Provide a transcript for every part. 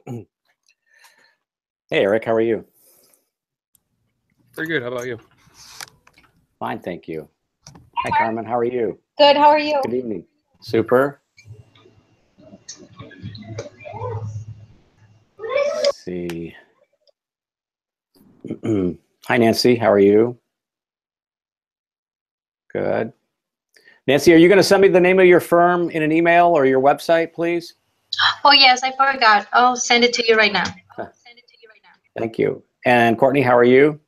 Hey, Eric, how are you? Pretty good. How about you? Fine, thank you. Hi, Carmen, how are you? Good, how are you? Good evening. Super. Let's see. Hi, Nancy, how are you? Good. Nancy, are you going to send me the name of your firm in an email or your website, please? Oh, yes, I forgot. I'll send it to you right now. Thank you. And Courtney, how are you?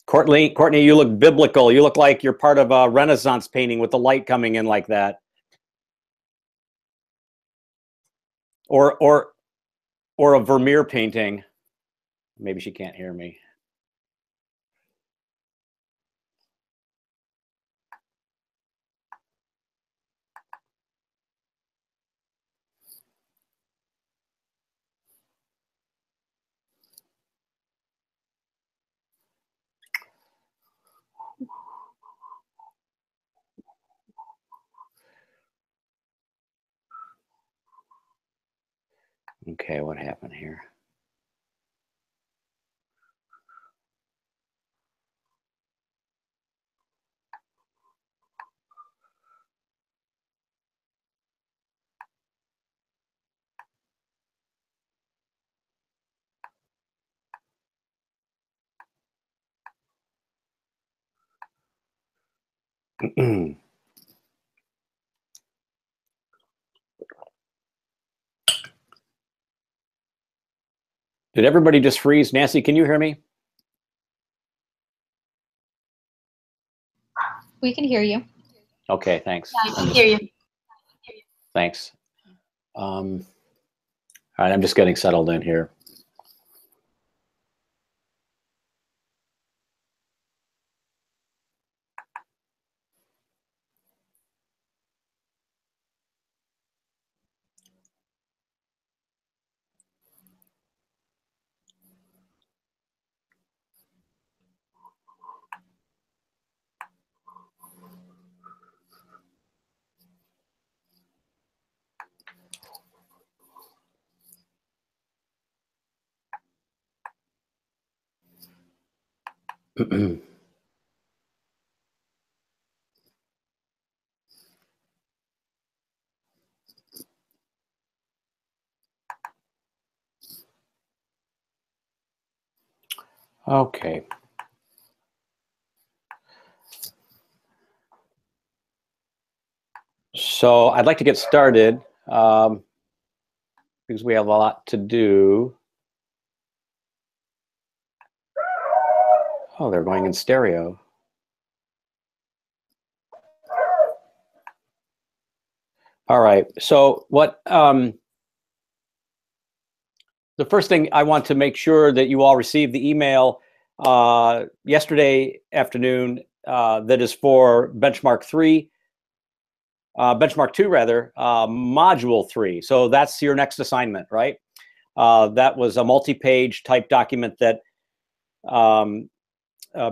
Courtney, you look biblical. You look like you're part of a Renaissance painting with the light coming in like that. Or a Vermeer painting. Maybe she can't hear me. Okay, what happened here? Did everybody just freeze? Nancy, can you hear me? We can hear you. Okay, thanks. Yeah, I can hear you. Thanks. All right, I'm just getting settled in here. Okay. So I'd like to get started because we have a lot to do. Oh, they're going in stereo. All right. So what? The first thing I want to make sure that you all received the email yesterday afternoon that is for benchmark 3. Benchmark 2 rather, module 3. So that's your next assignment, right? That was a multi-page type document that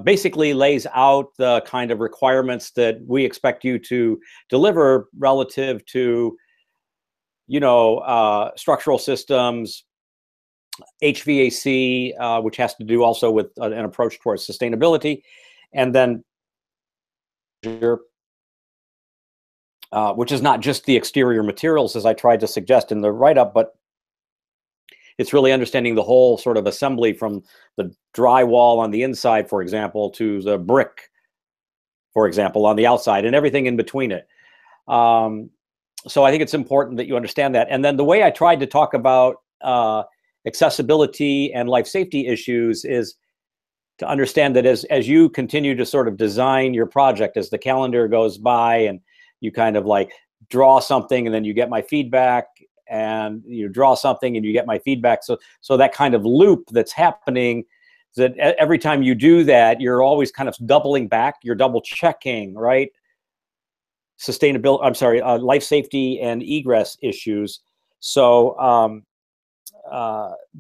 basically lays out the kind of requirements that we expect you to deliver relative to, you know, structural systems, HVAC, which has to do also with an approach towards sustainability, and then which is not just the exterior materials, as I tried to suggest in the write-up, but it's really understanding the whole sort of assembly from the drywall on the inside, for example, to the brick, for example, on the outside, and everything in between it. So I think it's important that you understand that. And then the way I tried to talk about accessibility and life safety issues is to understand that as you continue to sort of design your project, as the calendar goes by and you kind of like draw something and then you get my feedback, and you draw something and you get my feedback. So that kind of loop that's happening, that every time you do that, you're always kind of doubling back, you're double checking, right? Sustainability, I'm sorry, life safety and egress issues. So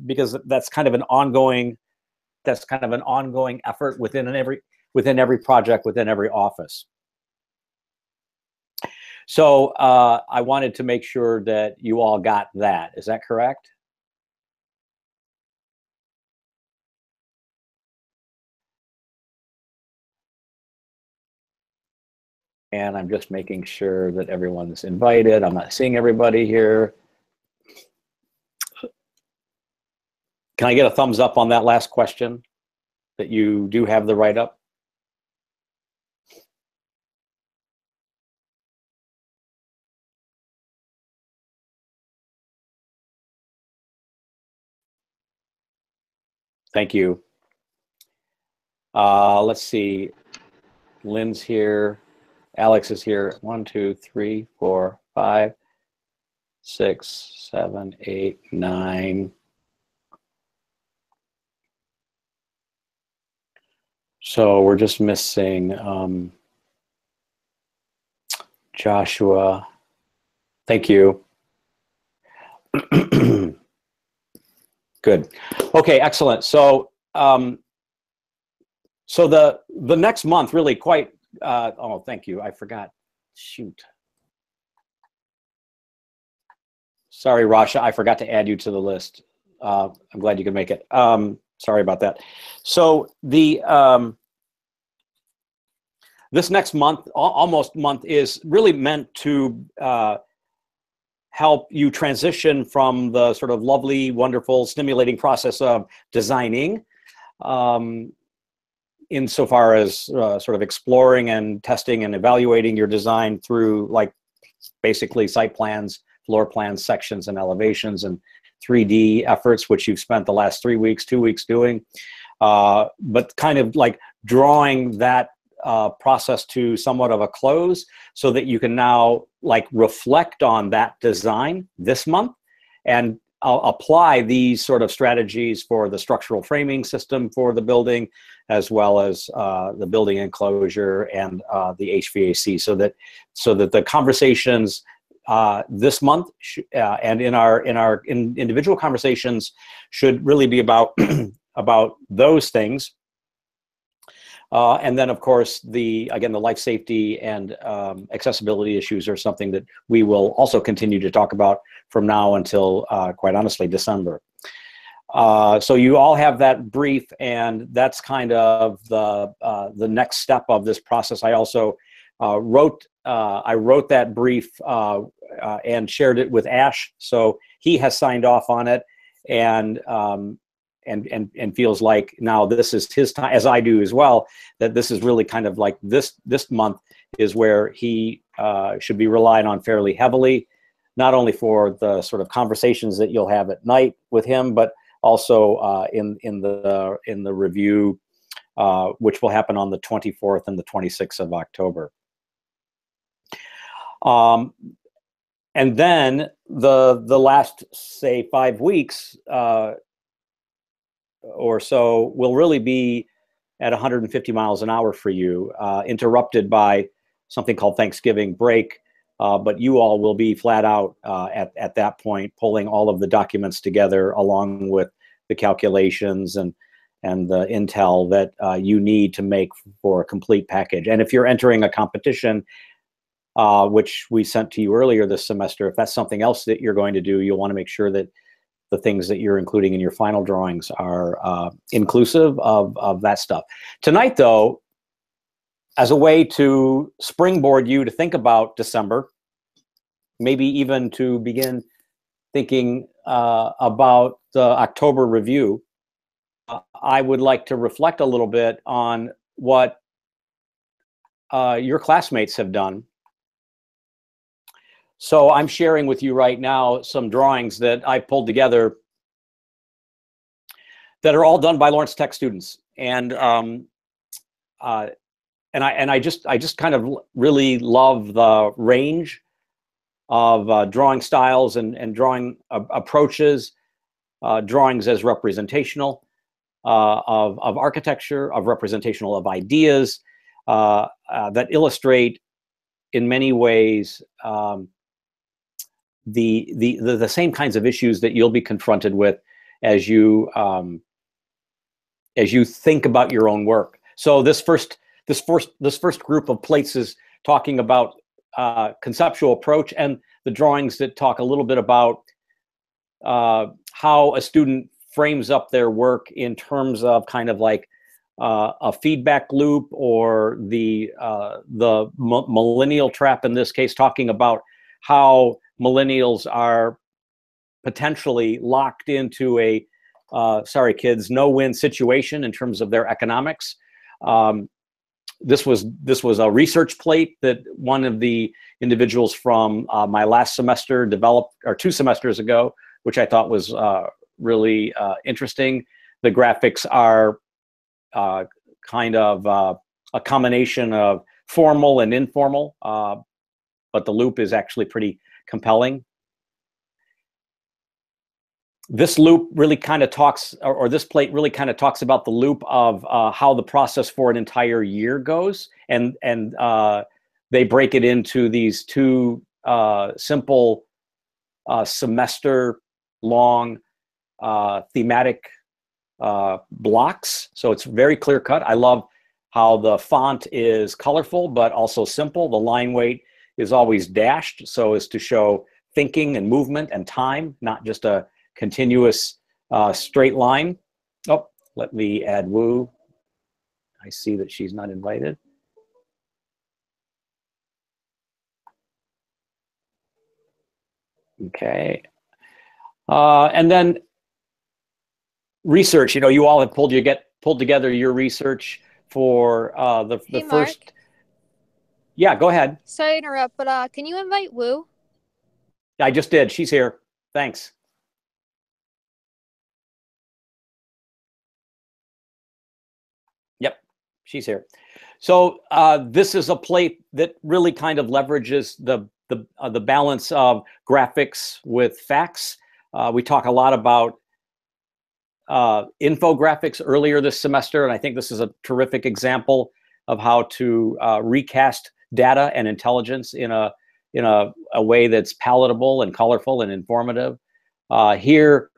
because that's kind of an ongoing effort within every project, within every office. So I wanted to make sure that you all got that. Is that correct? And I'm just making sure that everyone's invited. I'm not seeing everybody here. Can I get a thumbs up on that last question, that you do have the write-up? Thank you. Let's see. Lynn's here. Alex is here. 1, 2, 3, 4, 5, 6, 7, 8, 9. So we're just missing Joshua. Thank you. Good. Okay, excellent. So so the next month really quite oh, thank you. I forgot. Shoot. Sorry, Rasha, I forgot to add you to the list. I'm glad you could make it. Sorry about that. So the this next month, almost month, is really meant to help you transition from the sort of lovely, wonderful, stimulating process of designing, insofar as sort of exploring and testing and evaluating your design through, like, basically site plans, floor plans, sections, and elevations, and 3D efforts, which you've spent the last 3 weeks, 2 weeks doing, but kind of like drawing that process to somewhat of a close, so that you can now, like, reflect on that design this month and apply these sort of strategies for the structural framing system for the building, as well as the building enclosure and the HVAC, so that the conversations this month and in our individual conversations should really be about about those things. And then, of course, again, the life safety and accessibility issues are something that we will also continue to talk about from now until, quite honestly, December. So you all have that brief, and that's kind of the next step of this process. I also wrote that brief and shared it with Ash, so he has signed off on it, and feels like now this is his time, as I do as well, that this is really kind of like this month is where he should be relied on fairly heavily, not only for the sort of conversations that you'll have at night with him, but also in the review, which will happen on the 24th and the 26th of October. And then the last, say, 5 weeks or so will really be at 150 miles an hour for you, interrupted by something called Thanksgiving break. But you all will be flat out at that point, pulling all of the documents together, along with the calculations and the intel that you need to make for a complete package. And if you're entering a competition, which we sent to you earlier this semester, if that's something else that you're going to do, you'll want to make sure that the things that you're including in your final drawings are inclusive of that stuff. Tonight, though, as a way to springboard you to think about December, maybe even to begin thinking about the October review, I would like to reflect a little bit on what your classmates have done. So I'm sharing with you right now some drawings that I pulled together that are all done by Lawrence Tech students, and I just kind of really love the range of drawing styles and drawing approaches, drawings as representational of architecture, of representational of ideas that illustrate in many ways the same kinds of issues that you'll be confronted with as you think about your own work. So this first group of plates is talking about conceptual approach, and the drawings that talk a little bit about how a student frames up their work in terms of kind of like a feedback loop, or the millennial trap in this case, talking about how millennials are potentially locked into a sorry kids, no-win situation in terms of their economics. This was a research plate that one of the individuals from my last semester developed, or 2 semesters ago, which I thought was really interesting. The graphics are kind of a combination of formal and informal, but the loop is actually pretty compelling. This loop really kind of talks, or this plate really kind of talks about the loop of how the process for an entire year goes, and they break it into these 2 simple semester-long thematic blocks. So it's very clear cut. I love how the font is colorful but also simple. The line weight is always dashed so as to show thinking and movement and time, not just a continuous straight line. Oh, let me add Wu. I see that she's not invited. Okay. And then research, you know, you all have pulled together your research for the Hey, first. Mark. Yeah, go ahead. Sorry to interrupt, but can you invite Wu? I just did. She's here. Thanks. Yep, she's here. So this is a plate that really kind of leverages the balance of graphics with facts. We talk a lot about infographics earlier this semester, and I think this is a terrific example of how to recast data and intelligence in a way that's palatable and colorful and informative. Here,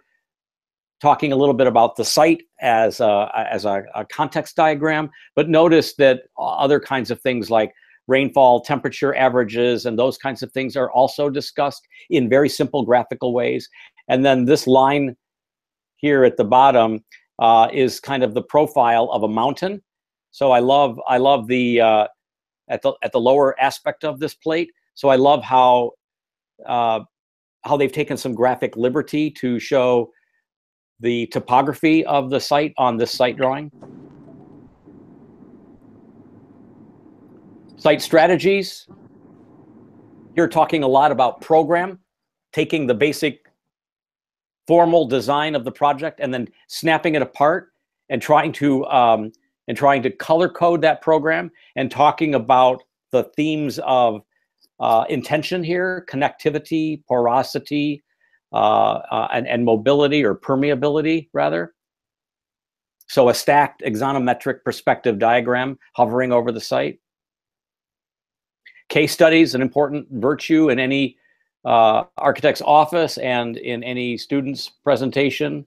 talking a little bit about the site as a context diagram, but notice that other kinds of things like rainfall, temperature averages, and those kinds of things are also discussed in very simple graphical ways. And then this line here at the bottom is kind of the profile of a mountain. So I love the at the lower aspect of this plate. So I love how they've taken some graphic liberty to show the topography of the site on this site drawing. Site strategies. You're talking a lot about program, taking the basic formal design of the project and then snapping it apart and trying to color code that program, and talking about the themes of intention here: connectivity, porosity, and mobility, or permeability rather. So a stacked axonometric perspective diagram hovering over the site. Case studies, an important virtue in any architect's office and in any student's presentation.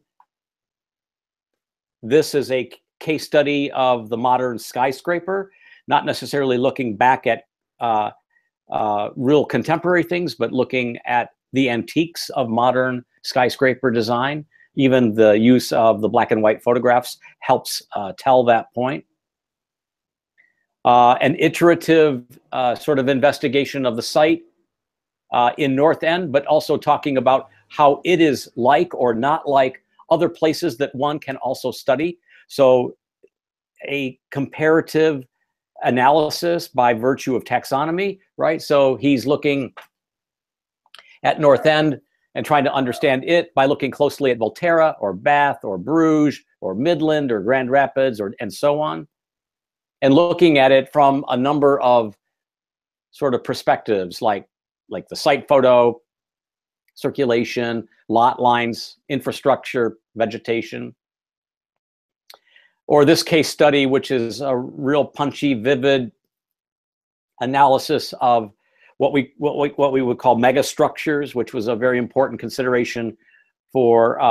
This is a case study of the modern skyscraper, not necessarily looking back at real contemporary things, but looking at the antiques of modern skyscraper design. Even the use of the black and white photographs helps tell that point. An iterative sort of investigation of the site in North End, but also talking about how it is like or not like other places that one can also study. So a comparative analysis by virtue of taxonomy, right? So he's looking at North End and trying to understand it by looking closely at Volterra or Bath or Bruges or Midland or Grand Rapids and so on, and looking at it from a number of sort of perspectives, like the site photo, circulation, lot lines, infrastructure, vegetation. Or this case study, which is a real punchy, vivid analysis of what we would call megastructures, which was a very important consideration for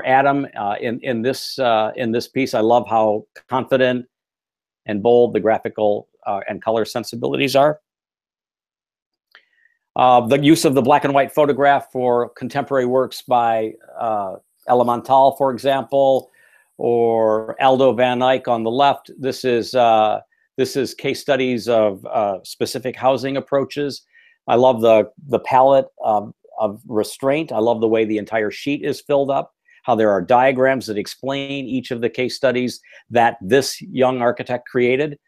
Adam in this piece. I love how confident and bold the graphical and color sensibilities are. The use of the black and white photograph for contemporary works by Elemental, for example, or Aldo van Eyck on the left. This is case studies of specific housing approaches. I love the palette of restraint. I love the way the entire sheet is filled up, how there are diagrams that explain each of the case studies that this young architect created.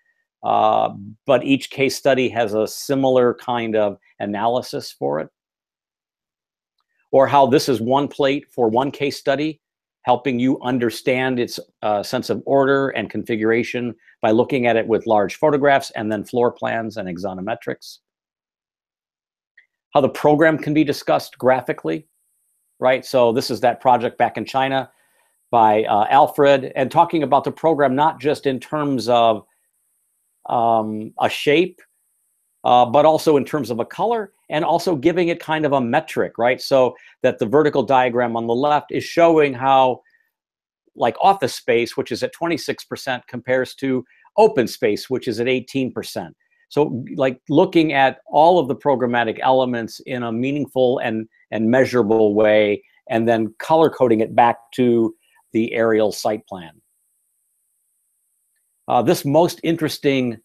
But each case study has a similar kind of analysis for it. Or how this is one plate for one case study, helping you understand its sense of order and configuration by looking at it with large photographs and then floor plans and axonometrics. How the program can be discussed graphically, right? So this is that project back in China by Alfred, and talking about the program not just in terms of a shape, but also in terms of a color, and also giving it kind of a metric, right? So that the vertical diagram on the left is showing how, like, office space, which is at 26%, compares to open space, which is at 18%. So, like, looking at all of the programmatic elements in a meaningful and measurable way, and then color coding it back to the aerial site plan. This most interesting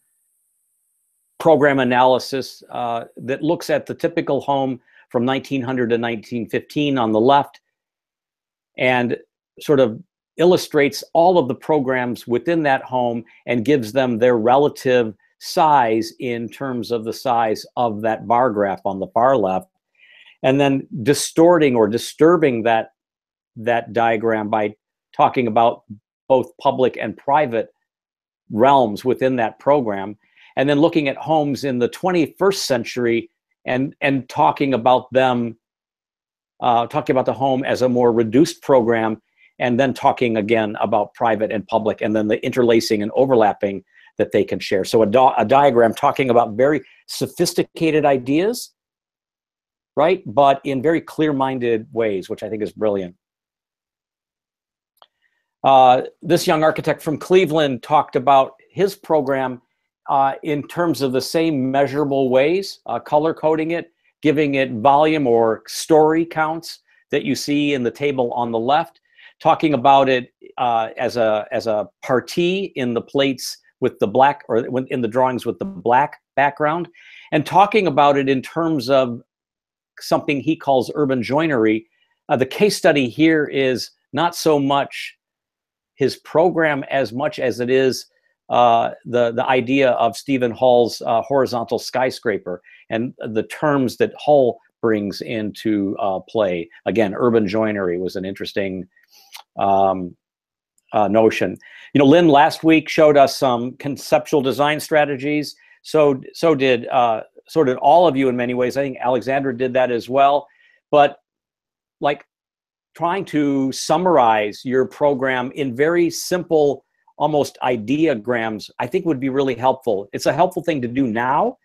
program analysis that looks at the typical home from 1900 to 1915 on the left, and sort of illustrates all of the programs within that home and gives them their relative size in terms of the size of that bar graph on the far left, and then distorting or disturbing that diagram by talking about both public and private realms within that program, and then looking at homes in the 21st century and talking about them, talking about the home as a more reduced program, and then talking again about private and public, and then the interlacing and overlapping that they can share. So a diagram talking about very sophisticated ideas, right? But in very clear-minded ways, which I think is brilliant. This young architect from Cleveland talked about his program in terms of the same measurable ways, color coding it, giving it volume or story counts that you see in the table on the left, talking about it as a partie in the plates with the black, or in the drawings with the black background, and talking about it in terms of something he calls urban joinery. The case study here is not so much his program as much as it is the idea of Stephen Hull's horizontal skyscraper and the terms that Hull brings into play. Again, urban joinery was an interesting notion. You know, Lynn last week showed us some conceptual design strategies. So did all of you in many ways. I think Alexandra did that as well. But like trying to summarize your program in very simple, almost ideograms, I think would be really helpful. It's a helpful thing to do now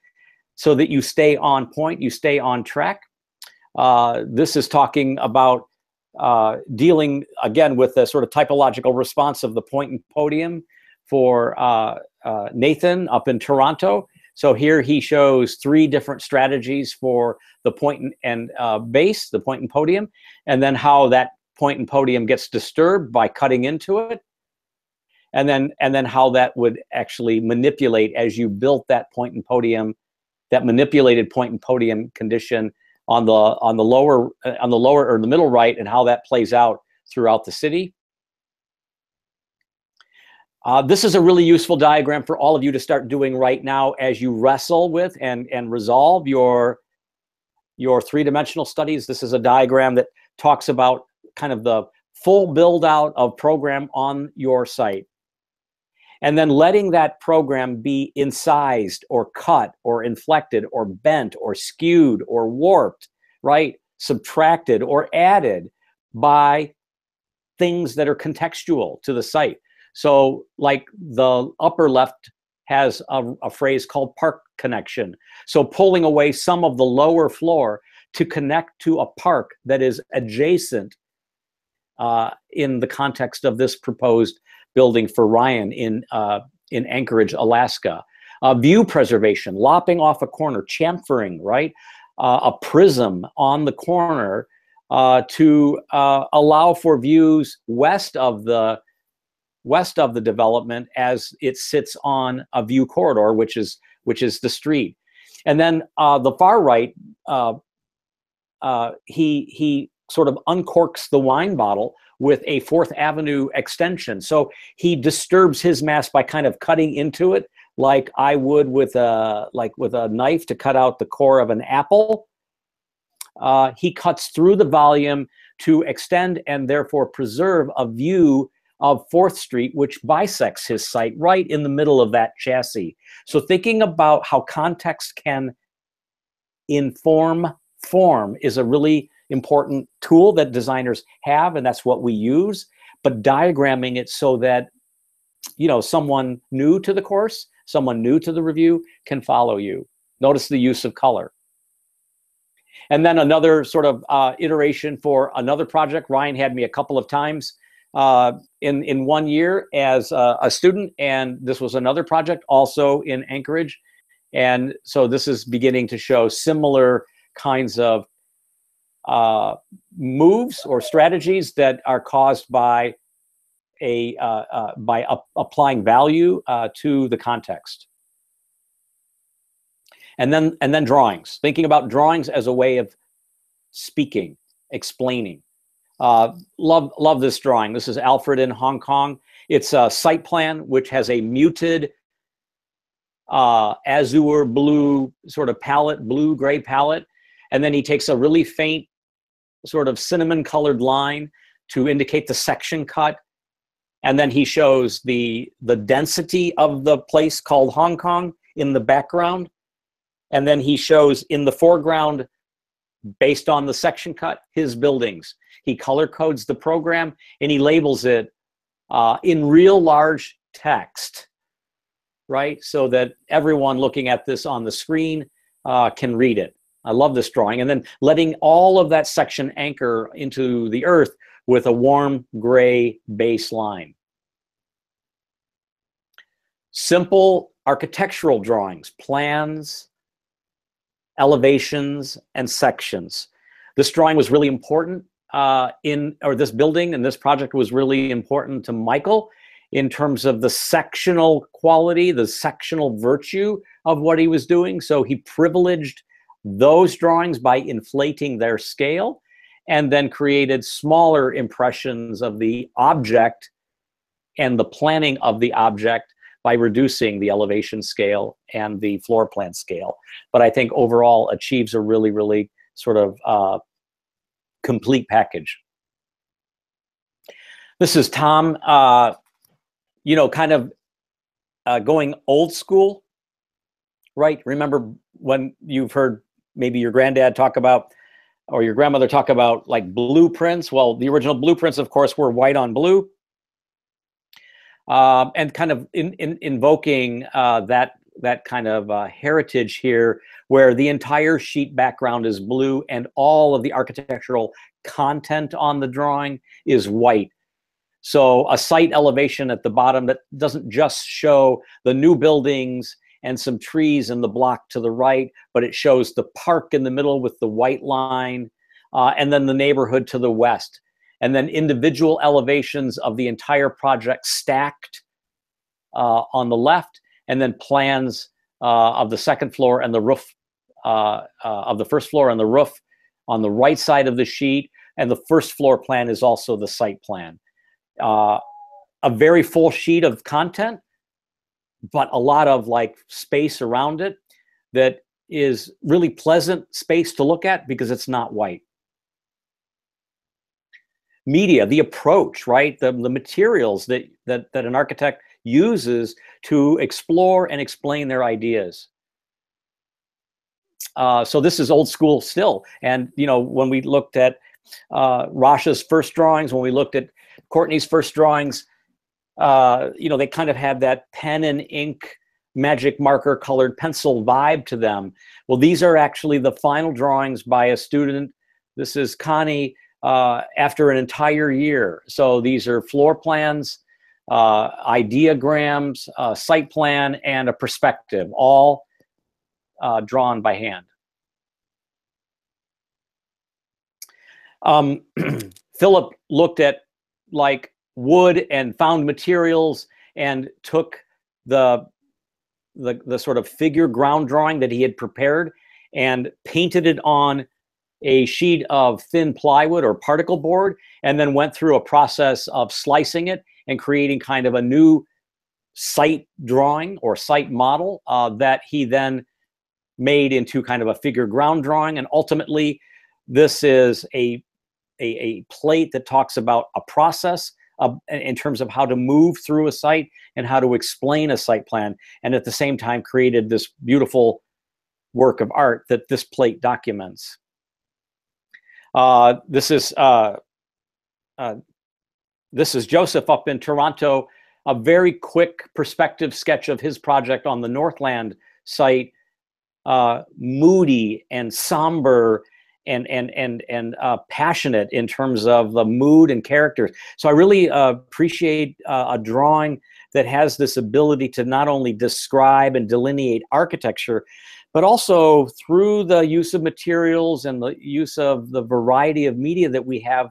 so that you stay on point, you stay on track. This is talking about dealing, again, with the sort of typological response of the point and podium for Nathan up in Toronto. So here he shows 3 different strategies for the point and base, the point and podium, and then how that point and podium gets disturbed by cutting into it. And then how that would actually manipulate as you built that point and podium, that manipulated point and podium condition on the lower or the middle right, and how that plays out throughout the city. This is a really useful diagram for all of you to start doing right now as you wrestle with and resolve your 3-dimensional studies. This is a diagram that talks about kind of the full build out of program on your site. And then letting that program be incised or cut or inflected or bent or skewed or warped, right? Subtracted or added by things that are contextual to the site. So like the upper left has a phrase called park connection. So pulling away some of the lower floor to connect to a park that is adjacent in the context of this proposed building for Ryan in Anchorage, Alaska. View preservation, lopping off a corner, chamfering, right? a prism on the corner to allow for views west of the development as it sits on a view corridor, which is the street. And then the far right, he sort of uncorks the wine bottle with a 4th Avenue extension. So he disturbs his mass by kind of cutting into it, like I would with a knife to cut out the core of an apple. He cuts through the volume to extend and therefore preserve a view of 4th Street, which bisects his site right in the middle of that chassis. So thinking about how context can inform form is a really important tool that designers have, and that's what we use. But diagramming it so that, you know, someone new to the course, someone new to the review can follow you. Notice the use of color. And then another sort of iteration for another project. Ryan had me a couple of times in 1 year as a student, and this was another project also in Anchorage. And so this is beginning to show similar kinds of moves or strategies that are caused by applying value to the context. And then drawings, thinking about drawings as a way of speaking, explaining. Love this drawing. This is Alfred in Hong Kong. It's a site plan which has a muted azure blue sort of palette, blue-gray palette. And then he takes a really faint sort of cinnamon colored line to indicate the section cut. And then he shows the density of the place called Hong Kong in the background. And then he shows in the foreground, based on the section cut, his buildings. He color codes the program and he labels it in real large text, right? So that everyone looking at this on the screen can read it. I love this drawing. And then letting all of that section anchor into the earth with a warm gray baseline. Simple architectural drawings, plans, elevations, and sections. This drawing was really important this building and this project was really important to Michael in terms of the sectional quality, the sectional virtue of what he was doing. So he privileged those drawings by inflating their scale and then created smaller impressions of the object and the planning of the object by reducing the elevation scale and the floor plan scale. But I think overall achieves a really, really sort of complete package. This is Tom, you know, kind of going old school, right? Remember when you've heard maybe your granddad talk about, or your grandmother talk about like blueprints? Well, the original blueprints, of course, were white on blue. And kind of invoking that kind of heritage here, where the entire sheet background is blue and all of the architectural content on the drawing is white. So a site elevation at the bottom that doesn't just show the new buildings and some trees in the block to the right, but it shows the park in the middle with the white line, and then the neighborhood to the west. And then individual elevations of the entire project stacked on the left, and then plans of the second floor and the roof of the first floor and the roof on the right side of the sheet. And the first floor plan is also the site plan. A very full sheet of content, but a lot of like space around it that is really pleasant space to look at because it's not white. Media, the approach, right? The materials that an architect uses to explore and explain their ideas. So this is old school still. And, you know, when we looked at Rasha's first drawings, when we looked at Courtney's first drawings, you know, they kind of had that pen and ink, magic marker colored pencil vibe to them. Well, these are actually the final drawings by a student. This is Connie after an entire year. So these are floor plans, ideograms, site plan, and a perspective, all drawn by hand. Philip looked at like wood and found materials and took the sort of figure ground drawing that he had prepared and painted it on a sheet of thin plywood or particle board, and then went through a process of slicing it and creating kind of a new site drawing or site model that he then made into kind of a figure ground drawing. And ultimately, this is a plate that talks about a process in terms of how to move through a site and how to explain a site plan, and at the same time created this beautiful work of art that this plate documents. This is Joseph up in Toronto, a very quick perspective sketch of his project on the Northland site, moody and somber and passionate in terms of the mood and characters. So I really appreciate a drawing that has this ability to not only describe and delineate architecture, but also through the use of materials and the use of the variety of media that we have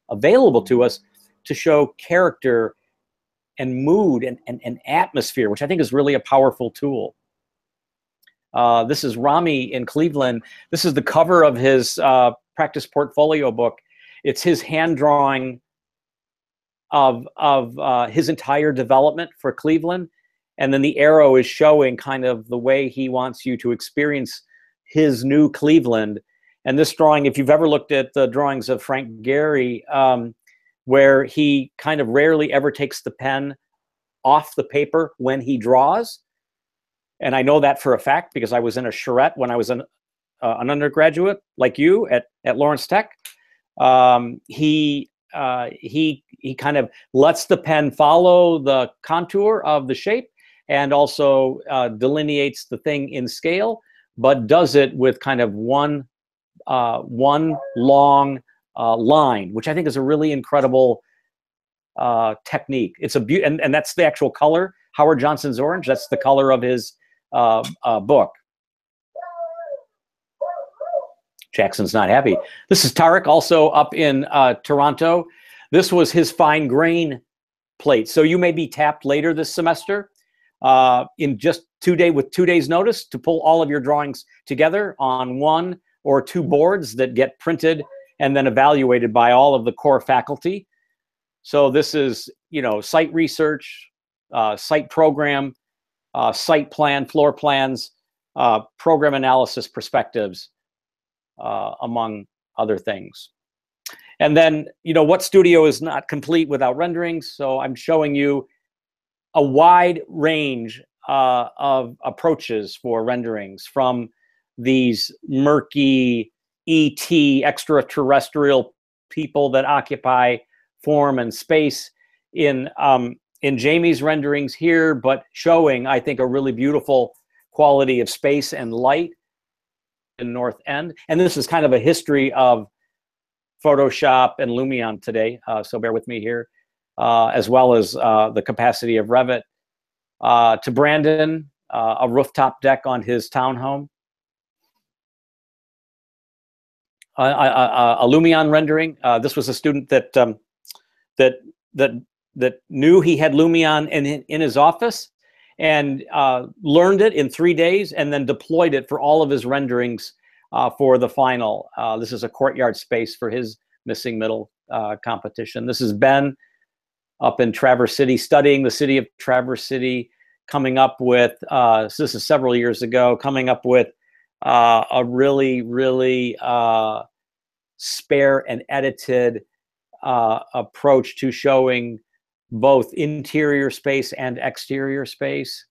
available to us to show character and mood and atmosphere, which I think is really a powerful tool. This is Rami in Cleveland. This is the cover of his practice portfolio book. It's his hand drawing of his entire development for Cleveland. And then the arrow is showing kind of the way he wants you to experience his new Cleveland. And this drawing, if you've ever looked at the drawings of Frank Gehry, where he kind of rarely ever takes the pen off the paper when he draws. And I know that for a fact because I was in a charrette when I was an undergraduate, like you, at Lawrence Tech. He kind of lets the pen follow the contour of the shape and also delineates the thing in scale, but does it with kind of one long line, which I think is a really incredible technique. It's a and that's the actual color. Howard Johnson's orange. That's the color of his book. Jackson's not happy. This is Tarek, also up in Toronto. This was his fine grain plate. So you may be tapped later this semester in just 2 days notice to pull all of your drawings together on 1 or 2 boards that get printed and then evaluated by all of the core faculty. So this is, you know, site research, site program, site plan, floor plans, program analysis perspectives, among other things. And then, you know, what studio is not complete without renderings? So I'm showing you a wide range of approaches for renderings, from these murky ET extraterrestrial people that occupy form and space in Jamie's renderings here, but showing, I think, a really beautiful quality of space and light in North End. And this is kind of a history of Photoshop and Lumion today, so bear with me here, as well as the capacity of Revit. To Brandon, a rooftop deck on his townhome. A Lumion rendering. This was a student that that knew he had Lumion in his office and learned it in 3 days and then deployed it for all of his renderings for the final. This is a courtyard space for his missing middle competition. This is Ben up in Traverse City, studying the city of Traverse City, coming up with, so this is several years ago, coming up with a really, really spare and edited approach to showing both interior space and exterior space.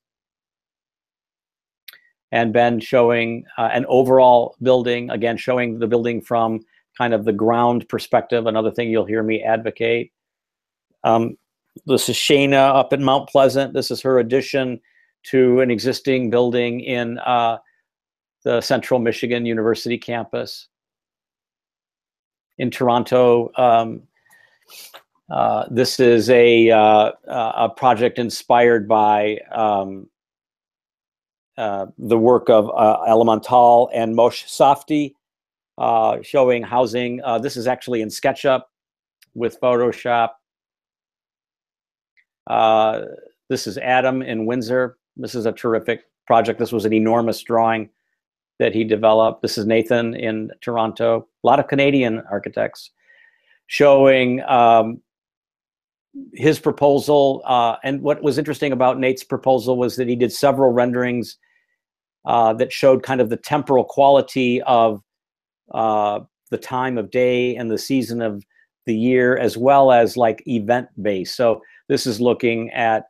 And Ben showing an overall building, again, showing the building from kind of the ground perspective, another thing you'll hear me advocate. This is Shayna up in Mount Pleasant. This is her addition to an existing building in the Central Michigan University campus. In Toronto, this is a project inspired by the work of Elemental and Moshe Safdie. showing housing. This is actually in SketchUp with Photoshop. This is Adam in Windsor. This is a terrific project. This was an enormous drawing that he developed. This is Nathan in Toronto. A lot of Canadian architects showing his proposal. And what was interesting about Nate's proposal was that he did several renderings that showed kind of the temporal quality of the time of day and the season of the year, as well as like event based. So this is looking at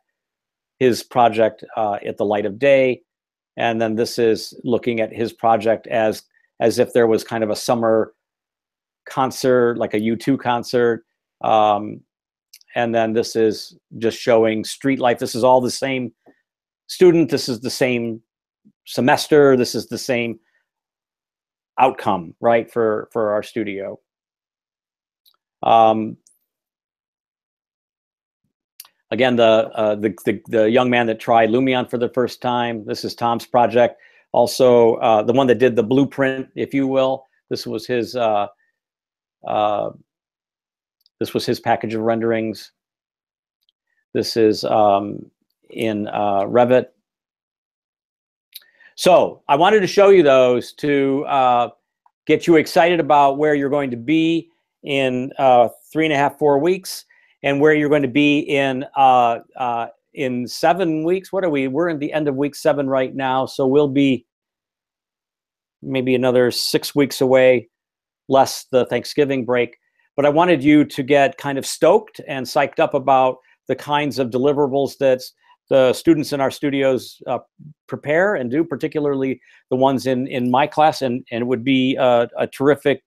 his project at the light of day. And then this is looking at his project as if there was kind of a summer concert, like a U2 concert. And then this is just showing street life. This is all the same student. This is the same semester. This is the same outcome, right, for our studio. Again, the young man that tried Lumion for the first time. This is Tom's project. Also, the one that did the blueprint, if you will. This was his package of renderings. This is in Revit. So I wanted to show you those to get you excited about where you're going to be in 3.5, 4 weeks, and where you're going to be in 7 weeks. What are we? We're in the end of week 7 right now, so we'll be maybe another 6 weeks away, less the Thanksgiving break. But I wanted you to get kind of stoked and psyched up about the kinds of deliverables that the students in our studios prepare and do, particularly the ones in my class. And it would be a terrific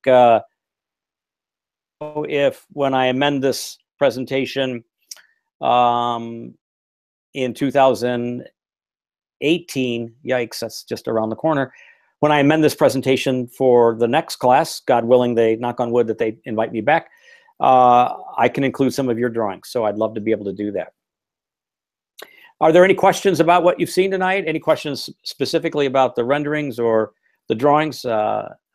if, when I amend this presentation in 2018, yikes, that's just around the corner. When I amend this presentation for the next class, God willing, they knock on wood that they invite me back, I can include some of your drawings. So I'd love to be able to do that. Are there any questions about what you've seen tonight? Any questions specifically about the renderings or the drawings?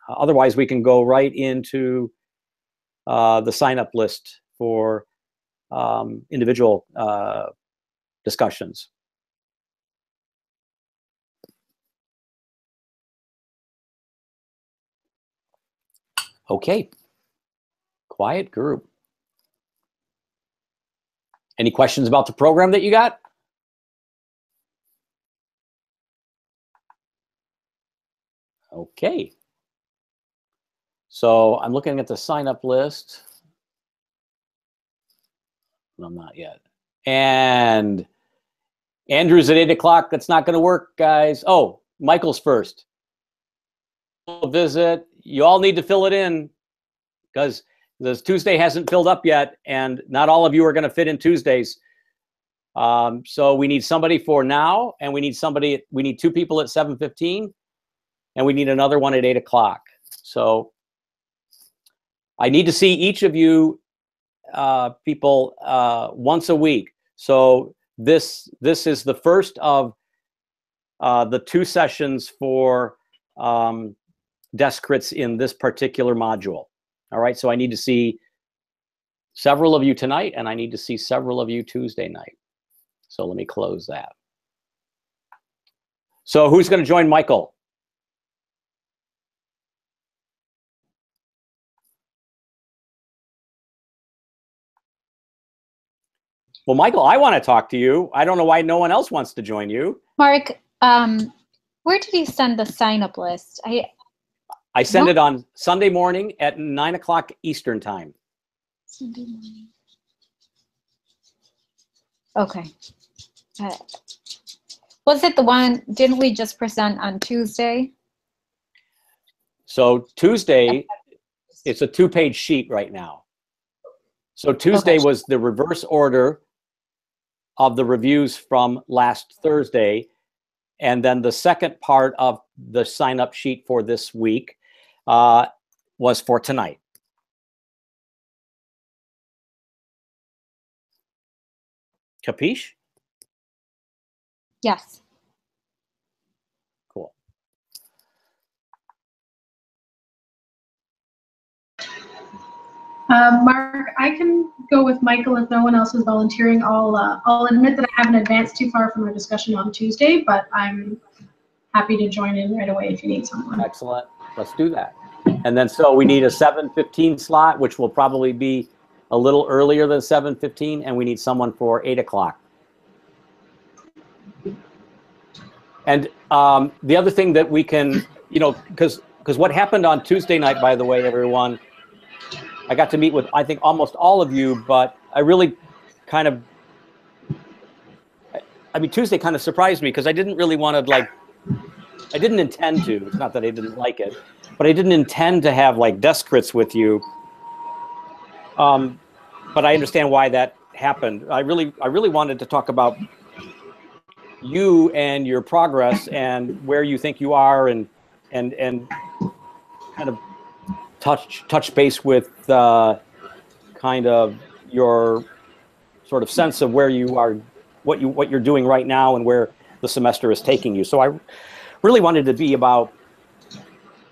Otherwise, we can go right into the sign-up list for individual discussions. Okay, quiet group. Any questions about the program that you got? Okay. So I'm looking at the sign-up list. No, I'm not yet. And Andrew's at 8 o'clock. That's not going to work, guys. Oh, Michael's first. Visit. You all need to fill it in because this Tuesday hasn't filled up yet, and not all of you are going to fit in Tuesdays. So we need somebody for now, and we need 2 people at 7:15, and we need another one at 8 o'clock. So I need to see each of you people once a week. So this is the first of the 2 sessions for Descrits in this particular module. All right, so I need to see several of you tonight, and I need to see several of you Tuesday night. So let me close that. So who's going to join Michael? Well, Michael, I want to talk to you. I don't know why no one else wants to join you. Mark, where did you send the sign-up list? I send it on Sunday morning at 9 o'clock Eastern time. Sunday morning. Okay. Was it the one, didn't we just present on Tuesday? So Tuesday, it's a 2-page sheet right now. So Tuesday was the reverse order of the reviews from last Thursday. And then the second part of the sign-up sheet for this week was for tonight. Capiche? Yes. Cool. Mark, I can go with Michael if no one else is volunteering. I'll admit that I haven't advanced too far from our discussion on Tuesday, but I'm happy to join in right away if you need someone. Excellent. Let's do that. And then so we need a 7:15 slot, which will probably be a little earlier than 7:15, and we need someone for 8 o'clock. And the other thing that we can, because what happened on Tuesday night, by the way, everyone, I got to meet with, I think, almost all of you, but I really kind of, Tuesday kind of surprised me because I didn't really want to, I didn't intend to. It's not that I didn't like it, but I didn't intend to have, desk crits with you. But I understand why that happened. I really wanted to talk about you and your progress and where you think you are, and kind of touch base with kind of your sort of sense of where you are, what you're doing right now, and where the semester is taking you. So I really wanted to be about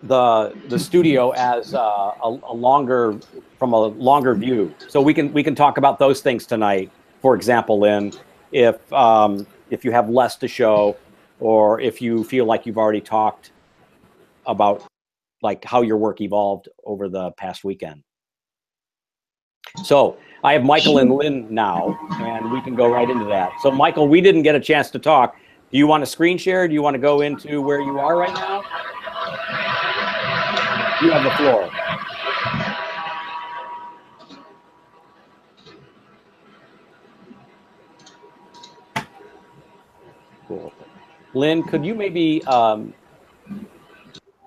the studio as from a longer view. So we can talk about those things tonight. For example, Lynn, if you have less to show, or if you feel like you've already talked about how your work evolved over the past weekend. So I have Michael and Lynn now, and we can go right into that. So Michael, we didn't get a chance to talk. Do you want to screen share? Do you want to go into where you are right now? You have the floor. Cool. Lynn, could you maybe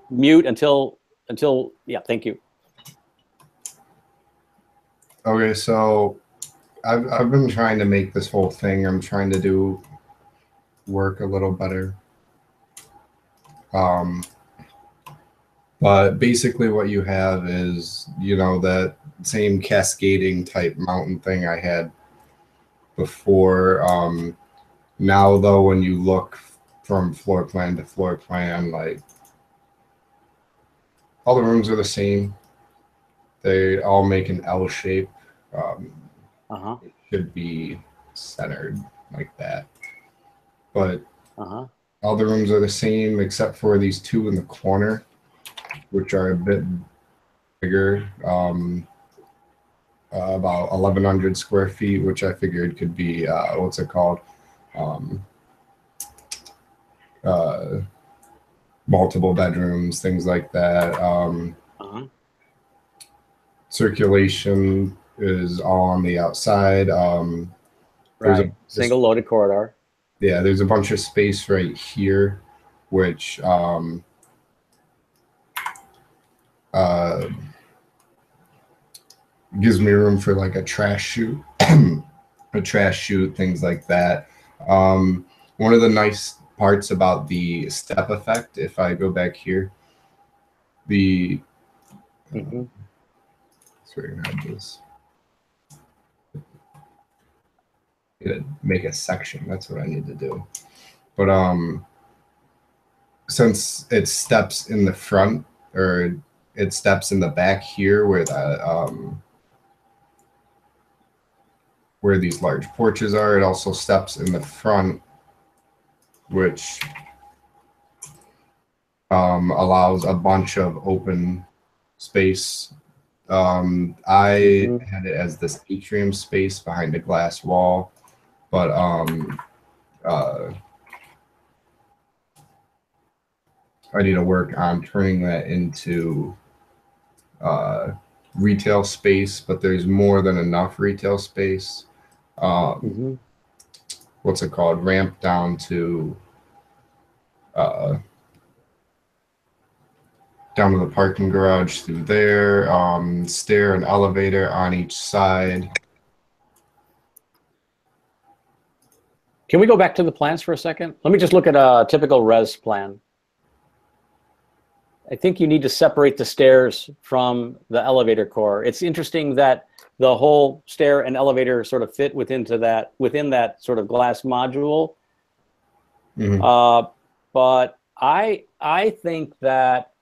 mute until, yeah, thank you. Okay, so I've been trying to make this whole thing, I'm trying to do work a little better. But basically what you have is, that same cascading type mountain thing I had before. Now though, when you look from floor plan to floor plan, all the rooms are the same. They all make an L shape. It should be centered like that. But all the rooms are the same except for these two in the corner, which are a bit bigger, about 1,100 square feet, which I figured could be, what's it called? Multiple bedrooms, things like that. Circulation is all on the outside. Right. Single loaded corridor. Yeah, there's a bunch of space right here, which gives me room for a trash chute, things like that. One of the nice parts about the step effect, if I go back here, the so we're gonna have this. Make a section. That's what I need to do. But since it steps in the front, or it steps in the back here, where the where these large porches are, it also steps in the front, which allows a bunch of open space. I had it as this atrium space behind a glass wall, but I need to work on turning that into retail space, but there's more than enough retail space. What's it called? Ramp down to the parking garage through there. Stair and elevator on each side. Can we go back to the plans for a second? Let me just look at a typical res plan. I think you need to separate the stairs from the elevator core. It's interesting that the whole stair and elevator sort of fit within that sort of glass module. But I think that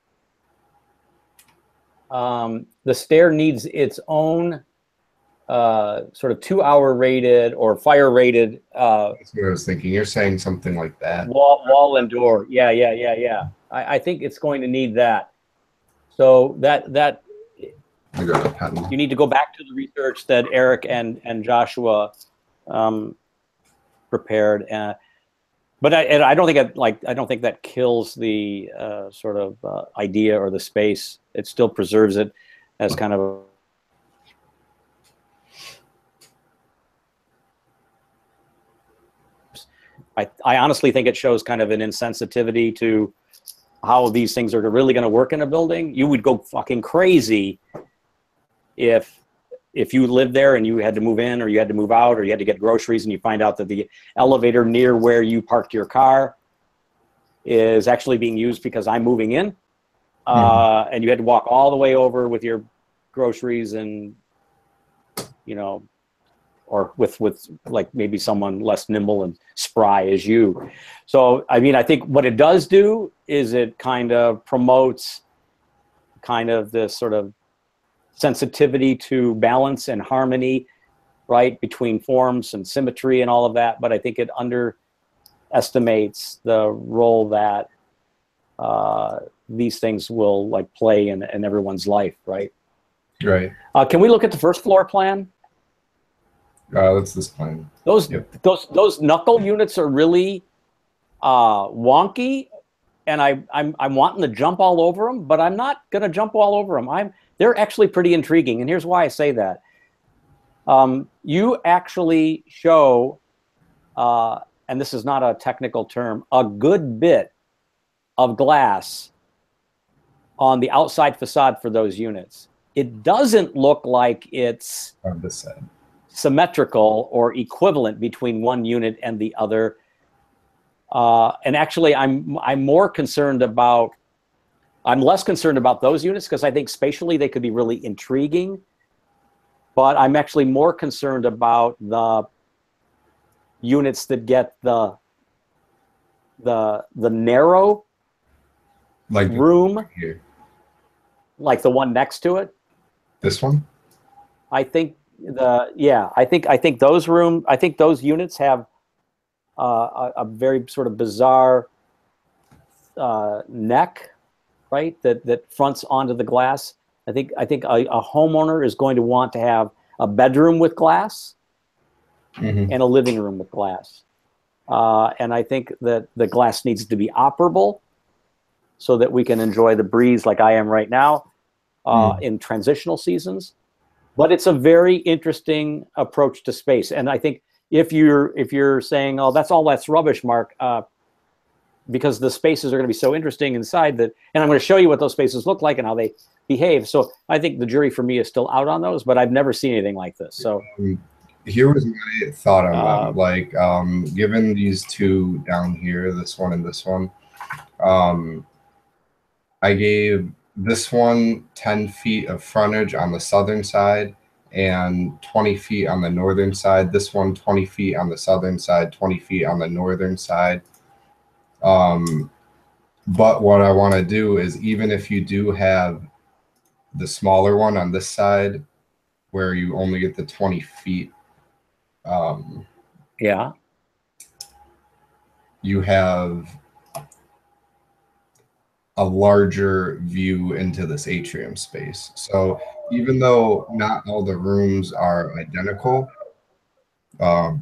The stair needs its own sort of 2-hour rated or fire rated That's what I was thinking. You're saying something like that. wall and door. Yeah. I think it's going to need that. So that I got a pen. you need to go back to the research that Eric and Joshua prepared. But I don't think that kills the sort of idea or the space. It still preserves it as kind of I honestly think it shows kind of an insensitivity to how these things are really going to work in a building. You would go fucking crazy if you lived there and you had to move in or you had to move out or you had to get groceries and you find out that the elevator near where you parked your car is actually being used because I'm moving in, and you had to walk all the way over with your groceries and, or with like maybe someone less nimble and spry as you. So, I mean, I think what it does do is it kind of promotes kind of this sort of sensitivity to balance and harmony, right, between forms and symmetry and all of that. But I think it underestimates the role that these things will like play in everyone's life, right? Right. Can we look at the first floor plan? That's this plan. Those knuckle units are really wonky, and I'm wanting to jump all over them, but I'm not going to jump all over them. They're actually pretty intriguing, and here's why I say that. You actually show, and this is not a technical term, a good bit of glass on the outside facade for those units. It doesn't look like it's on this side symmetrical or equivalent between one unit and the other. And actually, I'm less concerned about those units because I think spatially they could be really intriguing. But I'm actually more concerned about the units that get the narrow like room, here. Like the one next to it. This one? I think I think those units have a very sort of bizarre neck, right? That fronts onto the glass. I think a homeowner is going to want to have a bedroom with glass and a living room with glass. And I think that the glass needs to be operable so that we can enjoy the breeze like I am right now in transitional seasons. But it's a very interesting approach to space. And I think if you're saying, oh, that's rubbish, Mark, because the spaces are going to be so interesting inside that, and I'm going to show you what those spaces look like and how they behave. So I think the jury for me is still out on those, but I've never seen anything like this. So here was my thought on them. Like, given these two down here, this one and this one, I gave this one 10 feet of frontage on the southern side and 20 feet on the northern side. This one 20 feet on the southern side, 20 feet on the northern side. But what I want to do is, even if you do have the smaller one on this side where you only get the 20 feet, you have a larger view into this atrium space. So even though not all the rooms are identical, or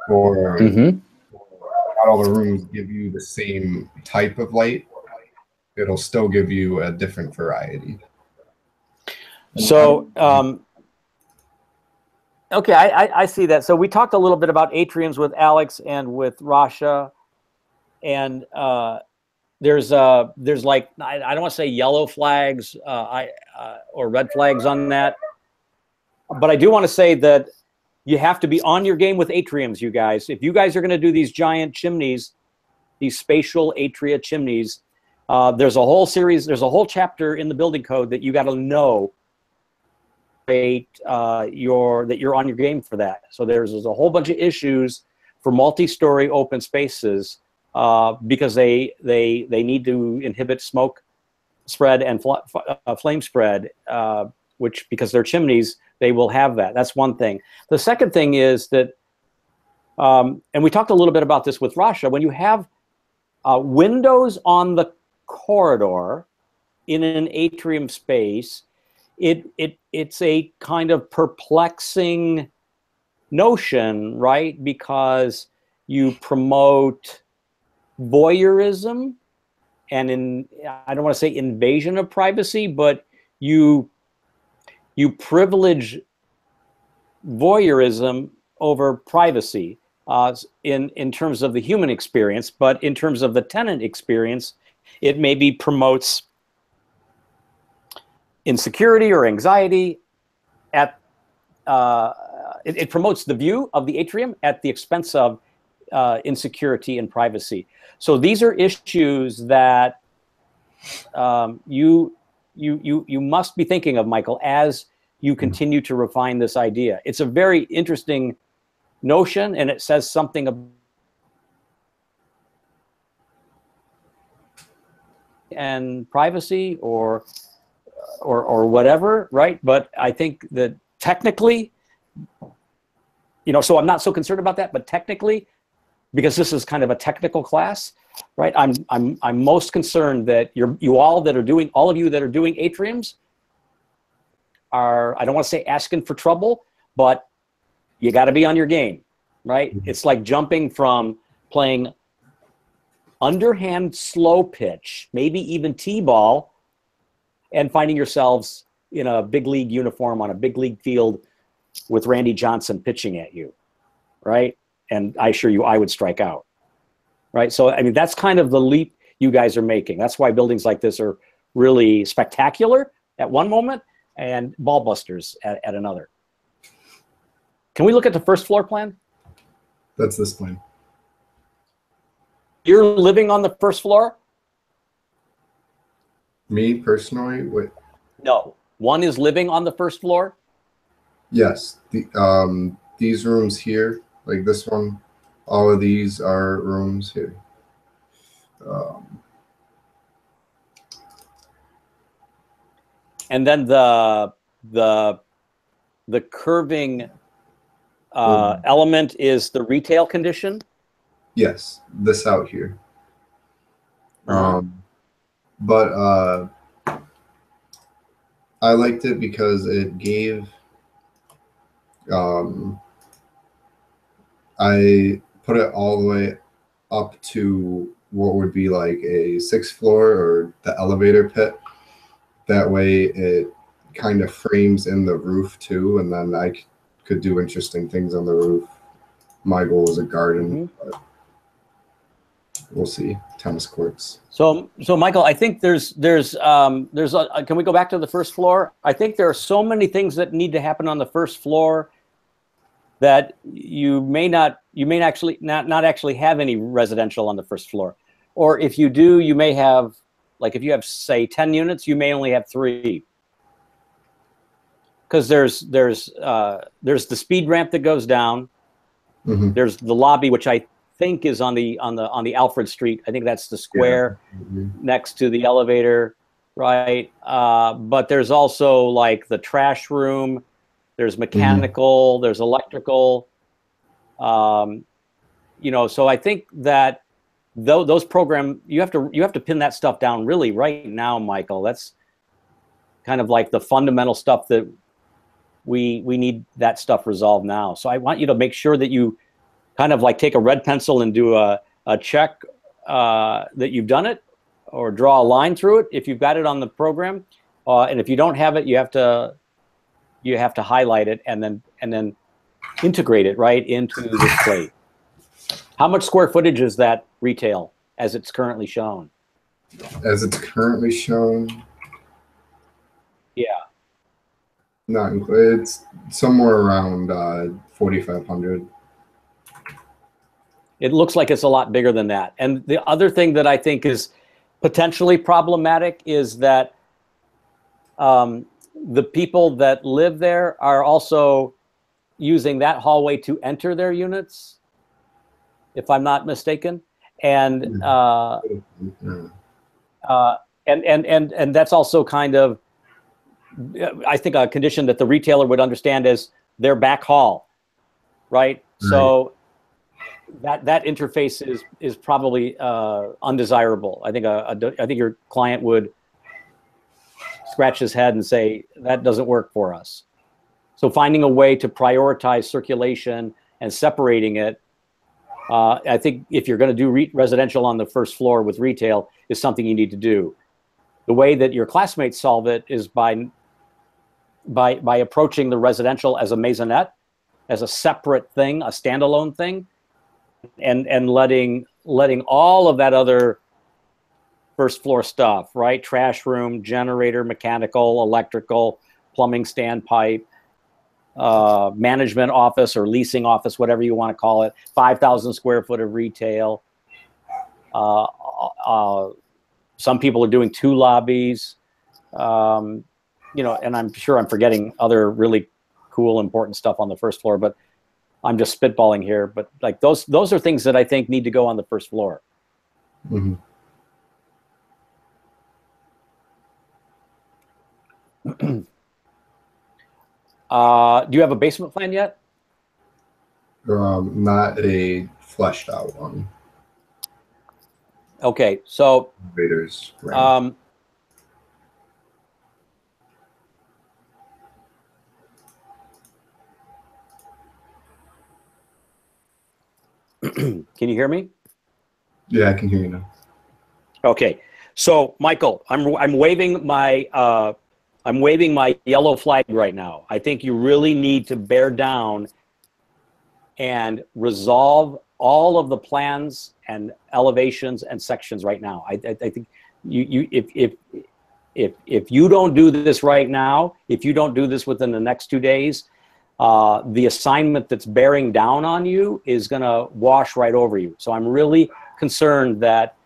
not all the rooms give you the same type of light, it'll still give you a different variety. So, okay, I see that. So we talked a little bit about atriums with Alex and with Rasha, and there's like, I don't want to say yellow flags or red flags on that, but I do want to say that you have to be on your game with atriums, you guys. If you guys are going to do these giant chimneys, these spatial atria chimneys, there's a whole series, there's a whole chapter in the building code that you got to know that you're on your game for that. So there's a whole bunch of issues for multi-story open spaces because they need to inhibit smoke spread and flame spread, which, because they're chimneys, they will have that. That's one thing. The second thing is that, and we talked a little bit about this with Rasha, when you have windows on the corridor in an atrium space, it's a kind of perplexing notion, right? Because you promote voyeurism and I don't want to say invasion of privacy, but you privilege voyeurism over privacy in terms of the human experience, but in terms of the tenant experience, it maybe promotes insecurity or anxiety at it promotes the view of the atrium at the expense of insecurity and privacy. So these are issues that you must be thinking of, Michael, as you continue to refine this idea. It's a very interesting notion, and it says something about and privacy or whatever, right? But I think that technically, so I'm not so concerned about that, but technically, because this is kind of a technical class, right? I'm most concerned that all of you that are doing atriums are, I don't want to say asking for trouble, but you got to be on your game, right? It's like jumping from playing underhand slow pitch, maybe even t-ball, and finding yourselves in a big league uniform on a big league field with Randy Johnson pitching at you, right? And I assure you, I would strike out, right? So, I mean, that's kind of the leap you guys are making. That's why buildings like this are really spectacular at one moment and ball busters at another. Can we look at the first floor plan? That's this plan. You're living on the first floor? Me personally, what? No, one is living on the first floor? Yes, these rooms here, like this one, all of these are rooms here. And then the curving element is the retail condition? Yes, this out here. But I liked it because it gave, I put it all the way up to what would be like a 6th floor or the elevator pit. That way it kind of frames in the roof too, and then I could do interesting things on the roof. My goal is a garden, but we'll see. Tennis courts. So Michael, I think there's can we go back to the first floor? I think there are so many things that need to happen on the first floor that you may not actually not actually have any residential on the first floor. Or if you do, you may have, like if you have say 10 units, you may only have 3. Because there's the speed ramp that goes down. Mm-hmm. There's the lobby, which I think is on the Alfred Street. I think that's the square next to the elevator, right? But there's also like the trash room. There's mechanical. There's electrical. So I think that those program you have to pin that stuff down really right now, Michael. That's kind of like the fundamental stuff that we need that stuff resolved now. So I want you to make sure that you kind of like take a red pencil and do a check that you've done it, or draw a line through it if you've got it on the program. And if you don't have it, you have to highlight it and then integrate it right into this plate. How much square footage is that retail as it's currently shown? As it's currently shown? Yeah. It's somewhere around 4,500. It looks like it's a lot bigger than that. And the other thing that I think is potentially problematic is that the people that live there are also using that hallway to enter their units, if I'm not mistaken. And And that's also kind of, I think, a condition that the retailer would understand as their back hall, right? So that interface is probably undesirable. I think your client would scratch his head and say that doesn't work for us. So finding a way to prioritize circulation and separating it, I think if you're going to do residential on the first floor with retail, is something you need to do. The way that your classmates solve it is by approaching the residential as a maisonette, as a separate thing, a standalone thing, and letting all of that other first floor stuff, right? Trash room, generator, mechanical, electrical, plumbing, standpipe, management office or leasing office, whatever you want to call it, 5,000 square foot of retail. Some people are doing 2 lobbies, and I'm sure I'm forgetting other really cool, important stuff on the first floor, but I'm just spitballing here. But like those are things that I think need to go on the first floor. Mm-hmm. Do you have a basement plan yet? Not a fleshed out one. Okay, so Raiders. Can you hear me? Yeah, I can hear you now. Okay, so Michael, I'm waving my yellow flag right now. I think you really need to bear down and resolve all of the plans and elevations and sections right now. I think if you don't do this right now, if you don't do this within the next 2 days, the assignment that's bearing down on you is going to wash right over you. So I'm really concerned that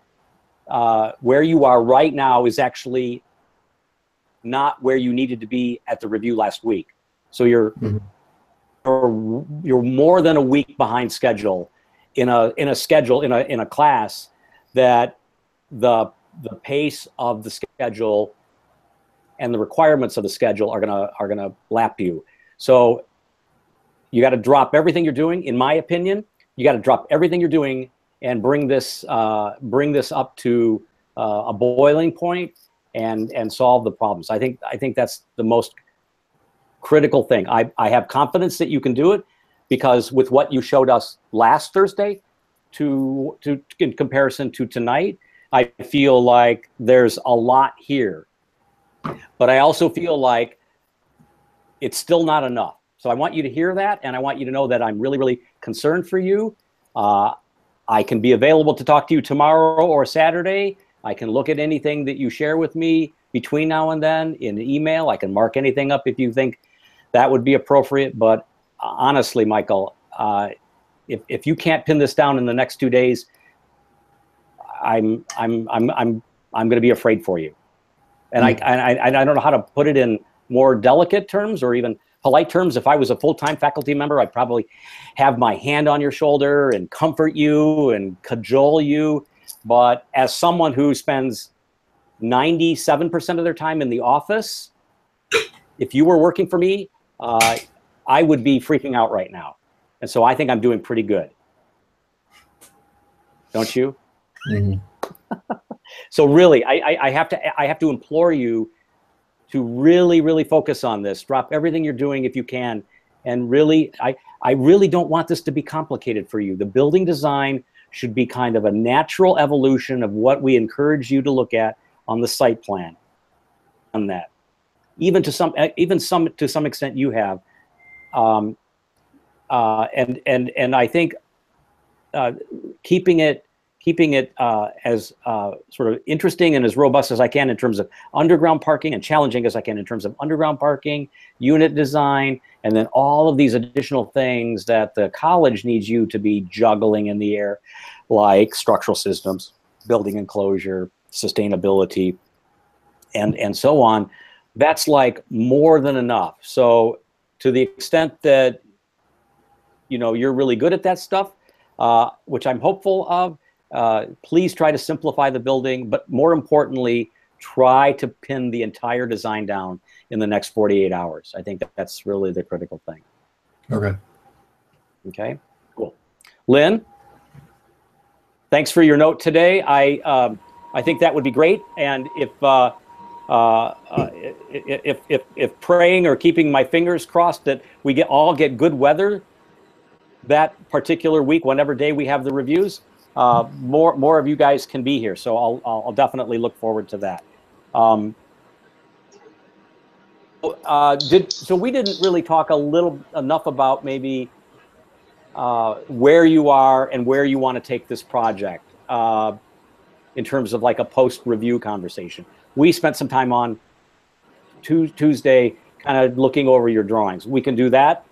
where you are right now is actually not where you needed to be at the review last week. So you're more than a week behind schedule in a class that the pace of the schedule and the requirements of the schedule are gonna lap you. So you got to drop everything you're doing. In my opinion, you got to drop everything you're doing and bring this up to a boiling point and solve the problems. I think that's the most critical thing. I have confidence that you can do it, because with what you showed us last Thursday to in comparison to tonight, I feel like there's a lot here. But I also feel like it's still not enough. So I want you to hear that, and I want you to know that I'm really, really concerned for you. I can be available to talk to you tomorrow or Saturday. I can look at anything that you share with me between now and then in an email. I can mark anything up if you think that would be appropriate. But honestly, Michael, if you can't pin this down in the next 2 days, I'm going to be afraid for you. And I don't know how to put it in more delicate terms or even polite terms. If I was a full-time faculty member, I'd probably have my hand on your shoulder and comfort you and cajole you. But as someone who spends 97% of their time in the office, if you were working for me, I would be freaking out right now. And so I think I'm doing pretty good. Don't you? Mm-hmm. So really, I have to implore you to really, really focus on this. Drop everything you're doing if you can. And really, I really don't want this to be complicated for you. The building design should be kind of a natural evolution of what we encourage you to look at on the site plan. On that, even to some extent, you have, and I think keeping it as sort of interesting and as robust as I can in terms of underground parking, and challenging as I can in terms of underground parking, unit design, and then all of these additional things that the college needs you to be juggling in the air, like structural systems, building enclosure, sustainability, and so on. That's like more than enough. So to the extent that you're really good at that stuff, which I'm hopeful of, please try to simplify the building, but more importantly, try to pin the entire design down in the next 48 hours. I think that's really the critical thing. Okay. Okay, cool. Lynn, thanks for your note today. I think that would be great. And if praying or keeping my fingers crossed that we all get good weather that particular week, whenever day we have the reviews, more of you guys can be here. So I'll definitely look forward to that. So we didn't really talk enough about maybe where you are and where you want to take this project in terms of like a post-review conversation. We spent some time on Tuesday kind of looking over your drawings. We can do that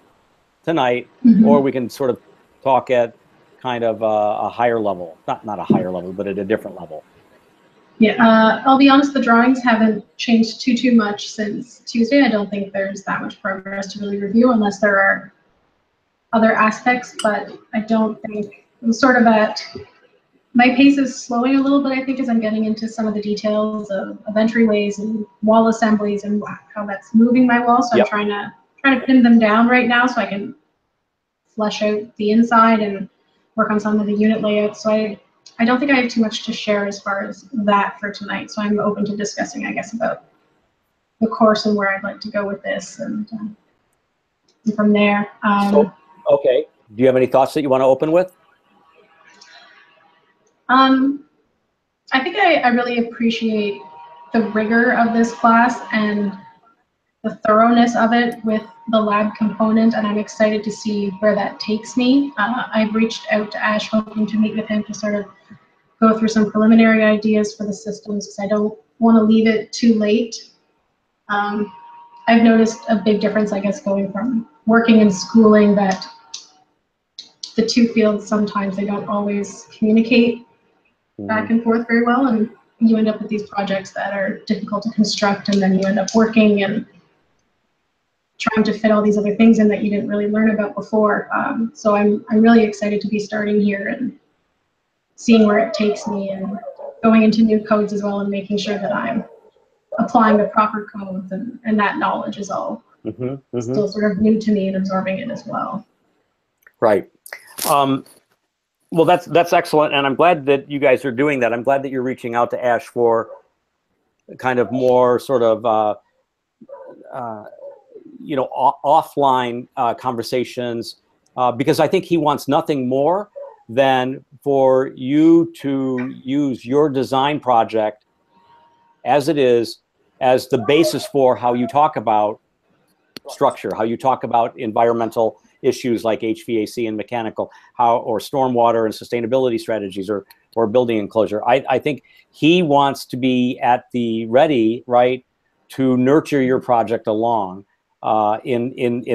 tonight, or we can sort of talk at kind of a higher level, not a higher level, but at a different level. Yeah, I'll be honest, the drawings haven't changed too much since Tuesday. I don't think there's that much progress to really review unless there are other aspects, but I don't think I'm sort of my pace is slowing a little bit, I think, as I'm getting into some of the details of entryways and wall assemblies and how that's moving my wall. So I'm trying to pin them down right now so I can flesh out the inside and work on some of the unit layouts. So I don't think I have too much to share as far as that for tonight. So I'm open to discussing, I guess, about the course and where I'd like to go with this, and from there. Okay. Do you have any thoughts that you want to open with? I think I really appreciate the rigor of this class and the thoroughness of it with the lab component, and I'm excited to see where that takes me. I've reached out to Ash hoping to meet with him to sort of go through some preliminary ideas for the systems, because I don't want to leave it too late. I've noticed a big difference, I guess, going from working in schooling, that the two fields, sometimes they don't always communicate back and forth very well, and you end up with these projects that are difficult to construct, and then you end up working and trying to fit all these other things in that you didn't really learn about before. So I'm really excited to be starting here and seeing where it takes me, and going into new codes as well, and making sure that I'm applying the proper codes, and that knowledge is all still sort of new to me, and absorbing it as well. Right. Well, that's excellent, and I'm glad that you guys are doing that. I'm glad that you're reaching out to Ash for kind of more sort of offline conversations, because I think he wants nothing more than for you to use your design project as it is as the basis for how you talk about structure, how you talk about environmental issues like HVAC and mechanical, or stormwater and sustainability strategies, or building enclosure. I think he wants to be at the ready, right, to nurture your project along in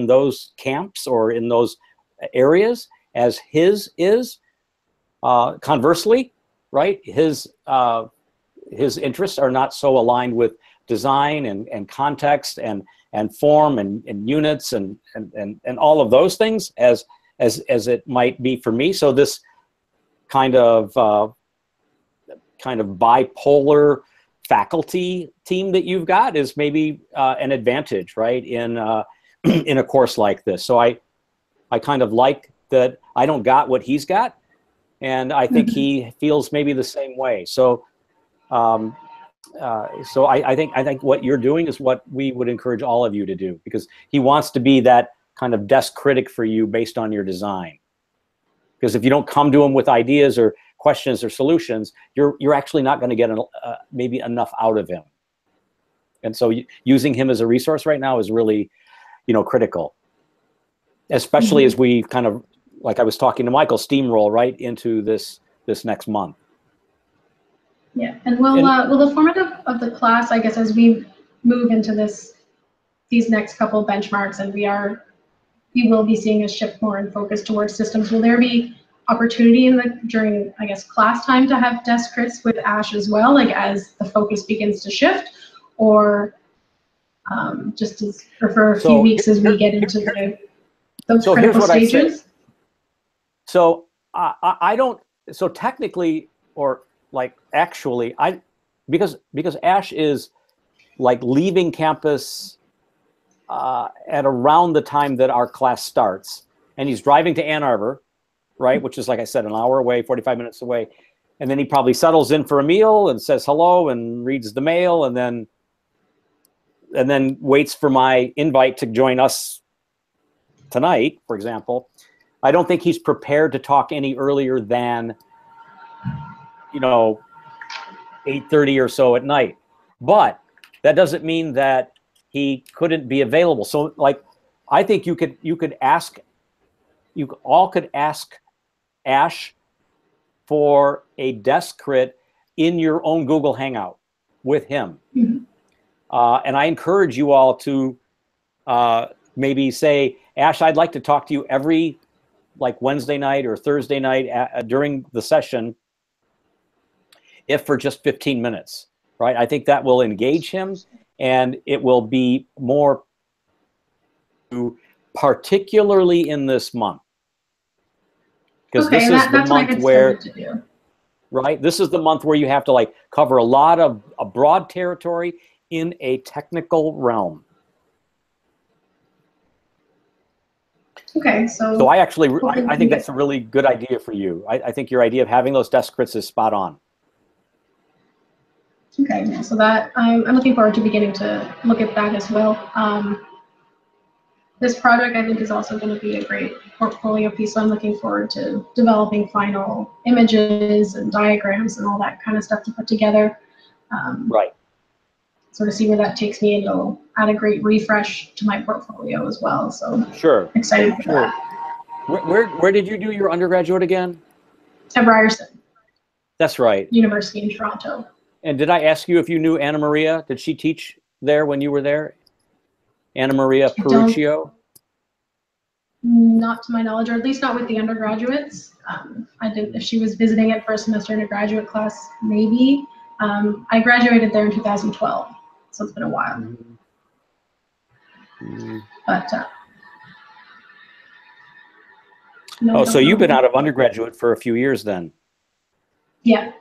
those camps or in those areas as his is. Conversely, right, his interests are not so aligned with design and context and form and units and all of those things as it might be for me. So this kind of bipolar faculty team that you've got is maybe an advantage, right, in a course like this. So I kind of like that I don't got what he's got, and I think he feels maybe the same way. So I think what you're doing is what we would encourage all of you to do, because he wants to be that kind of desk critic for you based on your design. Because if you don't come to him with ideas or questions or solutions, you're actually not going to get maybe enough out of him. And so using him as a resource right now is really, critical, especially as we kind of, like I was talking to Michael, steamroll right into this next month. Yeah, and the format of the class, I guess, as we move into these next couple benchmarks, and we will be seeing a shift more in focus towards systems. Will there be opportunity during, I guess, class time to have desk crits with Ash as well, like as the focus begins to shift, or for a few weeks as we get into those critical stages? So I don't. So technically, or like actually, because Ash is like leaving campus at around the time that our class starts, and he's driving to Ann Arbor, right, which is, like I said, an hour away, 45 minutes away, and then he probably settles in for a meal and says hello and reads the mail, and then waits for my invite to join us tonight, for example. I don't think he's prepared to talk any earlier than, 8:30 or so at night. But that doesn't mean that he couldn't be available. So, like, I think you all could ask Ash for a desk crit in your own Google Hangout with him. Mm-hmm. And I encourage you all to maybe say, Ash, I'd like to talk to you every like Wednesday night or Thursday night during the session, if for just 15 minutes, right? I think that will engage him, and it will be more, particularly in this month. Because this is the month where, right? This is the month where you have to like cover a lot of a broad territory in a technical realm. Okay, so I think that's a really good idea for you. I think your idea of having those desk crits is spot on. Okay, yeah, so that I'm looking forward to beginning to look at that as well. This project, I think, is also going to be a great portfolio piece. So I'm looking forward to developing final images and diagrams and all that kind of stuff to put together. Right. Sort of see where that takes me, and it'll add a great refresh to my portfolio as well. So sure, excited for that. Where did you do your undergraduate again? At Ryerson. That's right. University in Toronto. And did I ask you if you knew Anna Maria? Did she teach there when you were there? Anna Maria Peruccio? Not to my knowledge, or at least not with the undergraduates. I didn't. If she was visiting it for a semester in a graduate class, maybe. I graduated there in 2012, so it's been a while. Mm-hmm. But no, so you've been out of undergraduate for a few years then? Yeah.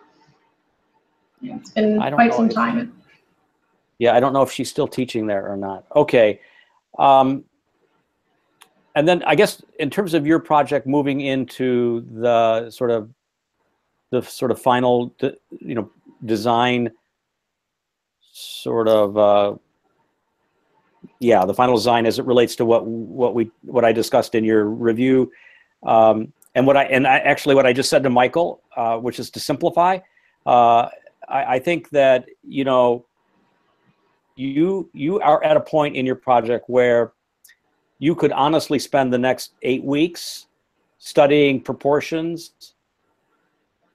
Yeah, it's been quite some time. Yeah, I don't know if she's still teaching there or not. Okay. And then I guess in terms of your project moving into the sort of final, design sort of, the final design as it relates to what I discussed in your review, and what I just said to Michael, which is to simplify. I think that you are at a point in your project where you could honestly spend the next 8 weeks studying proportions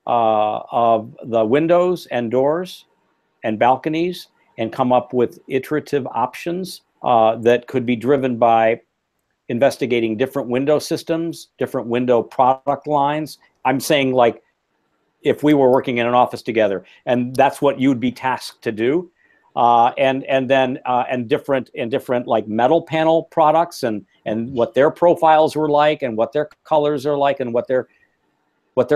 of the windows and doors and balconies, and come up with iterative options that could be driven by investigating different window systems, different window product lines. I'm saying, like, if we were working in an office together, and that's what you'd be tasked to do, and different like metal panel products and what their profiles were like, and what their colors are like, and what their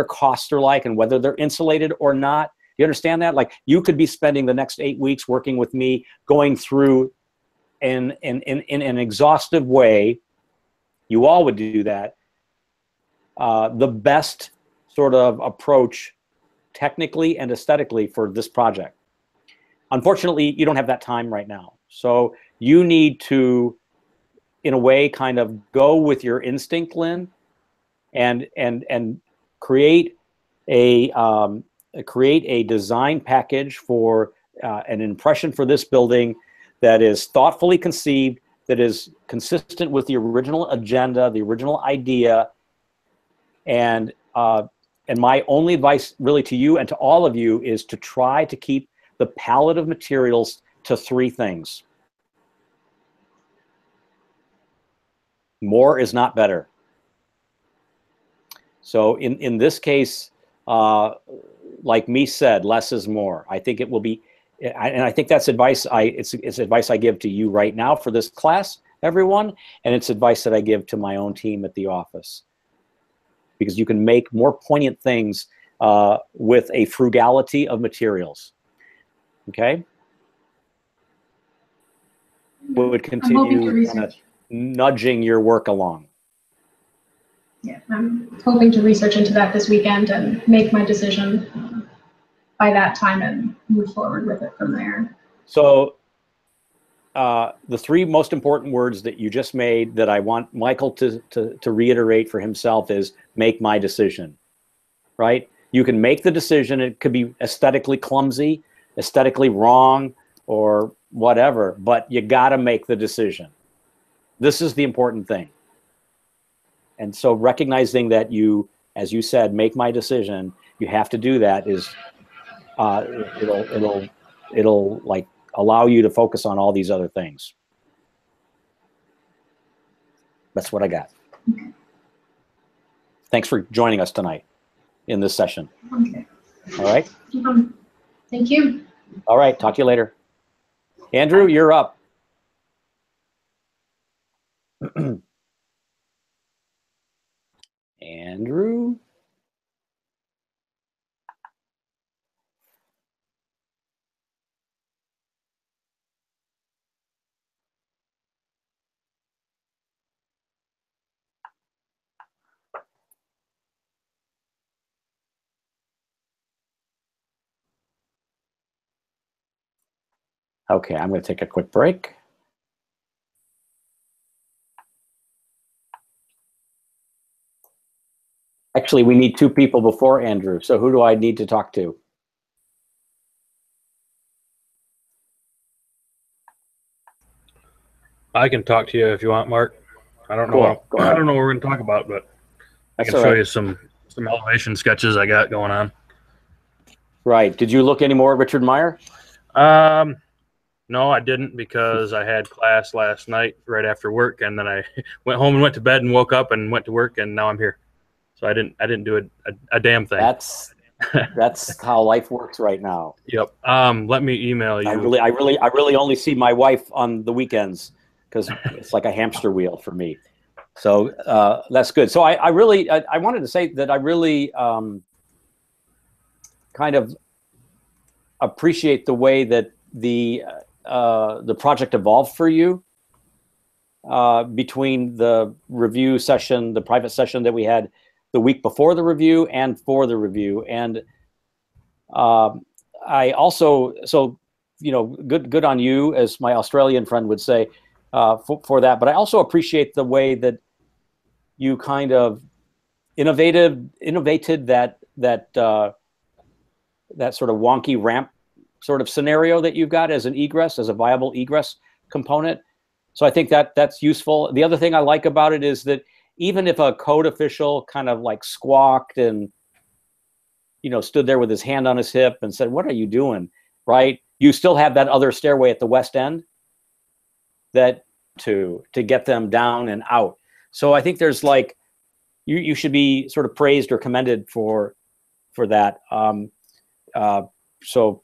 costs are like, and whether they're insulated or not. You understand that? Like, you could be spending the next 8 weeks working with me, going through in an exhaustive way. You all would do that. The best sort of approach technically and aesthetically for this project. Unfortunately, you don't have that time right now. So you need to, in a way, kind of go with your instinct, Lynn, and create a design package for an impression for this building that is thoughtfully conceived, that is consistent with the original agenda, the original idea, and my only advice really to you and to all of you is to try to keep the palette of materials to 3 things. More is not better. So in this case, like me said, less is more. I think it will be, and I think that's advice it's advice I give to you right now for this class, everyone, and it's advice that I give to my own team at the office. because you can make more poignant things with a frugality of materials. Okay? We would continue kind of nudging your work along. Yeah, I'm hoping to research into that this weekend and make my decision by that time and move forward with it from there. So the three most important words that you just made that I want Michael to reiterate for himself is make my decision, right? You can make the decision. It could be aesthetically clumsy, aesthetically wrong, or whatever, but you got to make the decision. This is the important thing. And so recognizing that you, as you said, make my decision, you have to do that is, it'll like allow you to focus on all these other things. That's what I got. Okay. Thanks for joining us tonight in this session. Okay. All right. Thank you. All right. Talk to you later. Andrew, you're up. Andrew? Okay, I'm going to take a quick break. Actually, we need two people before Andrew. So who do I need to talk to? I can talk to you if you want, Mark. I don't know. Cool. I don't know what we're going to talk about, but I can show you some elevation sketches I got going on. Right. Did you look any more at Richard Meyer? No, I didn't, because I had class last night right after work, and then I went home and went to bed and woke up and went to work, and now I'm here. So I didn't do a damn thing. That's how life works right now. Yep. Let me email you. I really only see my wife on the weekends because it's like a hamster wheel for me. So that's good. So I wanted to say that I really kind of appreciate the way that the project evolved for you between the review session, the private session that we had the week before the review and for the review. And I also, so, you know, good on you, as my Australian friend would say, for that. But I also appreciate the way that you kind of innovated that sort of wonky ramp sort of scenario that you've got as an egress, as a viable egress component. So I think that's useful. The other thing I like about it is that even if a code official kind of like squawked and, you know, stood there with his hand on his hip and said, "What are you doing?" Right? You still have that other stairway at the west end that to get them down and out. So I think there's like, you should be sort of praised or commended for that. So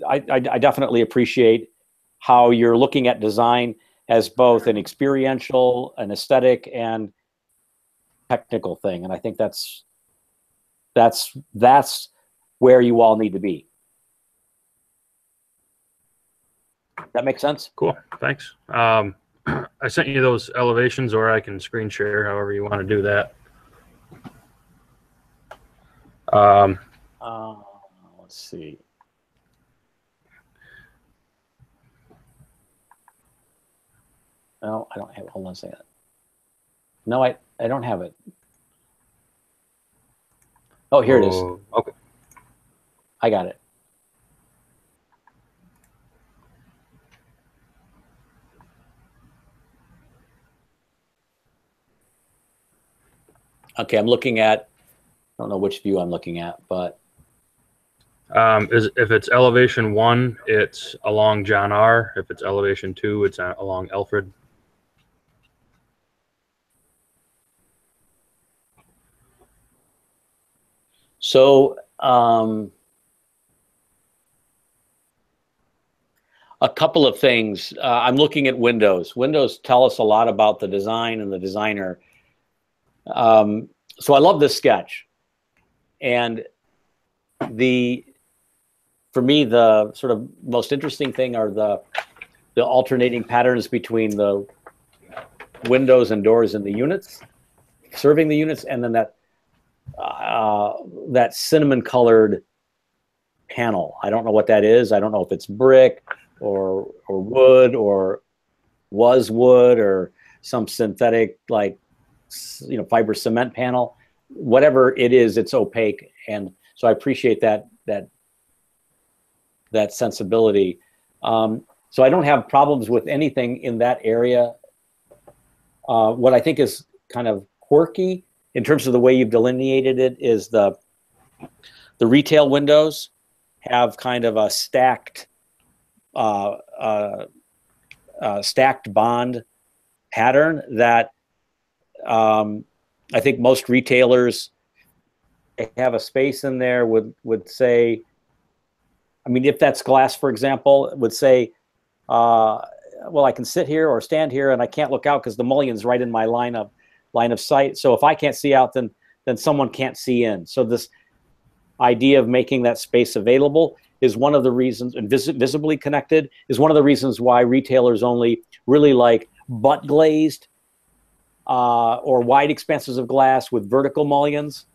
I definitely appreciate how you're looking at design as both an experiential, an aesthetic, and technical thing. And I think that's where you all need to be. That makes sense? Cool. Thanks. I sent you those elevations, or I can screen share, however you want to do that. Let's see. No, I don't have it. Hold on a second. No, I don't have it. Oh, here it is. Okay. I got it. Okay, I'm looking at, I don't know which view I'm looking at, but. If it's elevation 1, it's along John R. If it's elevation 2, it's along Alfred. So a couple of things. I'm looking at windows. Windows tell us a lot about the design and the designer. so I love this sketch, and for me, the sort of most interesting thing are the alternating patterns between the windows and doors in the units, serving the units, and then that cinnamon colored panel. I don't know what that is. I don't know if it's brick or wood or was wood or some synthetic, like, fiber cement panel. Whatever it is, it's opaque, and so I appreciate that sensibility. So I don't have problems with anything in that area. What I think is kind of quirky in terms of the way you've delineated it is the retail windows have kind of a stacked bond pattern that I think most retailers have a space in there would say, I mean, if that's glass, for example, would say, well, I can sit here or stand here and I can't look out because the mullion's right in my line of sight. So if I can't see out, then someone can't see in. So this idea of making that space available is one of the reasons, and visibly connected is one of the reasons why retailers only really like butt glazed or wide expanses of glass with vertical mullions,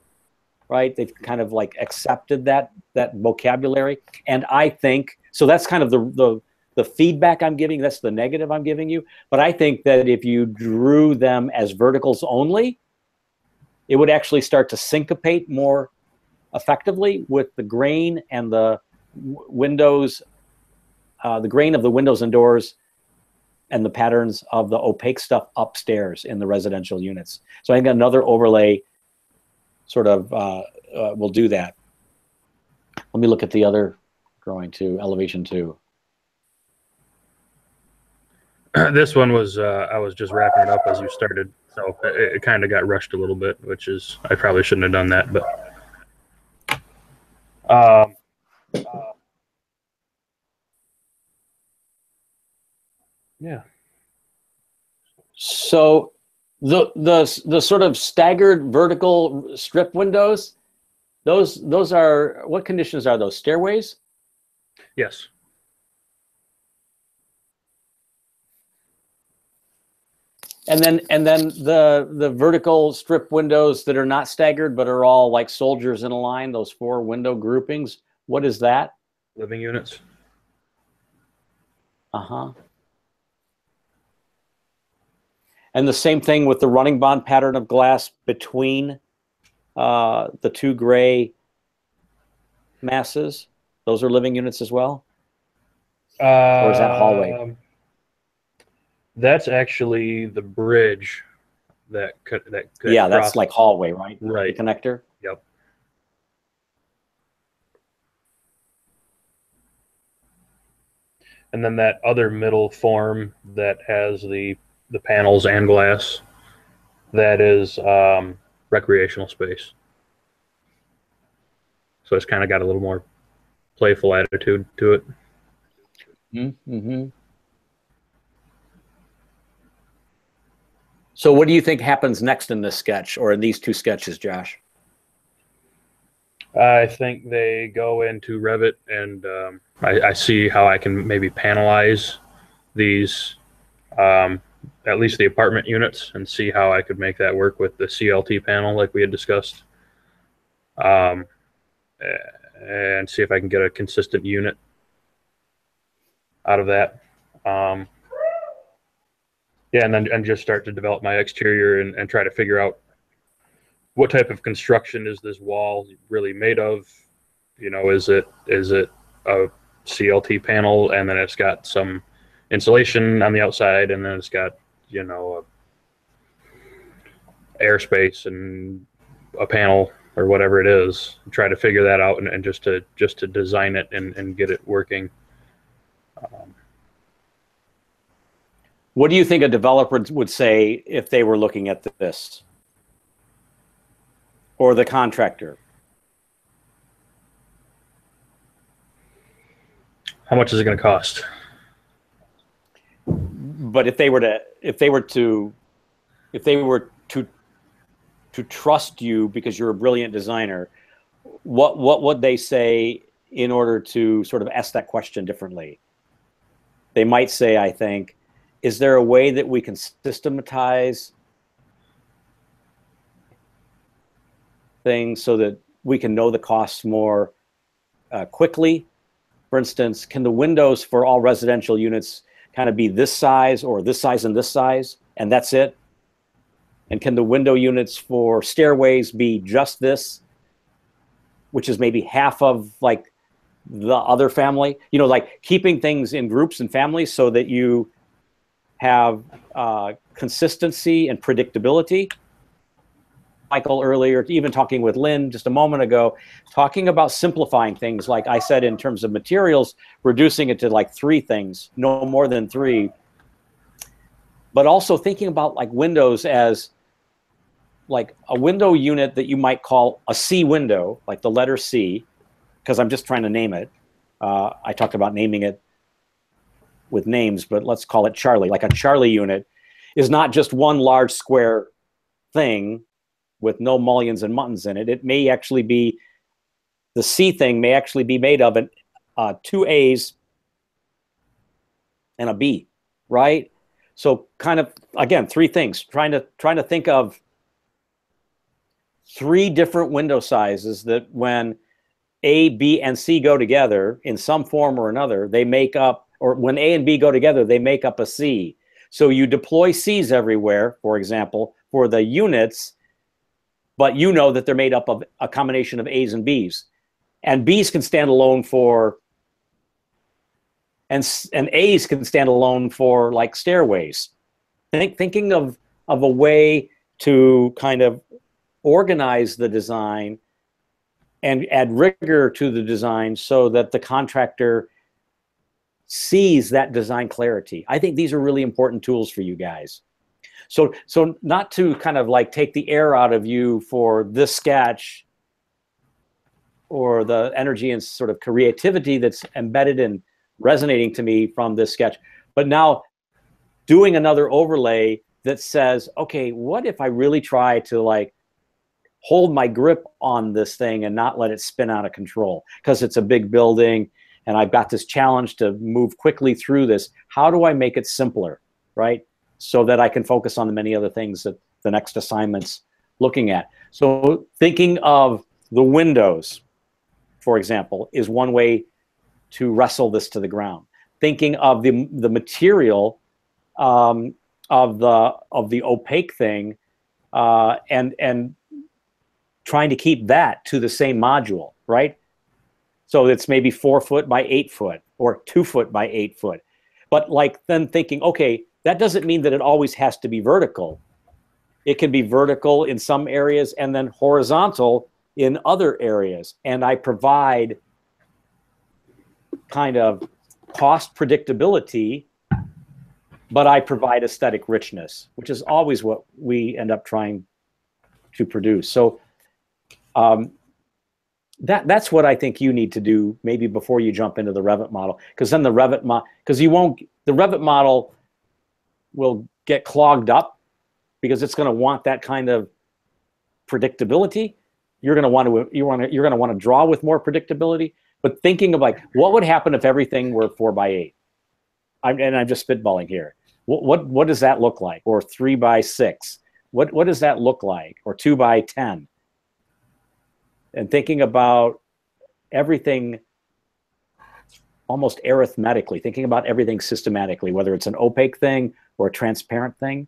right? They've kind of like accepted that vocabulary. And I think, so that's kind of the feedback I'm giving, that's the negative I'm giving you. But I think that if you drew them as verticals only, it would actually start to syncopate more effectively with the grain and the windows, the grain of the windows and doors and the patterns of the opaque stuff upstairs in the residential units. So I think another overlay sort of will do that. Let me look at the other drawing too, elevation 2. This one was, I was just wrapping it up as you started, so it kind of got rushed a little bit, which is, I probably shouldn't have done that, but yeah. So the sort of staggered vertical strip windows, those are, what conditions are those? Stairways? Yes. And then the vertical strip windows that are not staggered but are all like soldiers in a line, those 4 window groupings, what is that? Living units. Uh-huh. And the same thing with the running bond pattern of glass between the 2 gray masses. Those are living units as well? Or is that hallway? That's actually the bridge that yeah, that's like hallway, right? Right. The connector? Yep. And then that other middle form that has the panels and glass, that is recreational space. So it's kind of got a little more playful attitude to it. Mm-hmm. So what do you think happens next in this sketch, or in these 2 sketches, Josh? I think they go into Revit, and I see how I can maybe panelize these, at least the apartment units, and see how I could make that work with the CLT panel like we had discussed. And see if I can get a consistent unit out of that. Yeah, and just start to develop my exterior and try to figure out what type of construction is this wall really made of. You know, is it a CLT panel and then it's got some insulation on the outside and then it's got, you know, airspace and a panel or whatever it is. Try to figure that out and just to design it and get it working. What do you think a developer would say if they were looking at this? Or the contractor? How much is it going to cost? But if they were to to trust you because you're a brilliant designer, what would they say in order to sort of ask that question differently? They might say, I think, is there a way that we can systematize things so that we can know the costs more quickly? For instance, can the windows for all residential units kind of be this size or this size and this size, and that's it? And can the window units for stairways be just this, which is maybe half of like the other family? You know, like keeping things in groups and families so that you have consistency and predictability. Michael earlier, even talking with Lynn just a moment ago, talking about simplifying things, like I said, in terms of materials, reducing it to like 3 things, no more than 3. But also thinking about like windows as like a window unit that you might call a C window, like the letter C, because I'm just trying to name it. I talked about naming it with names, but let's call it Charlie. Like a Charlie unit is not just one large square thing with no mullions and muttons in it. It may actually be, the C thing may actually be made of 2 A's and a B, right? So kind of, again, 3 things, trying to think of 3 different window sizes that when A, B, and C go together in some form or another, they make up, or when A and B go together, they make up a C. So you deploy C's everywhere, for example, for the units, but you know that they're made up of a combination of A's and B's. And B's can stand alone for, and A's can stand alone for like stairways. Thinking of a way to kind of organize the design and add rigor to the design so that the contractor sees that design clarity. I think these are really important tools for you guys. So not to kind of like take the air out of you for this sketch or the energy and sort of creativity that's embedded and resonating to me from this sketch, but now doing another overlay that says, okay, what if I really try to like hold my grip on this thing and not let it spin out of control because it's a big building and I've got this challenge to move quickly through this. How do I make it simpler, right? So that I can focus on the many other things that the next assignment's looking at. So thinking of the windows, for example, is one way to wrestle this to the ground. Thinking of the material of the opaque thing and trying to keep that to the same module, right? So it's maybe 4 foot by 8 foot or 2 foot by 8 foot. But like then thinking, okay, that doesn't mean that it always has to be vertical. It can be vertical in some areas and then horizontal in other areas. And I provide kind of cost predictability, but I provide aesthetic richness, which is always what we end up trying to produce. So that's what I think you need to do maybe before you jump into the Revit model, because then the Revit model will get clogged up because it's going to want that kind of predictability. You're going to want to draw with more predictability, but thinking of like, what would happen if everything were 4 by 8? I'm just spitballing here. What does that look like? Or 3 by 6? What does that look like? Or 2 by 10? And thinking about everything almost arithmetically, thinking about everything systematically, whether it's an opaque thing or a transparent thing,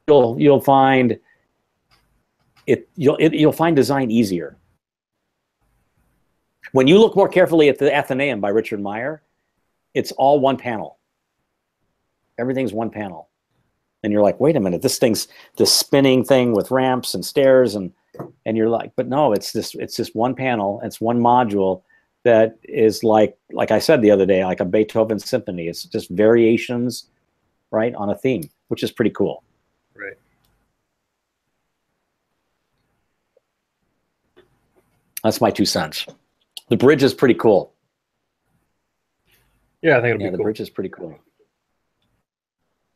you'll find you'll find design easier. When you look more carefully at the Athenaeum by Richard Meyer, it's all one panel. Everything's one panel. And you're like, wait a minute, this spinning thing with ramps and stairs, and you're like, but no, it's just one panel, it's one module that is like I said the other day, like a Beethoven symphony. It's just variations, right, on a theme, which is pretty cool. Right. That's my 2 cents. The bridge is pretty cool. Yeah, I think it'll be the cool. bridge is pretty cool.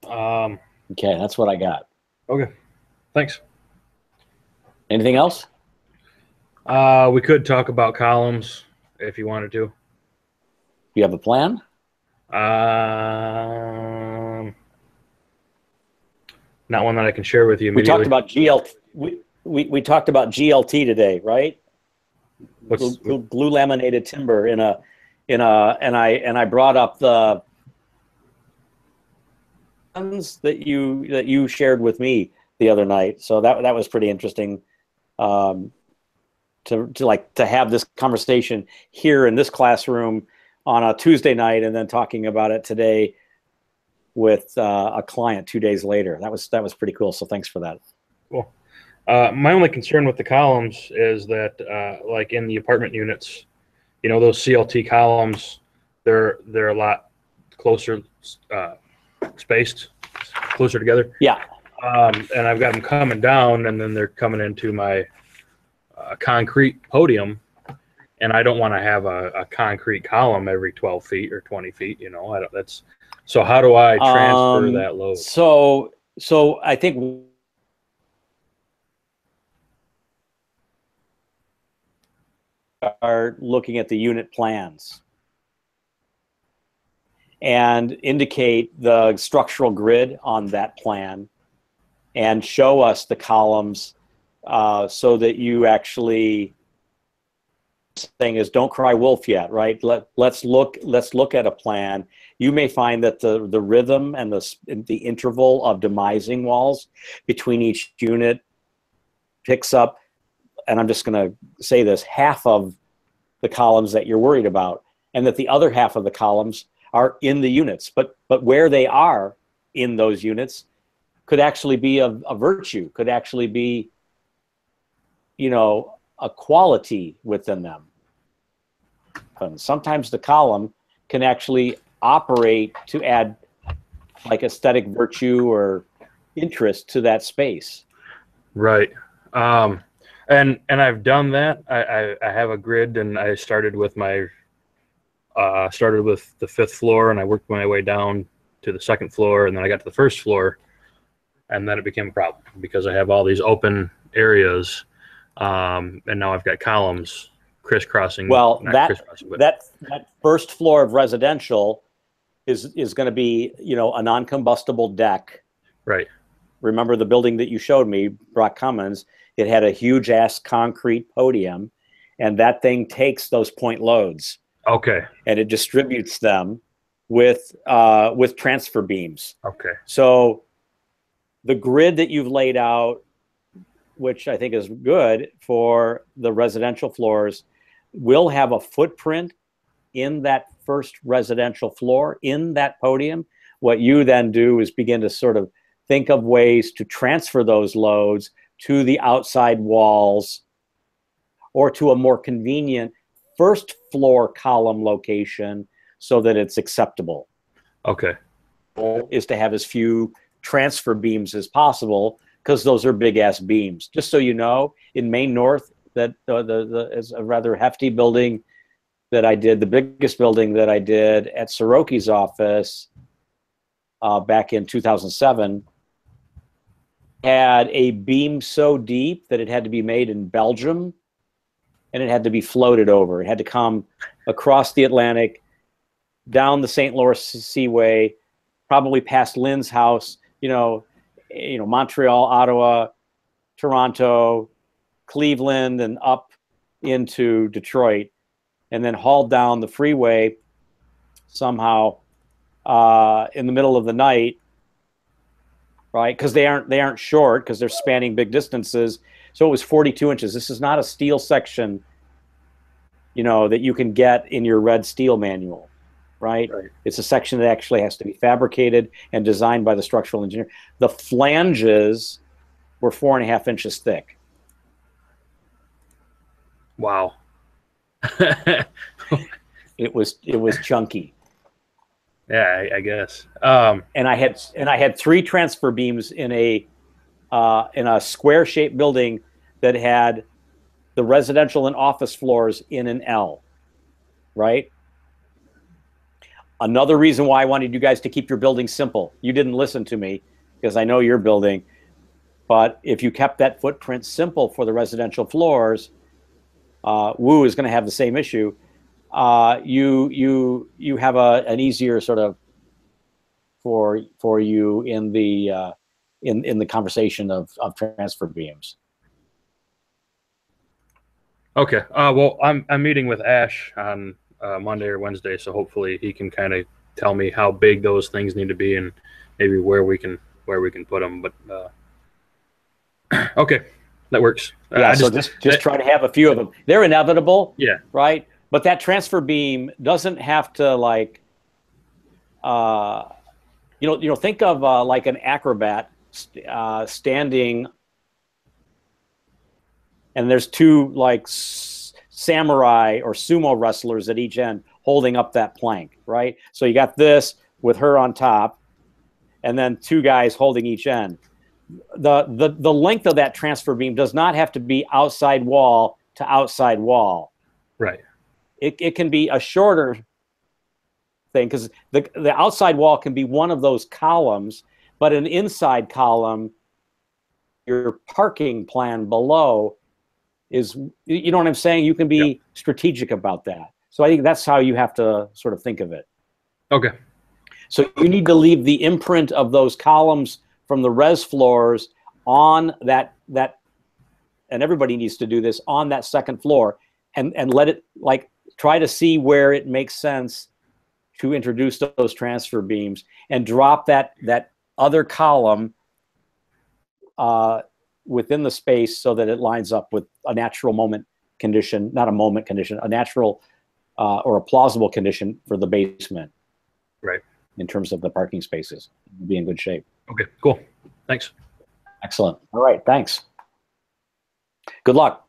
Okay, that's what I got. Okay, thanks. Anything else? We could talk about columns if you wanted to. You have a plan? Not one that I can share with you We immediately. talked about we talked about GLT today, right? Glue laminated timber and I brought up the ones that you shared with me the other night. So that was pretty interesting to have this conversation here in this classroom on a Tuesday night and then talking about it today with a client 2 days later. That was pretty cool. So thanks for that. Cool. My only concern with the columns is that, like in the apartment units, you know, those CLT columns, they're a lot closer spaced, closer together. Yeah. And I've got them coming down, and then they're coming into my concrete podium, and I don't want to have a concrete column every 12 feet or 20 feet. You know, so how do I transfer that load? So I think are looking at the unit plans and indicate the structural grid on that plan and show us the columns so that you actually thing is don't cry wolf yet, right? Let's look at a plan. You may find that the rhythm and the interval of demising walls between each unit picks up, and I'm just going to say this, half of the columns that you're worried about, and that the other half of the columns are in the units, but where they are in those units could actually be a virtue, could actually be, you know, a quality within them. And sometimes the column can actually operate to add like aesthetic virtue or interest to that space. Right. And I've done that. I have a grid, and I started with the 5th floor, and I worked my way down to the 2nd floor, and then I got to the 1st floor, and then it became a problem because I have all these open areas, and now I've got columns crisscrossing. Well, that 1st floor of residential is going to be, you know, a non-combustible deck. Right. Remember the building that you showed me, Brock Commons? It had a huge ass concrete podium, and that thing takes those point loads. Okay. And it distributes them with transfer beams. Okay. So the grid that you've laid out, which I think is good for the residential floors, will have a footprint in that 1st residential floor, in that podium. What you then do is begin to sort of think of ways to transfer those loads to the outside walls or to a more convenient 1st floor column location so that it's acceptable. Okay. Is to have as few transfer beams as possible, because those are big ass beams. Just so you know, in Main North, that is a rather hefty building that I did, the biggest building that I did at Soroki's office back in 2007, had a beam so deep that it had to be made in Belgium, and it had to be floated over. It had to come across the Atlantic, down the St. Lawrence Seaway, probably past Lynn's house, you know, Montreal, Ottawa, Toronto, Cleveland, and up into Detroit, and then hauled down the freeway somehow in the middle of the night, right? Because they aren't short, because they're spanning big distances. So it was 42 inches. This is not a steel section, you know, that you can get in your red steel manual, right? It's a section that actually has to be fabricated and designed by the structural engineer. The flanges were 4.5 inches thick. Wow. It was chunky. Yeah, I guess. And I had 3 transfer beams in a square-shaped building that had the residential and office floors in an L, right? Another reason why I wanted you guys to keep your building simple. You didn't listen to me, because I know your building. But if you kept that footprint simple for the residential floors, Woo is going to have the same issue. You have an easier sort of for you in the conversation of transfer beams. Okay. Well, I'm meeting with Ash on Monday or Wednesday, so hopefully he can kind of tell me how big those things need to be and maybe where we can put them. But okay, that works. Yeah. So just try to have a few of them. They're inevitable. Yeah. Right. But that transfer beam doesn't have to like, think of like an acrobat standing, and there's two like samurai or sumo wrestlers at each end holding up that plank, right? So you got this with her on top, and then two guys holding each end. The length of that transfer beam does not have to be outside wall to outside wall. Right. It can be a shorter thing, because the outside wall can be one of those columns, but an inside column, your parking plan below is, you know what I'm saying? You can be strategic about that. So I think that's how you have to sort of think of it. Okay. So you need to leave the imprint of those columns from the res floors on that, and everybody needs to do this, on that second floor, and let it, like, try to see where it makes sense to introduce those transfer beams, and drop that other column within the space so that it lines up with a natural moment condition, not a moment condition, a natural or a plausible condition for the basement. Right. In terms of the parking spaces, be in good shape. Okay, cool. Thanks. Excellent. All right, thanks. Good luck.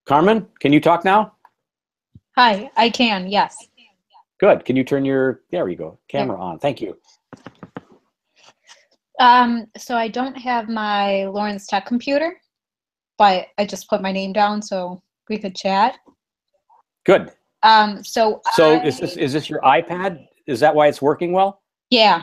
Carmen, can you talk now? Hi, I can, yes. Good. Can you turn your, there you go, camera on. Thank you. So I don't have my Lawrence Tech computer, but I just put my name down so we could chat. Good. So is this your iPad? Is that why it's working well? Yeah.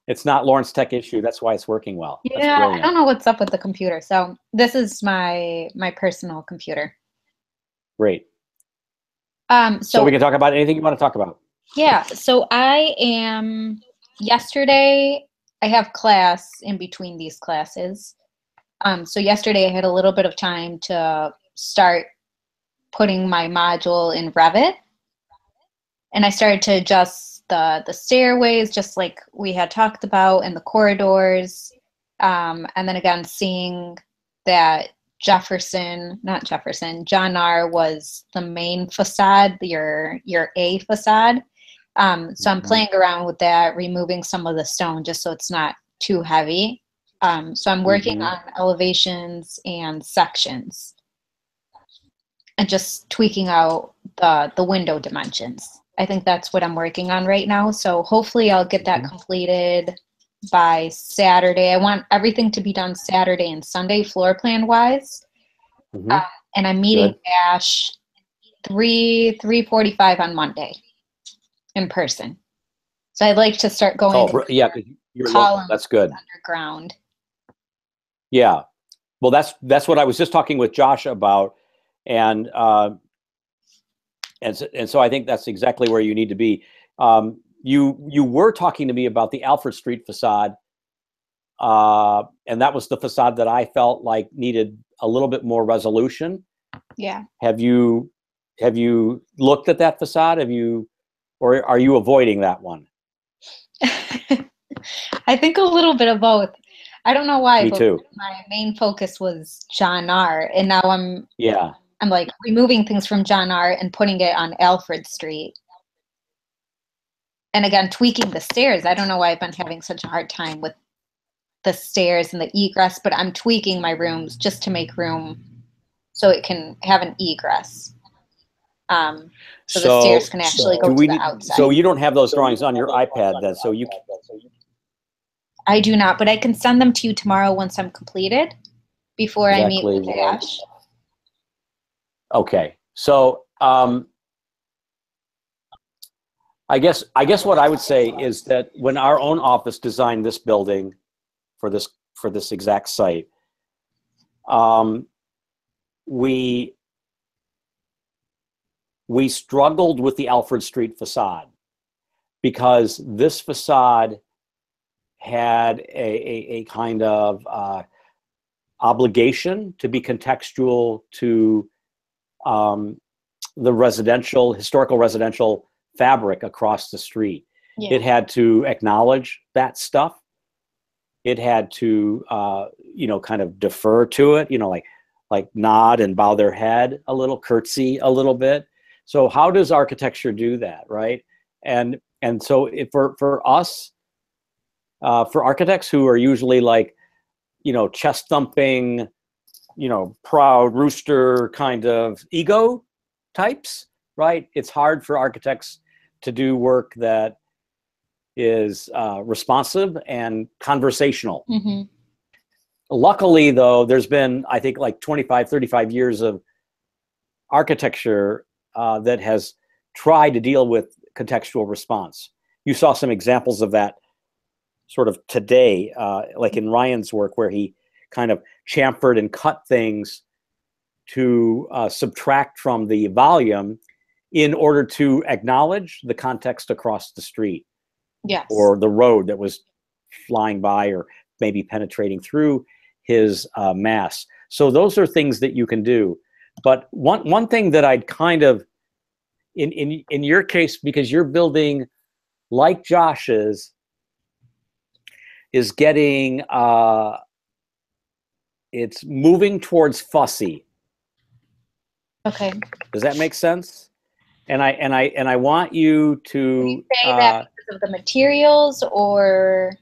It's not Lawrence Tech issue. That's why it's working well. Yeah, I don't know what's up with the computer. So this is my personal computer. Great. So we can talk about anything you want to talk about. Yeah. So yesterday I have class in between these classes. So yesterday I had a little bit of time to start putting my module in Revit. And I started to adjust the stairways, just like we had talked about, and the corridors. And then again, seeing that John R was the main facade, your A facade. So I'm playing around with that, removing some of the stone just so it's not too heavy. So I'm working on elevations and sections and just tweaking out the window dimensions. I think that's what I'm working on right now. So hopefully I'll get that completed by Saturday. I want everything to be done Saturday and Sunday floor plan wise. And I'm meeting Ash 3:45 on Monday in person. So I'd like to start going columns that's good. Underground. Yeah. Well, that's what I was just talking with Josh about. And so I think that's exactly where you need to be. You were talking to me about the Alfred Street facade, and that was the facade that I felt like needed a little bit more resolution. Yeah. Have you looked at that facade? Or are you avoiding that one? I think a little bit of both. I don't know why. Me too. My main focus was John R, and now I'm like removing things from John R and putting it on Alfred Street. And again, tweaking the stairs. I don't know why I've been having such a hard time with the stairs and the egress, but I'm tweaking my rooms just to make room so it can have an egress. So the stairs can actually go to the outside. So you don't have those drawings on your iPad then, so you... I do not, but I can send them to you tomorrow once I'm completed, before I meet with Ash. Okay, so I guess what I would say is that when our own office designed this building for this exact site, we struggled with the Alfred Street facade because this facade had a kind of obligation to be contextual to the historical residential fabric across the street. Yeah. It had to acknowledge that stuff. It had to, kind of defer to it, like nod and bow their head a little, curtsy a little bit. So how does architecture do that, right? And so for us, for architects who are usually like, chest thumping, proud rooster kind of ego types, right? It's hard for architects to do work that is responsive and conversational. Mm-hmm. Luckily, though, there's been, I think, like 25, 35 years of architecture that has tried to deal with contextual response. You saw some examples of that sort of today, like in Ryan's work, where he kind of chamfered and cut things to subtract from the volume in order to acknowledge the context across the street. Yes. Or the road that was flying by or maybe penetrating through his mass. So those are things that you can do. But one thing that I'd kind of, in your case, because you're building like Josh's, is getting, it's moving towards fussy. Okay. Does that make sense? And I want you to Would you say that because of the materials or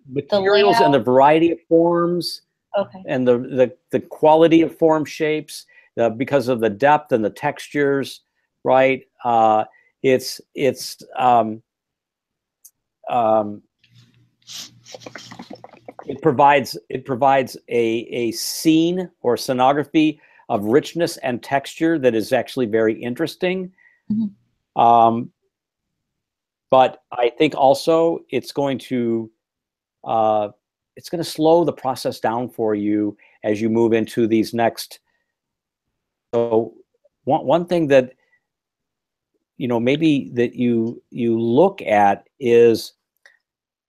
materials and the variety of forms. Okay. And the quality of form shapes, because of the depth and the textures, right? It provides a scene or scenography of richness and texture that is actually very interesting. Mm-hmm. But I think also it's going to slow the process down for you as you move into these next. So one thing that maybe that you look at is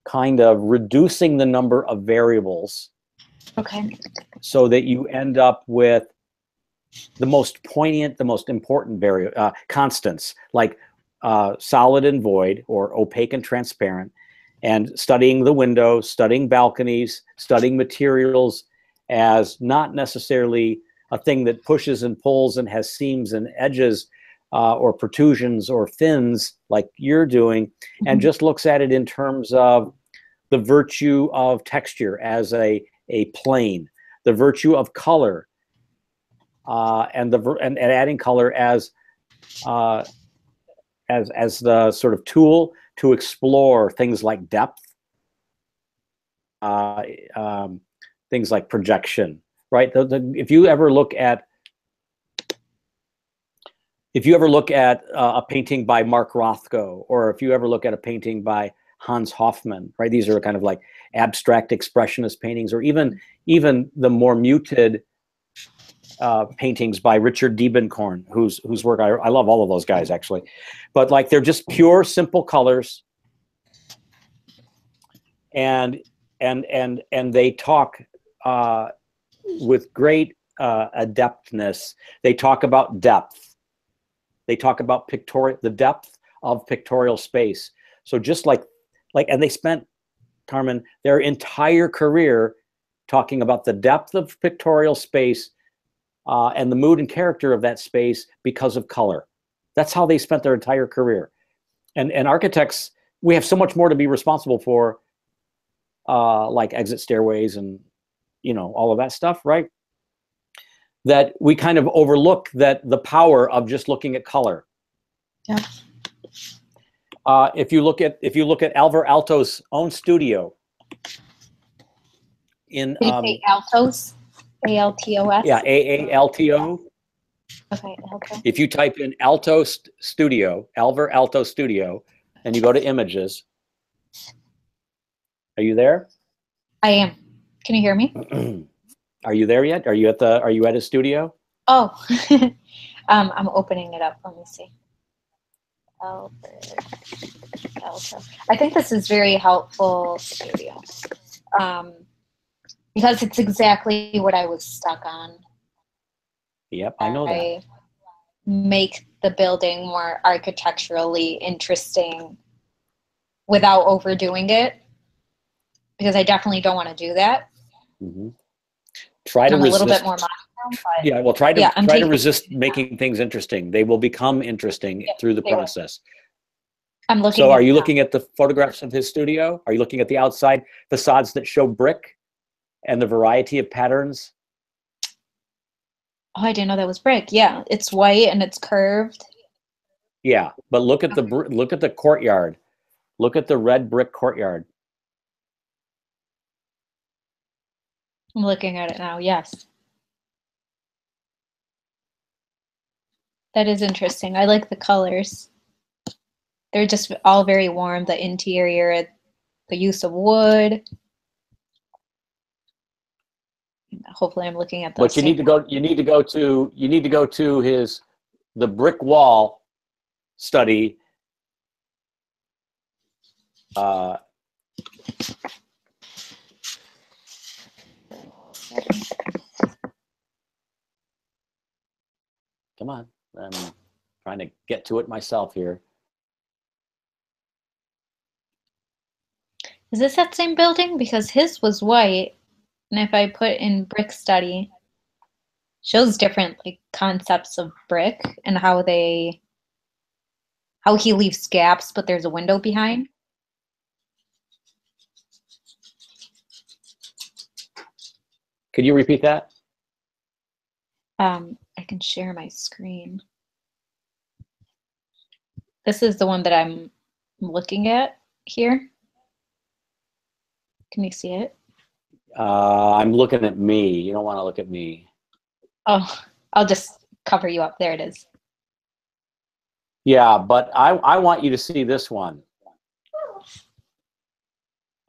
kind of reducing the number of variables. Okay. So that you end up with the most poignant, the most important constants, like solid and void, or opaque and transparent, and studying the windows, studying balconies, studying materials as not necessarily a thing that pushes and pulls and has seams and edges or protrusions or fins like you're doing, mm-hmm. and just looks at it in terms of the virtue of texture as a plane, the virtue of color, and adding color as the sort of tool to explore things like depth, things like projection, right? If you ever look at a painting by Mark Rothko, or if you ever look at a painting by Hans Hofmann, right? These are kind of like abstract expressionist paintings, or even the more muted paintings by Richard Diebenkorn, whose work I love all of those guys actually, but like they're just pure, simple colors, and they talk with great adeptness. They talk about depth. They talk about the depth of pictorial space. So just like, and they spent, Carmen, their entire career talking about the depth of pictorial space and the mood and character of that space because of color. That's how they spent their entire career. And architects, we have so much more to be responsible for, like exit stairways and all of that stuff, right? That we kind of overlook the power of just looking at color. Yeah. If you look at Alvar Aalto's own studio in Did you say Altos? ALTOS? Yeah, AALTO. Okay, okay. If you type in Alto Studio, Alvar Alto Studio, and you go to images, are you there? I am. Can you hear me? Are you there yet? Are you at his studio? Oh, I'm opening it up. Let me see. Alto. I think this is very helpful studio because it's exactly what I was stuck on. Yep, I know that. Make the building more architecturally interesting without overdoing it, because I definitely don't want to do that. Mm-hmm. Try to I'm resist. A little bit more monotone, but yeah, well, try to resist making things interesting. They will become interesting through the process. I'm looking. So, are you looking at the photographs of his studio? Are you looking at the outside facades that show brick and the variety of patterns? Oh, I didn't know that was brick. Yeah, it's white and it's curved. Yeah, but look at the courtyard. Look at the red brick courtyard. I'm looking at it now. Yes. That is interesting. I like the colors. They're just all very warm. The interior, the use of wood. Hopefully I'm looking at those. But you need to go to the brick wall study. Come on, I'm trying to get to it myself here. Is this that same building? Because his was white, and if I put in brick study, shows different like concepts of brick and how he leaves gaps, but there's a window behind. Could you repeat that? I can share my screen. This is the one that I'm looking at here. Can you see it? I'm looking at me. You don't want to look at me. Oh, I'll just cover you up. There it is. Yeah, but I want you to see this one.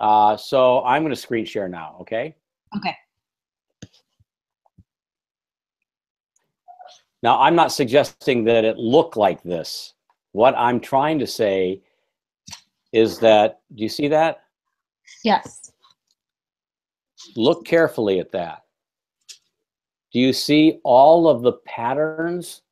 So I'm going to screen share now, okay? Okay. Now, I'm not suggesting that it look like this. What I'm trying to say is that, do you see that? Yes. Look carefully at that. Do you see all of the patterns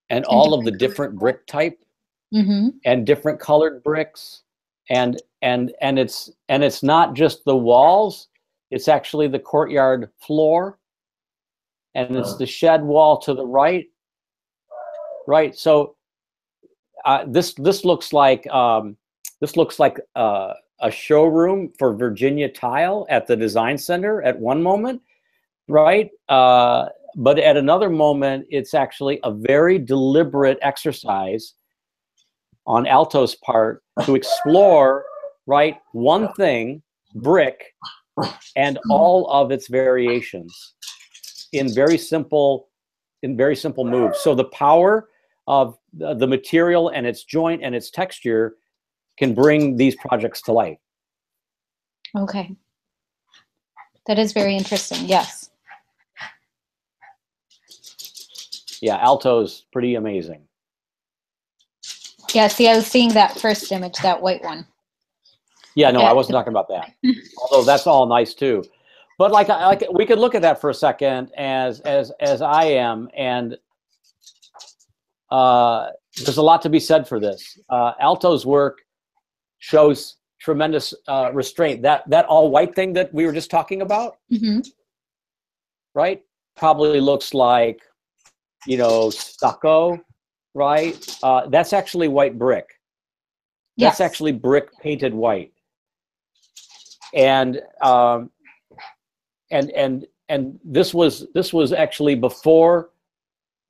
and all of the different brick type and different colored bricks? And it's not just the walls, it's actually the courtyard floor, and it's the shed wall to the right. Right. So this looks like a showroom for Virginia Tile at the Design Center at one moment, right? But at another moment, it's actually a very deliberate exercise on Alto's part to explore, right, one thing, brick, and all of its variations in very simple moves. So the power of the material and its joint and its texture can bring these projects to life. Okay. That is very interesting. Yes. Yeah, Alto's pretty amazing. Yeah, see, I was seeing that first image, that white one. Yeah, no, I wasn't talking about that. Although that's all nice too. But like we could look at that for a second as I am, and there's a lot to be said for this. Alto's work shows tremendous restraint. That all white thing that we were just talking about, right? Probably looks like, stucco, right? That's actually white brick. That's actually brick painted white. And this was actually before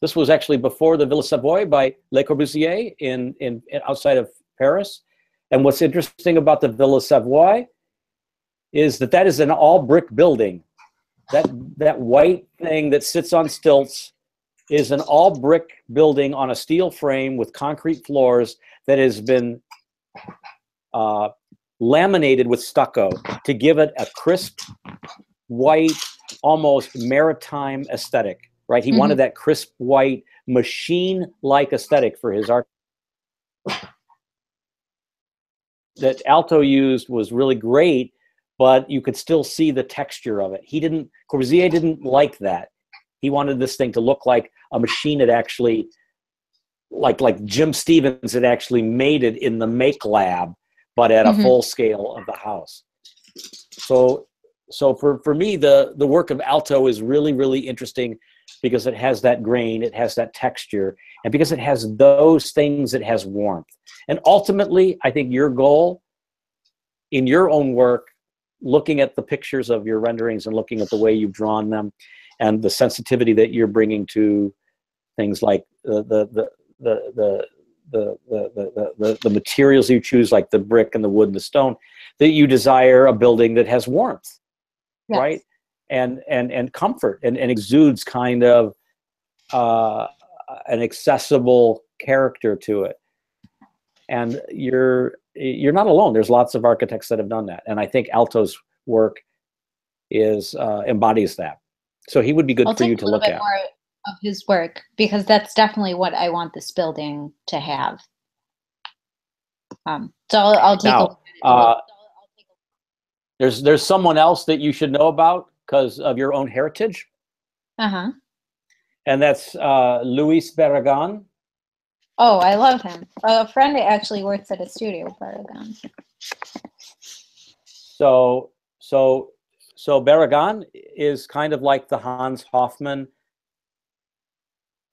the Villa Savoye by Le Corbusier in outside of Paris. And what's interesting about the Villa Savoye is that is an all brick building. That white thing that sits on stilts is an all brick building on a steel frame with concrete floors that has been laminated with stucco to give it a crisp, white, almost maritime aesthetic, right? He wanted that crisp, white, machine-like aesthetic for his art. That Alto used was really great, but you could still see the texture of it. Corbusier didn't like that. He wanted this thing to look like a machine that actually, like Jim Stevens had actually made it in the make lab, but at a full scale of the house. So for me, the work of Alto is really, really interesting because it has that grain, it has that texture, and because it has those things, it has warmth. And ultimately, I think your goal in your own work, looking at the pictures of your renderings and looking at the way you've drawn them and the sensitivity that you're bringing to things like the materials you choose, like the brick and the wood and the stone, that you desire a building that has warmth, right? And comfort and exudes kind of an accessible character to it. And you're not alone. There's lots of architects that have done that, and I think Alto's work embodies that. So he would be good for you to look at. I'll take a little bit more of his work because that's definitely what I want this building to have. So I'll take now, there's someone else that you should know about because of your own heritage. And that's Luis Barragan. Oh, I love him. A friend actually works at a studio, Barragan. So Barragan is kind of like the Hans Hofmann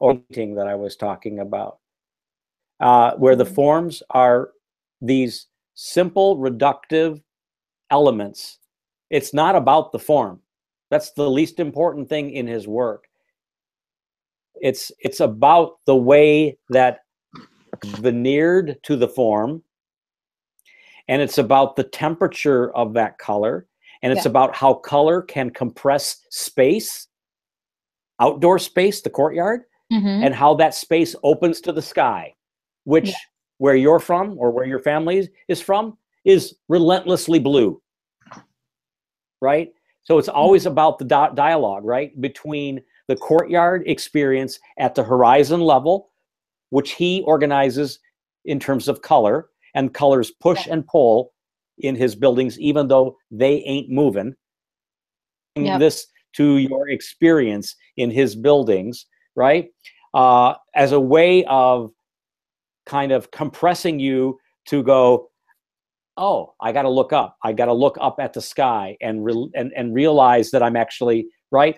painting that I was talking about, where the forms are these simple, reductive elements. It's not about the form. That's the least important thing in his work. It's about the way that veneered to the form, and it's about the temperature of that color, and it's about how color can compress space, outdoor space, the courtyard, and how that space opens to the sky, which where you're from or where your family is from is relentlessly blue, right? So it's always about the dialogue, right, between the courtyard experience at the horizon level, which he organizes in terms of color, and colors push and pull in his buildings, even though they ain't moving. This to your experience in his buildings, right? As a way of kind of compressing you to go, oh, I got to look up. I got to look up at the sky and realize that I'm actually, right,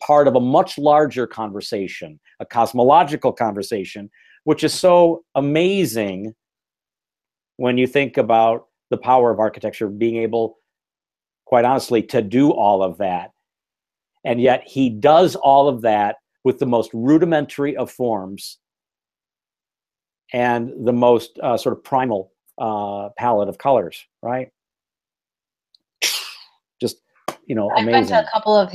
part of a much larger conversation, a cosmological conversation, which is so amazing when you think about the power of architecture being able, quite honestly, to do all of that. And yet he does all of that with the most rudimentary of forms and the most sort of primal palette of colors, right? Just, amazing. I've been to a couple of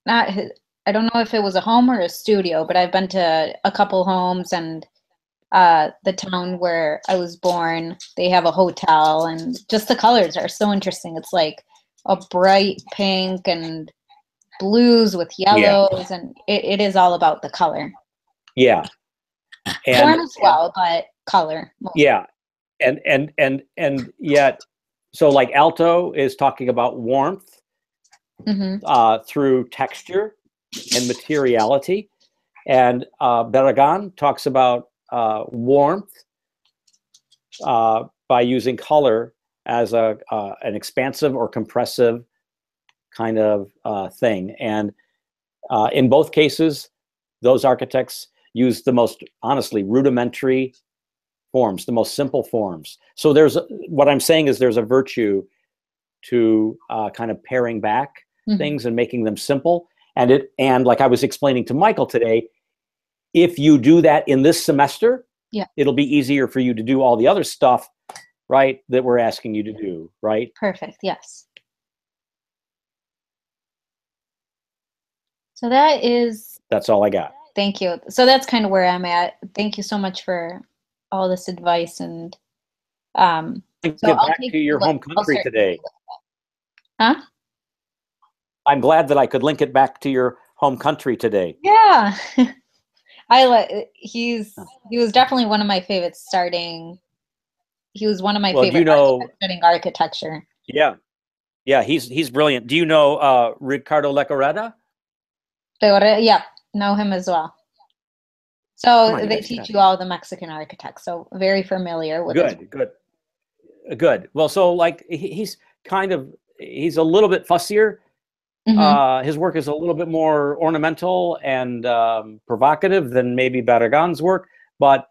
I don't know if it was a home or a studio, but I've been to a couple homes, and the town where I was born, they have a hotel, and just the colors are so interesting. It's like a bright pink and blues with yellows, and it is all about the color. Yeah. Form as well, but color. Yeah. And yet, so like Alto is talking about warmth through texture and materiality, and Barragan talks about warmth by using color as an expansive or compressive kind of thing. And in both cases, those architects use the most, honestly, rudimentary forms, the most simple forms. So what I'm saying is there's a virtue to kind of paring back things and making them simple. And like I was explaining to Michael today, if you do that in this semester, it'll be easier for you to do all the other stuff, right, that we're asking you to do, right? Perfect, yes. So that is That's all I got. Thank you. So that's kind of where I'm at. Thank you so much for all this advice. And so get I'll back take to your a look. home I'll country start- today. Huh? I'm glad that I could link it back to your home country today. Yeah. He was definitely one of my favorites starting. He was one of my Well, favorite you know, studying architecture. yeah, he's brilliant. Do you know Ricardo Lecoreta? Yeah, know him as well. So Come on, you they guys, teach yeah. you all the Mexican architects. So very familiar with it. Good. Well, so like he's a little bit fussier. Mhm. His work is a little bit more ornamental and provocative than maybe Barragan's work, but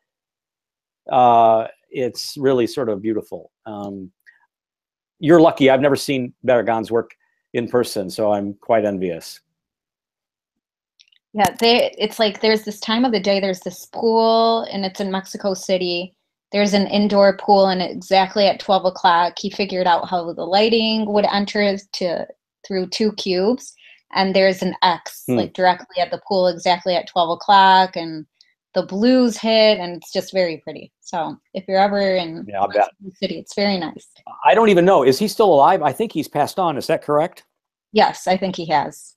it's really sort of beautiful. You're lucky. I've never seen Barragan's work in person, so I'm quite envious. Yeah, it's like there's this time of the day, there's this pool, and it's in Mexico City. There's an indoor pool, and exactly at 12 o'clock, he figured out how the lighting would enter through 2 cubes, and there's an X like directly at the pool exactly at 12 o'clock, and the blues hit, and it's just very pretty. So if you're ever in Mexico City, it's very nice. I don't even know. Is he still alive? I think he's passed on. Is that correct? Yes, I think he has.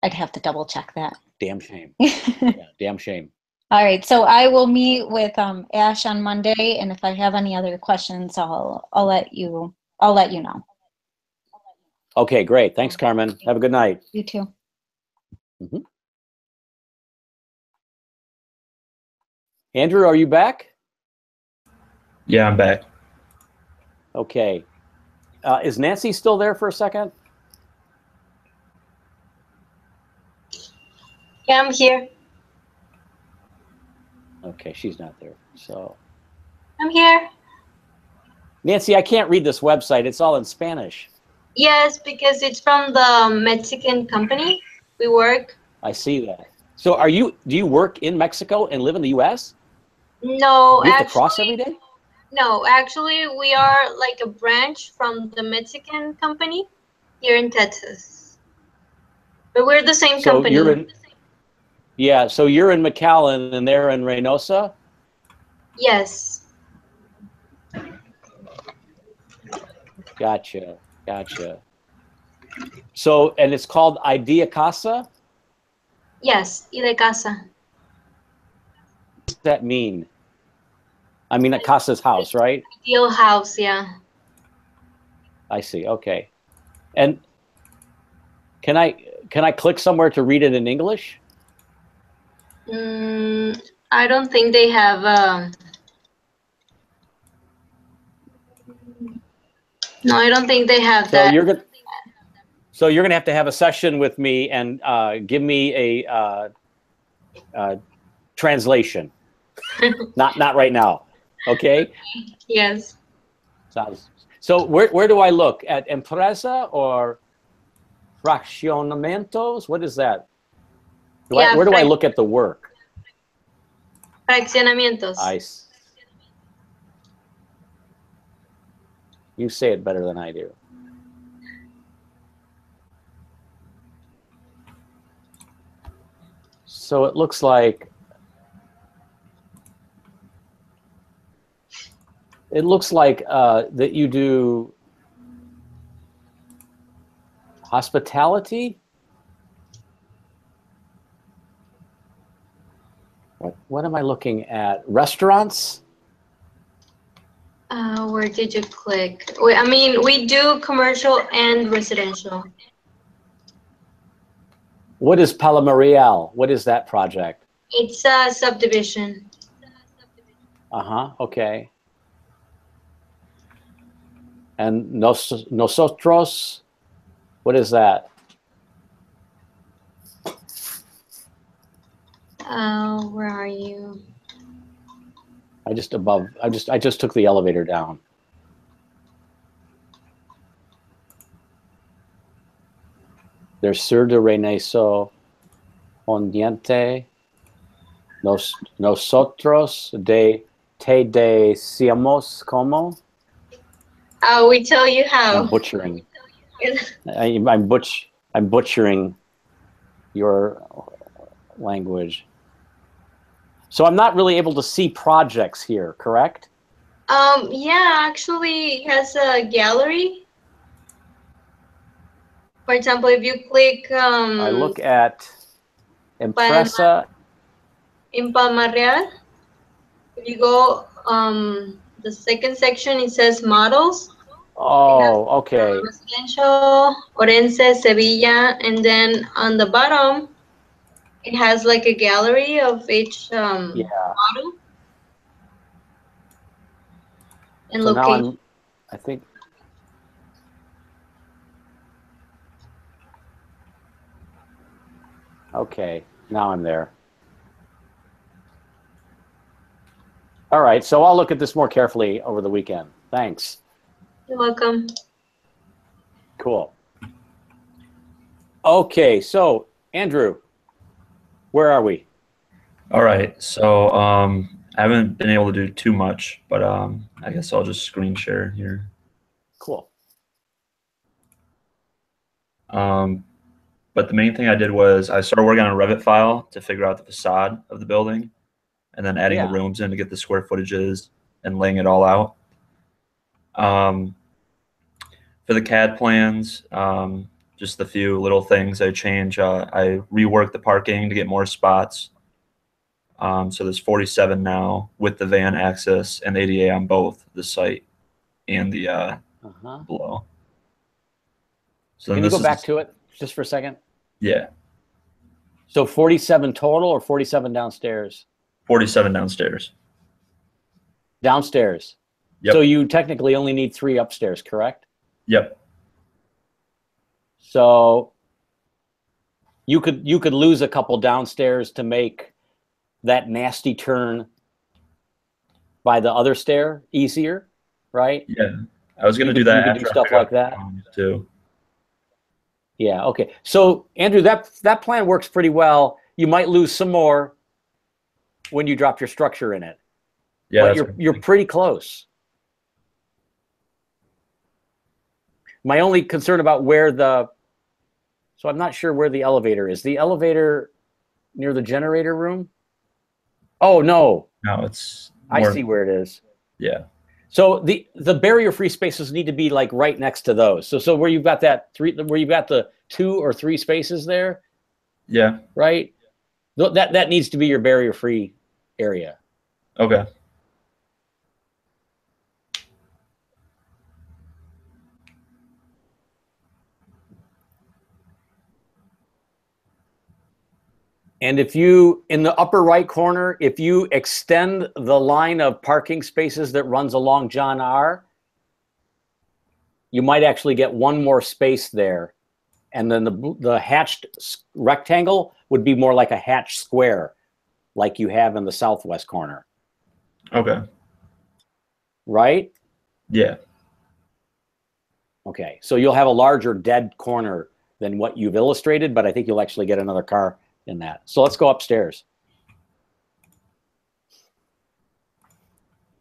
I'd have to double check that. Damn shame. Yeah, damn shame. All right, so I will meet with Ash on Monday, and if I have any other questions, I'll let you know. Okay, great. Thanks, Carmen. Have a good night. You too. Mm-hmm. Andrew, are you back? Yeah, I'm back. Okay. Is Nancy still there for a second? Yeah, I'm here. Okay, she's not there. So, I'm here. Nancy, I can't read this website. It's all in Spanish. Yes, because it's from the Mexican company. We work. I see that. So do you work in Mexico and live in the US? No, You have to cross every day? No, actually, we are like a branch from the Mexican company here in Texas. But we're the same company. So you're in McAllen and they're in Reynosa? Yes. Gotcha. So, and it's called Idea Casa? Yes, y de casa. What does that mean? I mean, a casa's house, right? Ideal house, yeah. I see. Okay. And can I click somewhere to read it in English? I don't think they have. No, I don't think they have that. So you're gonna have to have a session with me and give me a translation. not right now. Okay. Yes. So where do I look? At empresa or fraccionamientos? What is that? Where do I look at the work? Fraccionamientos. You say it better than I do. So it looks like that you do hospitality. What am I looking at? Restaurants? Where did you click? I mean, we do commercial and residential. What is Paloma Real? What is that project? It's a subdivision. Okay. And nosotros, what is that? Where are you? I just took the elevator down. There's Sur de Reynosa, Poniente, nosotros te decíamos como. We tell you how. I'm butchering. I'm butchering your language. So I'm not really able to see projects here, correct? Yeah, actually it has a gallery. For example, if you click I look at Impresa. in Palma Real, if you go the second section, it says models. Oh, okay. Residential, Orense, Sevilla, and then on the bottom, it has like a gallery of each model and So now location. I think. Okay, now I'm there. All right, so I'll look at this more carefully over the weekend. Thanks. You're welcome. Cool. Okay, so Andrew, where are we? All right, so I haven't been able to do too much, but I guess I'll just screen share here. Cool. But the main thing I did was I started working on a Revit file to figure out the facade of the building, and then adding the rooms in to get the square footages and laying it all out. For the CAD plans, just a few little things I change. I reworked the parking to get more spots. So there's 47 now with the van access and ADA on both the site and the below. So Can you go back to it just for a second? Yeah. So 47 total or 47 downstairs? 47 downstairs. Downstairs. Yep. So you technically only need 3 upstairs, correct? Yep. So you could lose a couple downstairs to make that nasty turn by the other stair easier, right? Yeah. I was going to do that. You could do stuff like that too. Yeah. Okay. So Andrew, that plan works pretty well. You might lose some more when you drop your structure in it. Yeah. But you're pretty close. My only concern about so I'm not sure where the elevator is. The elevator near the generator room? Oh, no. No, it's I see where it is. Yeah. So the barrier-free spaces need to be like right next to those. So where you've got where you've got the 2 or 3 spaces there. Yeah. Right. That needs to be your barrier-free area. Okay. And if you, in the upper right corner, if you extend the line of parking spaces that runs along John R., you might actually get one more space there. And then the hatched rectangle would be more like a hatched square, like you have in the southwest corner. Okay. Right? Yeah. Okay. So you'll have a larger dead corner than what you've illustrated, but I think you'll actually get another car in that. So let's go upstairs.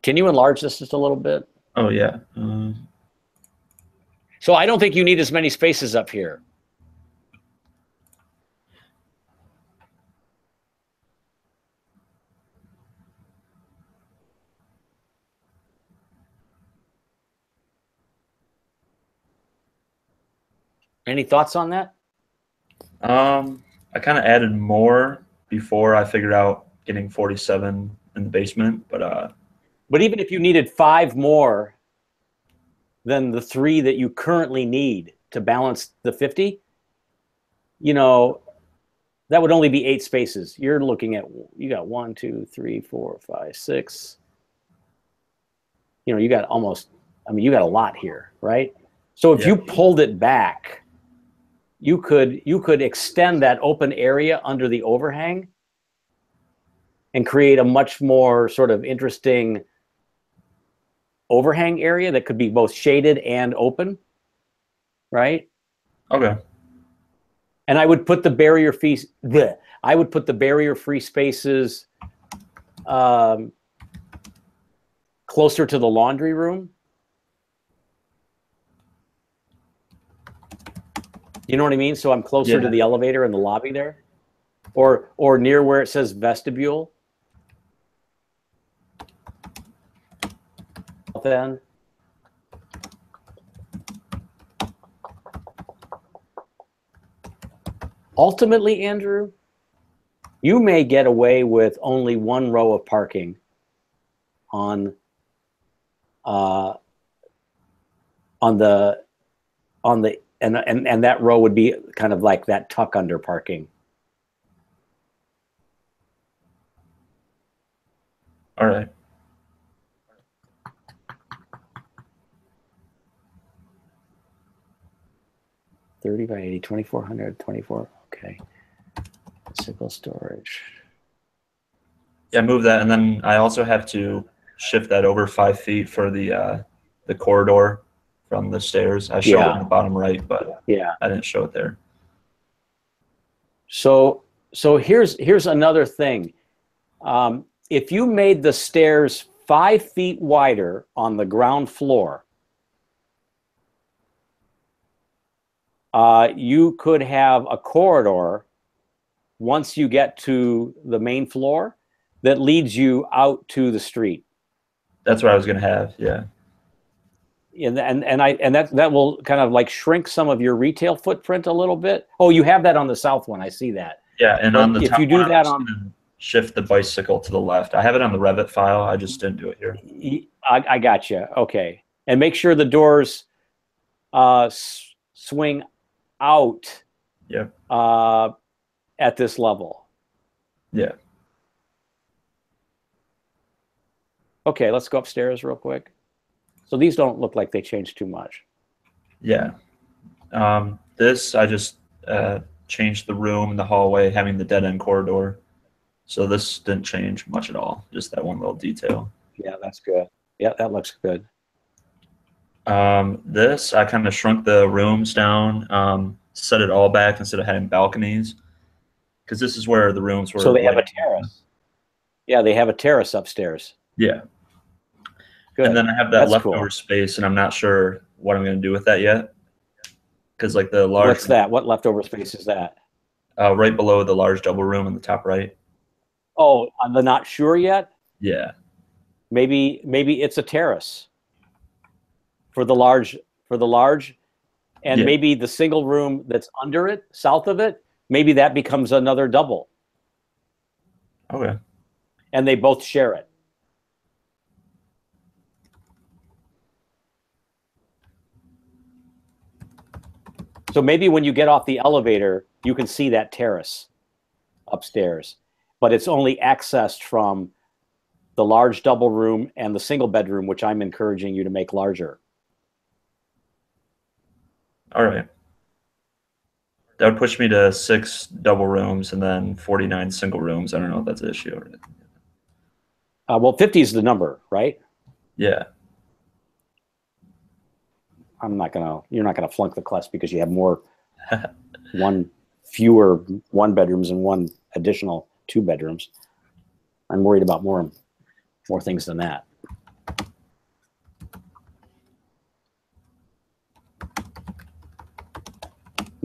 Can you enlarge this just a little bit? Oh, yeah. So I don't think you need as many spaces up here. Any thoughts on that? I kind of added more before I figured out getting 47 in the basement, but even if you needed 5 more than the 3 that you currently need to balance the 50, you know, that would only be 8 spaces. You're looking at, you got 1, 2, 3, 4, 5, 6. You know, you got almost, I mean, you got a lot here, right? So if you pulled it back, you could extend that open area under the overhang and create a much more sort of interesting overhang area that could be both shaded and open, right? Okay. And I would put the barrier-free spaces closer to the laundry room. You know what I mean? So I'm closer to the elevator and the lobby there. or near where it says vestibule. Then ultimately, Andrew, you may get away with only one row of parking on the and that row would be kind of like that tuck under parking. All right. $30 by $80, 2,400, 24. Okay. Single storage. Yeah, move that, and then I also have to shift that over 5 feet for the corridor from the stairs. I showed it in the bottom right, but yeah, I didn't show it there. So here's another thing. If you made the stairs 5 feet wider on the ground floor, you could have a corridor once you get to the main floor that leads you out to the street. That's what I was going to have. Yeah. And that will kind of like shrink some of your retail footprint a little bit. Oh, you have that on the south one. I see that. Yeah, and but on the if top you do one, that on shift the bicycle to the left. I have it on the Revit file. I just didn't do it here. I got you. Okay, and make sure the doors swing out. Yeah. At this level. Yeah. Okay, let's go upstairs real quick. So these don't look like they changed too much. Yeah. This, I just changed the room and the hallway, having the dead end corridor. So this didn't change much at all, just that one little detail. Yeah, that's good. Yeah, that looks good. This, I kind of shrunk the rooms down, set it all back instead of having balconies, because this is where the rooms were. So they have a terrace. Yeah, they have a terrace upstairs. Yeah. Good. And then I have that That's leftover cool. space, and I'm not sure what I'm going to do with that yet. Because like the large. What's that? What leftover space is that? Right below the large double room in the top right. Oh, I'm not sure yet. Yeah. Maybe it's a terrace for the large, and Yeah. maybe the single room that's under it, south of it, maybe that becomes another double. Okay. And they both share it. So maybe when you get off the elevator, you can see that terrace upstairs, but it's only accessed from the large double room and the single bedroom, which I'm encouraging you to make larger. All right. That would push me to 6 double rooms and then 49 single rooms. I don't know if that's an issue. Well, 50 is the number, right? Yeah. You're not gonna flunk the class because you have fewer one bedrooms and one additional 2 bedrooms. I'm worried about more things than that.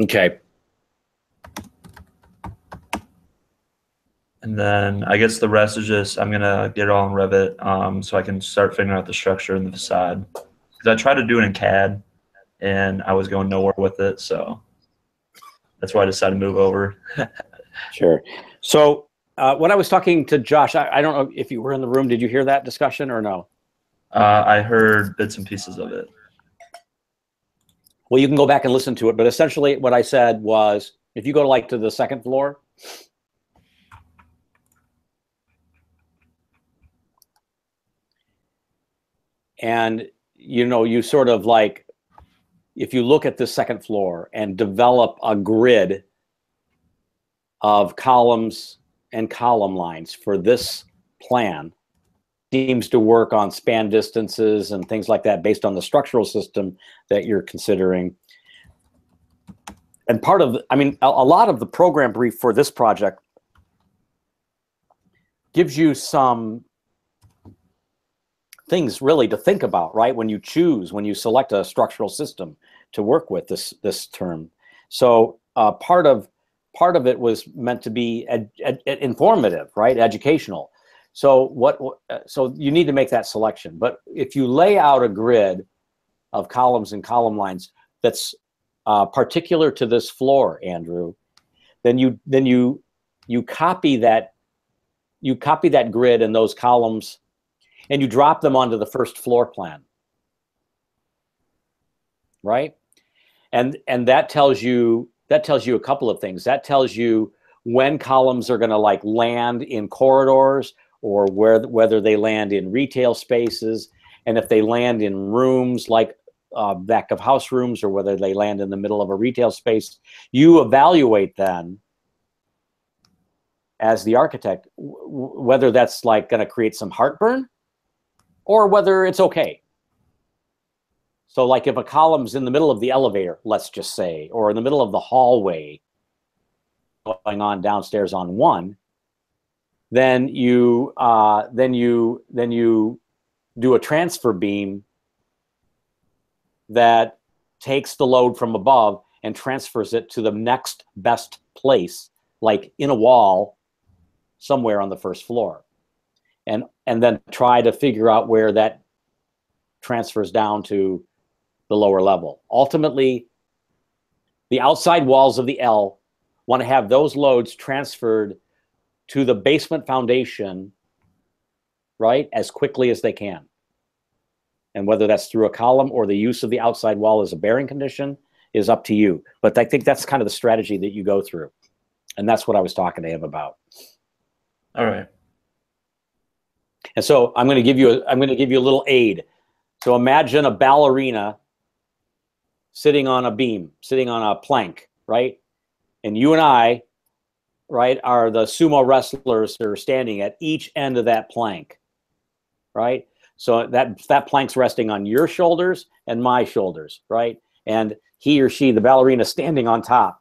Okay. And then I guess the rest is just, I'm going to get it all in Revit so I can start figuring out the structure and the facade. Because I tried to do it in CAD, and I was going nowhere with it. So that's why I decided to move over. Sure. So when I was talking to Josh, I don't know if you were in the room. Did you hear that discussion or no? I heard bits and pieces of it. Well, you can go back and listen to it. But essentially what I said was, if you go to the second floor, and you sort of like, if you look at the second floor and develop a grid of columns and column lines for this plan, seems to work on span distances and things like that based on the structural system that you're considering. And a lot of the program brief for this project gives you some things really to think about, right? When you select a structural system to work with this term. So part of part of it was meant to be informative, right? Educational. So so you need to make that selection. But if you lay out a grid of columns and column lines that's particular to this floor, Andrew, then you copy that grid and those columns, and you drop them onto the first floor plan, right? And that tells you a couple of things. That tells you when columns are going to like land in corridors, or whether they land in retail spaces, and if they land in rooms like back of house rooms, or whether they land in the middle of a retail space. You evaluate then, as the architect, whether that's like going to create some heartburn or whether it's okay. So like if a column's in the middle of the elevator, let's just say, or in the middle of the hallway going on downstairs on one, then you do a transfer beam that takes the load from above and transfers it to the next best place, like in a wall somewhere on the first floor, and then try to figure out where that transfers down to the lower level. Ultimately, the outside walls of the L want to have those loads transferred to the basement foundation, right, as quickly as they can. And whether that's through a column or the use of the outside wall as a bearing condition is up to you. But I think that's kind of the strategy that you go through. And that's what I was talking to him about. All right. And so I'm going to give you a little aid. So imagine a ballerina sitting on a beam, sitting on a plank, right? And you and I, right, are the sumo wrestlers that are standing at each end of that plank, right? So that plank's resting on your shoulders and my shoulders, right? And he or she, the ballerina, standing on top.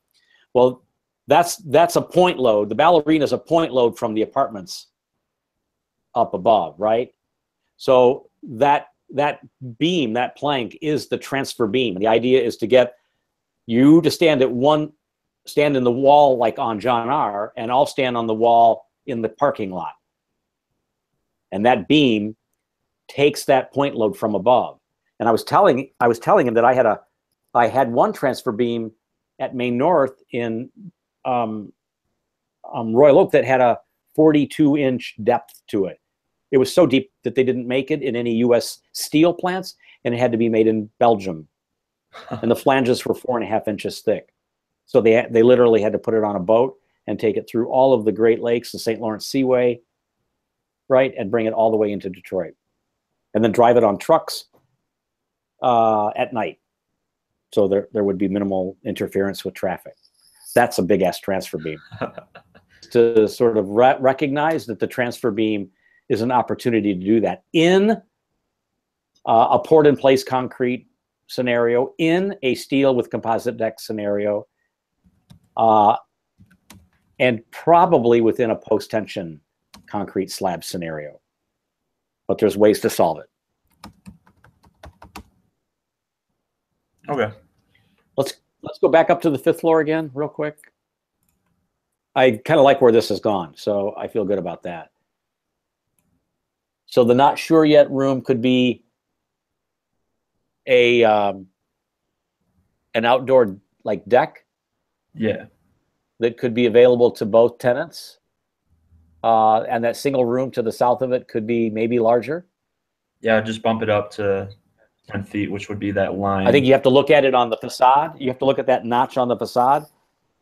Well, that's a point load. The ballerina's a point load from the apartments up above, right? So that beam, that plank, is the transfer beam. The idea is to get you to stand in the wall like on John R, and I'll stand on the wall in the parking lot. And that beam takes that point load from above. And I was telling him that I had one transfer beam at Main North in Royal Oak that had a 42-inch depth to it. It was so deep that they didn't make it in any U.S. steel plants, and it had to be made in Belgium. And the flanges were 4.5 inches thick. So they literally had to put it on a boat and take it through all of the Great Lakes, the St. Lawrence Seaway, right, and bring it all the way into Detroit. And then drive it on trucks at night. So there would be minimal interference with traffic. That's a big-ass transfer beam. To sort of recognize that the transfer beam is an opportunity to do that in a poured-in-place concrete scenario, in a steel with composite deck scenario, and probably within a post-tension concrete slab scenario. But there's ways to solve it. Okay. Let's go back up to the 5th floor again real quick. I kind of like where this has gone, so I feel good about that. So the not sure yet room could be an outdoor like deck. Yeah. That could be available to both tenants. And that single room to the south of it could be maybe larger. Yeah, just bump it up to 10 feet, which would be that line. I think you have to look at it on the facade. You have to look at that notch on the facade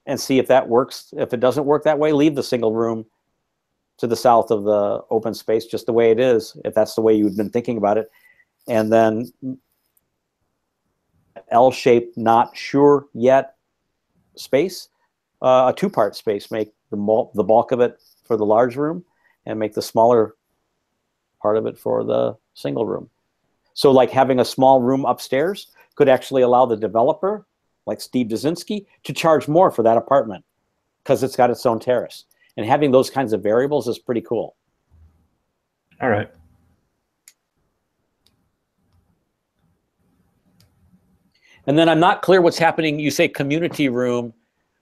and see if that works. If it doesn't work that way, leave the single room to the south of the open space just the way it is, if that's the way you've been thinking about it. And then L-shaped, not sure yet space, a 2-part space. Make the bulk of it for the large room and make the smaller part of it for the single room. So like having a small room upstairs could actually allow the developer, like Steve Dzinski, to charge more for that apartment because it's got its own terrace. And having those kinds of variables is pretty cool. All right. And then I'm not clear what's happening. You say community room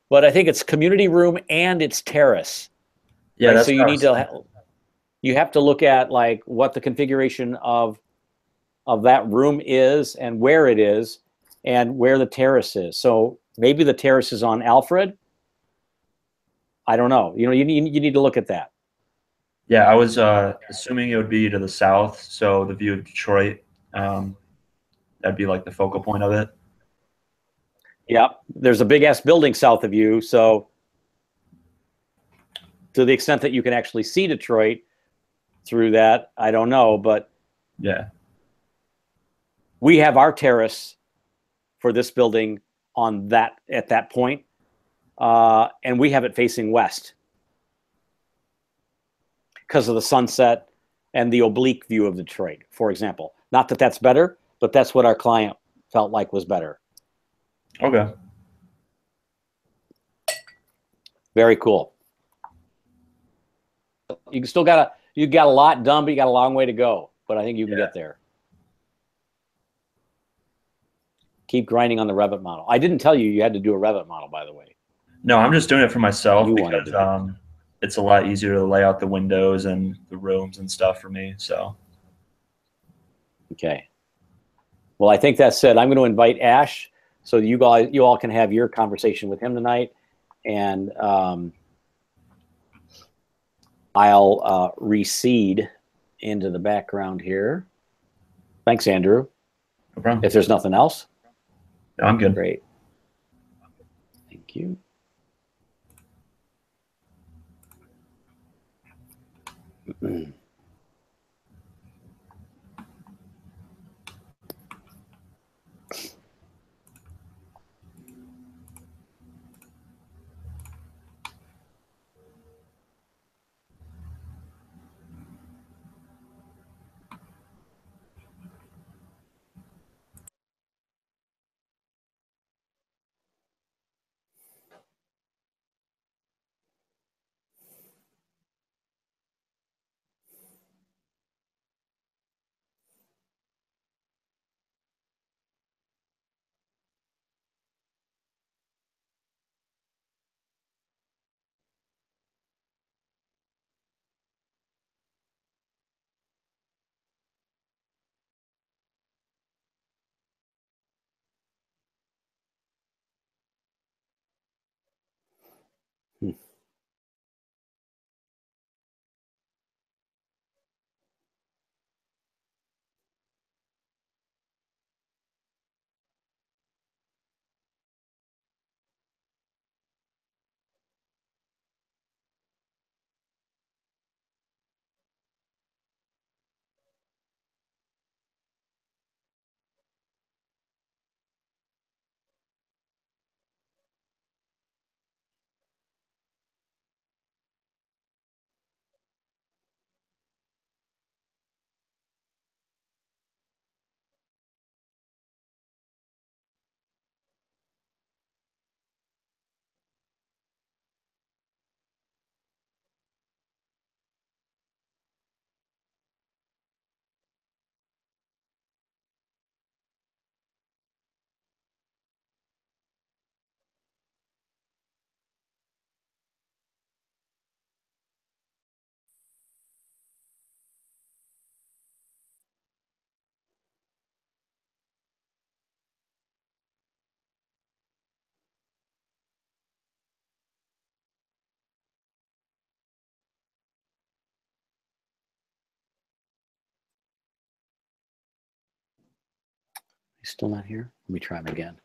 but I think it's community room and it's terrace. Yeah, right? that's So you what I need was to thinking. you have to look at like what the configuration of that room is and where it is and where the terrace is. So maybe the terrace is on Alfred. I don't know. You know, you need to look at that. Yeah, I was assuming it would be to the south, so the view of Detroit, that'd be like the focal point of it. Yeah, there's a big ass building south of you, so to the extent that you can actually see Detroit through that, I don't know, but Yeah. we have our terrace for this building on that at that point, and we have it facing west because of the sunset and the oblique view of Detroit, for example. Not that that's better, but that's what our client felt like was better. Okay. Very cool. You got a lot done, but you got a long way to go. But I think you can get there. Keep grinding on the Revit model. I didn't tell you you had to do a Revit model, by the way. No, I'm just doing it for myself You wanted because it's a lot easier to lay out the windows and the rooms and stuff for me. So. Okay. Well, I think that's it. I'm going to invite Ash so you all can have your conversation with him tonight, and I'll recede into the background here. Thanks, Andrew. No problem. If there's nothing else. No, I'm good. Great. Thank you. He's still not here? Let me try him again.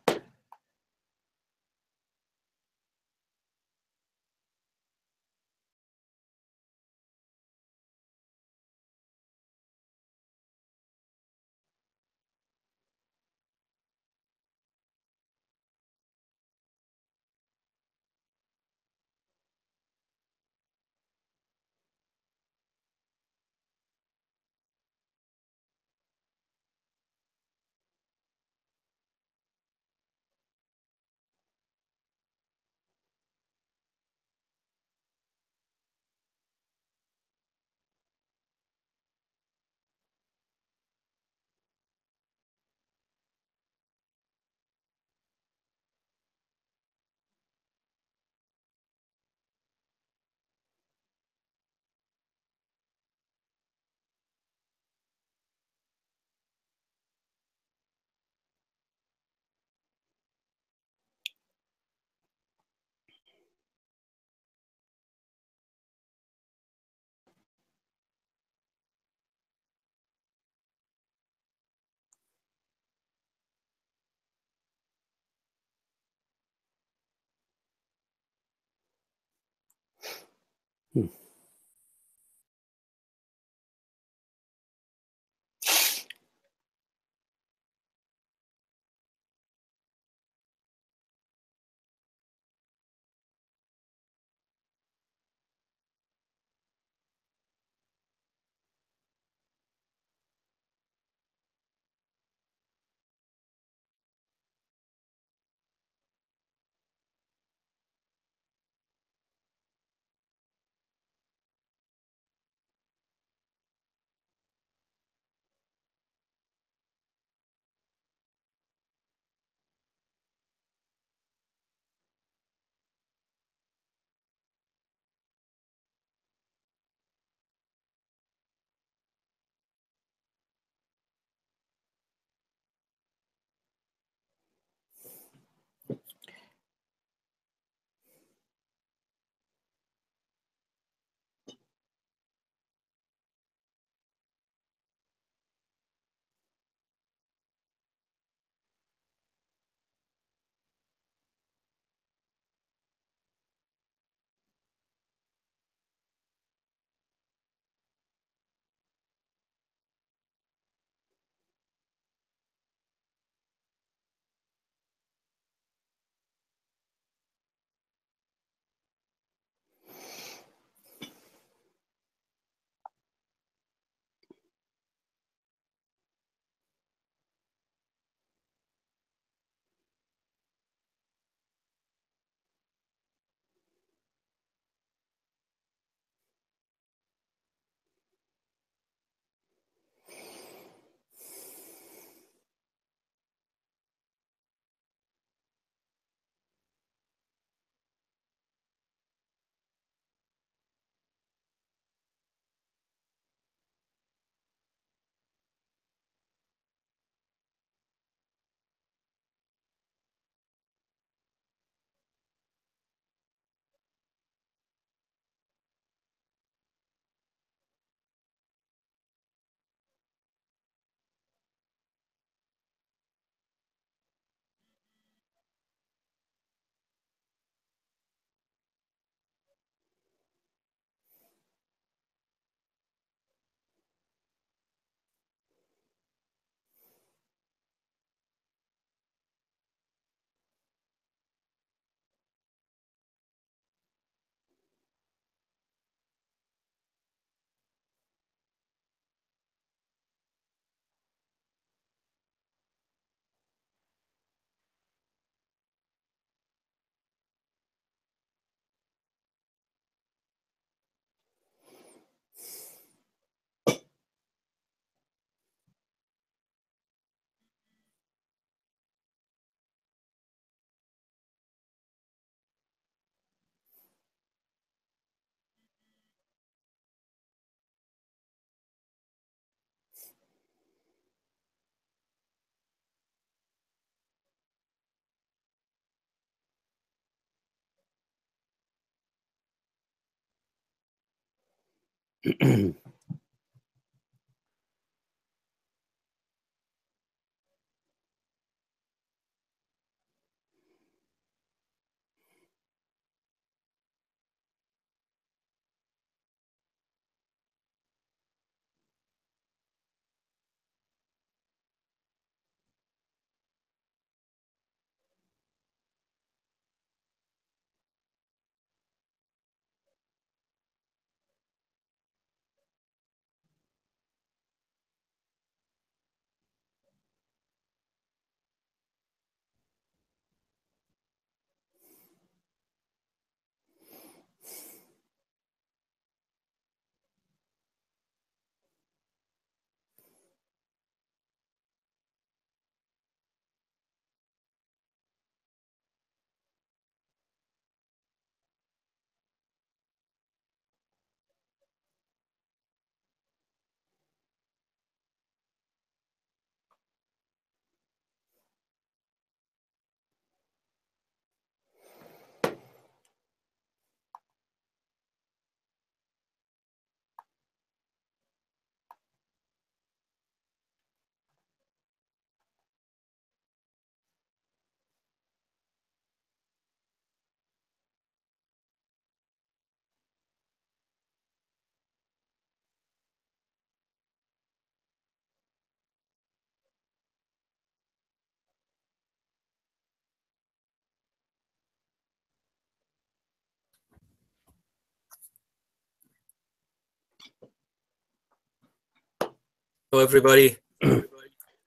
Hello, everybody.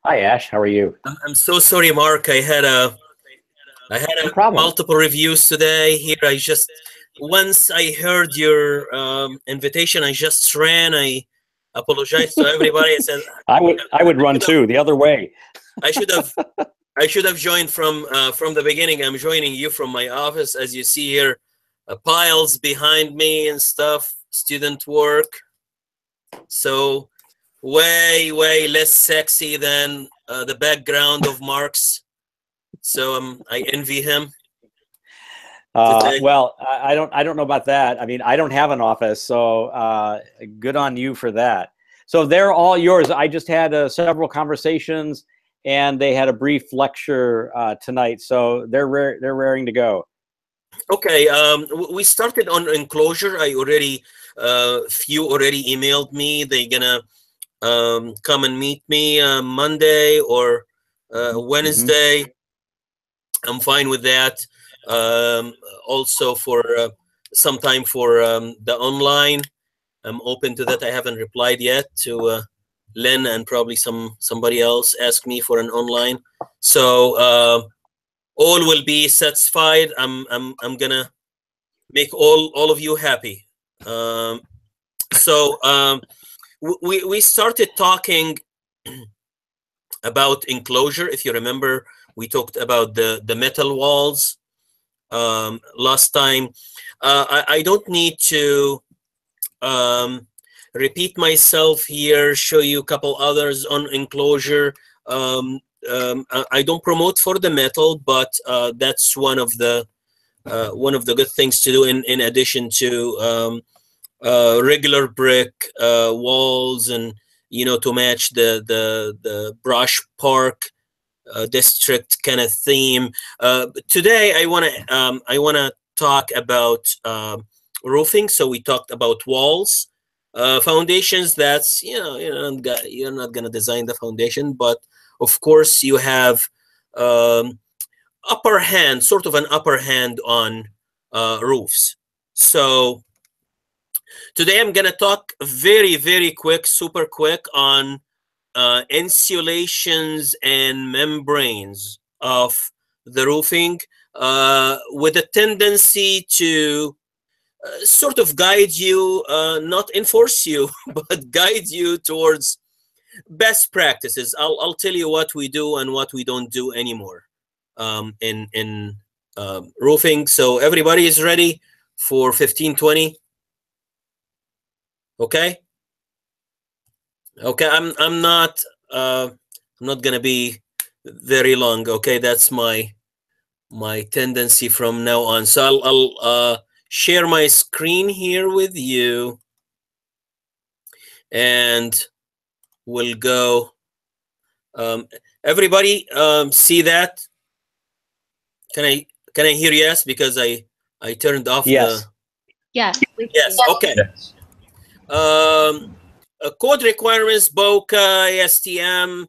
Hi, Ash. How are you? I'm so sorry, Mark. I had No problem. multiple reviews today. Here, once I heard your invitation, I just ran. I apologize to everybody. I said I would run too, the other way. I should have joined from the beginning. I'm joining you from my office, as you see here, piles behind me and stuff, student work. So way less sexy than the background of Mark's. So I envy him. Well, I don't know about that. I mean, I don't have an office, so good on you for that. So they're all yours. I just had several conversations, and they had a brief lecture tonight, so they're raring to go. Okay, we started on enclosure. I already few already emailed me. They're gonna come and meet me Monday or Wednesday. I'm fine with that. Also for some time for the online, I'm open to that. I haven't replied yet to Len, and probably somebody else asked me for an online. So all will be satisfied. I'm gonna make all of you happy. We started talking about enclosure. If you remember, we talked about the metal walls last time. I don't need to repeat myself here, show you a couple others on enclosure. I don't promote for the metal, but that's one of the good things to do in addition to regular brick walls, and to match the Brush Park district kind of theme. Today I want to talk about roofing. So we talked about walls, foundations. That's you're not gonna design the foundation, but of course you have upper hand, sort of an upper hand on roofs. So today I'm gonna talk very quick, super quick on insulations and membranes of the roofing, with a tendency to sort of guide you, not enforce you, but guide you towards best practices. I'll tell you what we do and what we don't do anymore in roofing. So everybody is ready for 15-20. Okay. I'm not gonna be very long. Okay, that's my tendency from now on. So I'll share my screen here with you, and we'll go. Everybody see that? Can I hear yes? Because I turned off yes. Yes. Yes. Okay. Yes. Code requirements, BOCA, ASTM,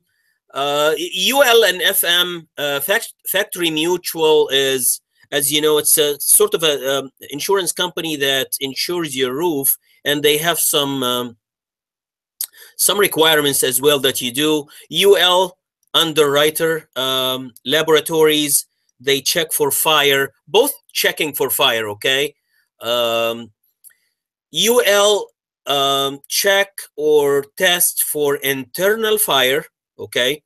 UL and FM. Factory Mutual is, as you know, it's a sort of a insurance company that insures your roof, and they have some requirements as well that you do. UL, Underwriter Laboratories, they check for fire, both checking for fire. Okay. UL check or test for internal fire. Okay.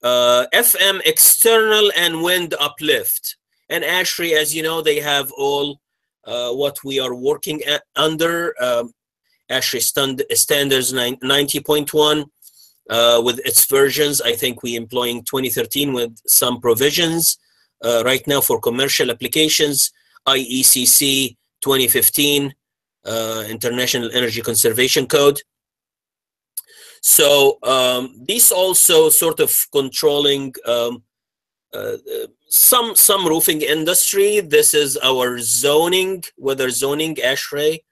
FM, external and wind uplift. And ASHRAE, as you know, they have all what we are working at under ASHRAE standards 90.1 with its versions. I think we employing 2013 with some provisions right now for commercial applications. IECC 2015. International Energy Conservation Code. So these also sort of controlling some roofing industry. This is our zoning, weather zoning, ASHRAE,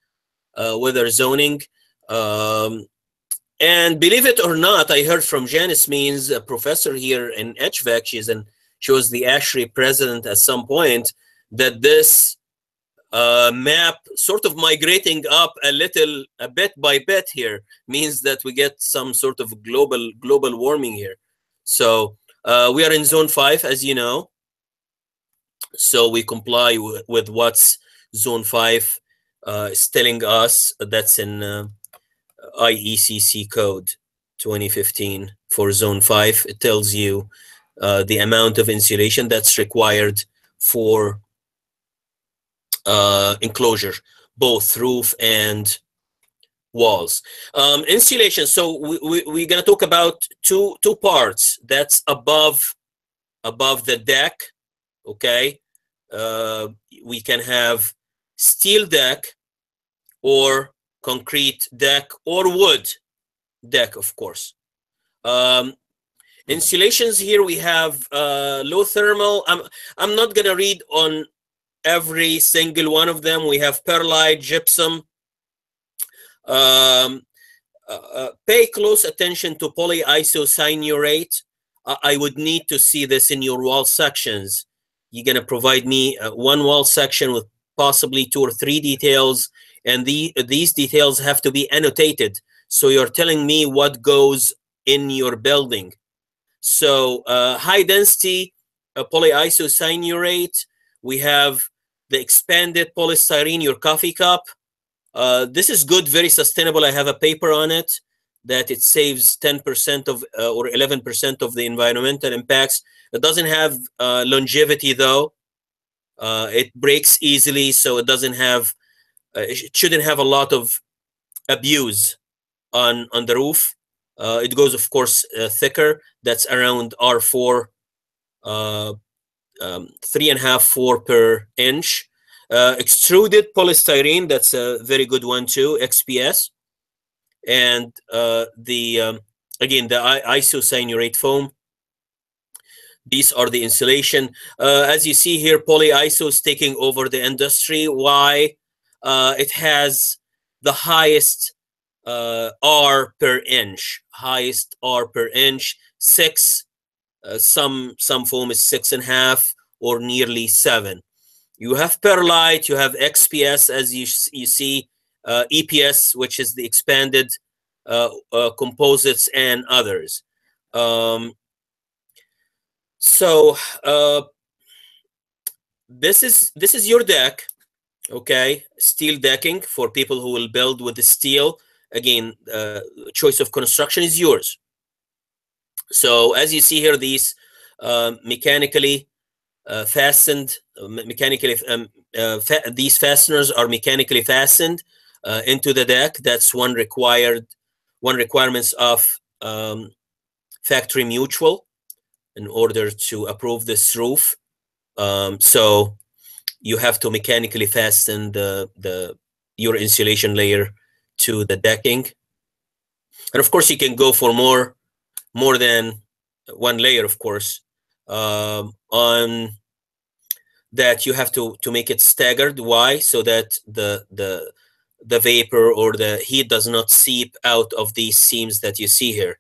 weather zoning. And believe it or not, I heard from Janice Means, a professor here in HVAC. She was the ASHRAE president at some point, that this map sort of migrating up a bit by bit here means that we get some sort of global warming here. So we are in zone 5, as you know. So we comply with what's zone 5 is telling us. That's in IECC code 2015 for zone 5. It tells you the amount of insulation that's required for enclosure, both roof and walls. Insulation, so we're going to talk about two parts. That's above the deck. Okay, we can have steel deck or concrete deck or wood deck, of course. Insulations here we have low thermal. I'm not going to read on every single one of them. We have perlite, gypsum. Pay close attention to polyisocyanurate. I would need to see this in your wall sections. You're going to provide me one wall section with possibly 2 or 3 details, and these details have to be annotated. So you're telling me what goes in your building. So high density polyisocyanurate. We have the expanded polystyrene, your coffee cup. This is good, very sustainable. I have a paper on it that it saves 10% of or 11% of the environmental impacts. It doesn't have longevity though. It breaks easily, so it doesn't have. It shouldn't have a lot of abuse on the roof. It goes, of course, thicker. That's around R4. 3.5, 4 per inch. Extruded polystyrene, that's a very good one too, XPS. And again, the isocyanurate foam. These are the insulation. As you see here, polyiso is taking over the industry. Why? It has the highest R per inch, highest R per inch, 6. Some foam is 6.5 or nearly 7. You have perlite, you have XPS, as you see, EPS, which is the expanded composites, and others. So this is your deck, okay? Steel decking for people who will build with the steel. Again, choice of construction is yours. So as you see here, these mechanically fastened, these fasteners are mechanically fastened into the deck. That's one requirements of Factory Mutual in order to approve this roof. So you have to mechanically fasten your insulation layer to the decking, and of course you can go for more than one layer, of course. On that, you have to make it staggered. Why? So that the vapor or the heat does not seep out of these seams that you see here.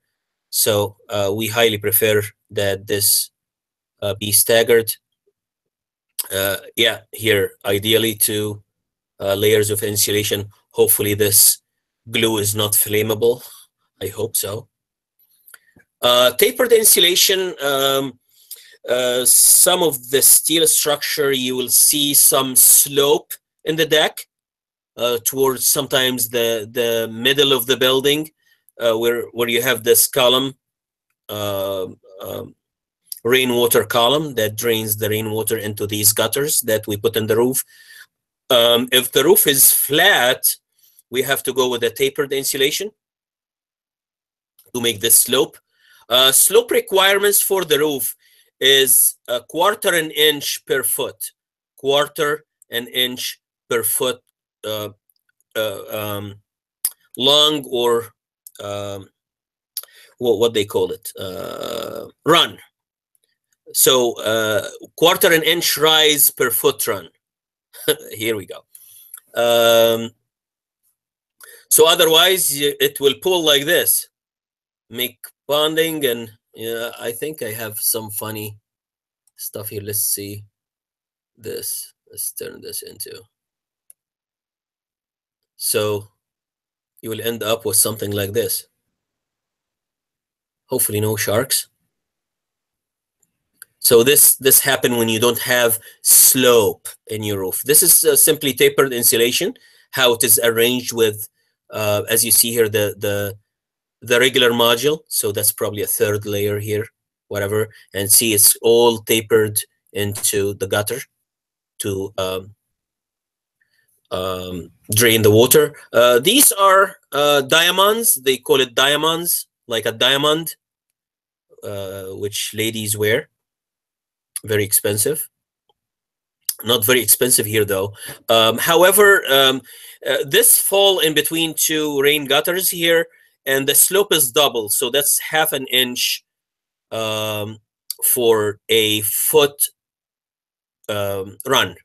So we highly prefer that this be staggered. Yeah, here ideally 2 layers of insulation. Hopefully this glue is not flammable. I hope so. Tapered insulation, some of the steel structure, you will see some slope in the deck towards sometimes the middle of the building, where you have this column, rainwater column that drains the rainwater into these gutters that we put in the roof. If the roof is flat, we have to go with a tapered insulation to make this slope. Slope requirements for the roof is 1/4 inch per foot, 1/4 inch per foot long, or what they call it, run. So 1/4 inch rise per foot run. Here we go. So otherwise it will pull like this, make bonding, and yeah, I think I have some funny stuff here. Let's see this. Let's turn this into So you will end up with something like this. Hopefully no sharks. So this happens when you don't have slope in your roof. This is simply tapered insulation, how it is arranged with, as you see here, the regular module. So that's probably a third layer here, whatever. And see, it's all tapered into the gutter to drain the water. These are diamonds. They call it diamonds, like a diamond, which ladies wear. Very expensive. Not very expensive here though. However, this fall in between two rain gutters here, and the slope is double, so that's ½ an inch for a foot run.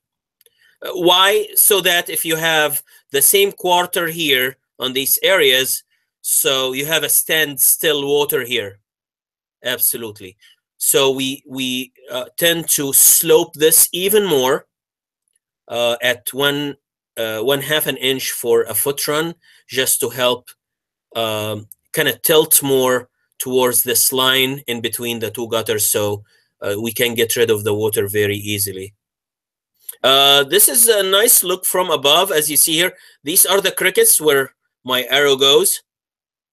Why? So that if you have the same quarter here on these areas, so you have a standstill water here. Absolutely. So we tend to slope this even more at ½ an inch for a foot run, just to help kind of tilt more towards this line in between the two gutters, so we can get rid of the water very easily. This is a nice look from above. As you see here, these are the crickets where my arrow goes.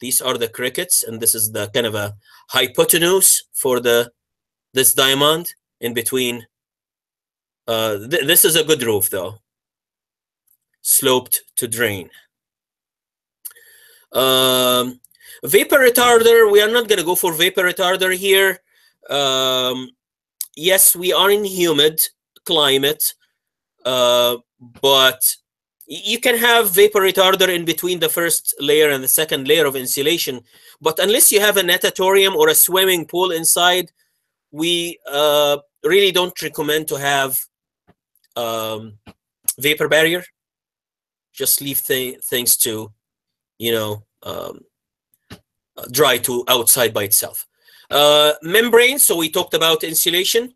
These are the crickets, and this is the kind of a hypotenuse for this diamond in between. This is a good roof though, sloped to drain. Vapor retarder, we are not going to go for vapor retarder here. Yes, we are in humid climate, but you can have vapor retarder in between the first layer and the second layer of insulation. But unless you have a natatorium or a swimming pool inside, we really don't recommend to have vapor barrier. Just leave things to, you know, dry to outside by itself. Membrane, so we talked about insulation.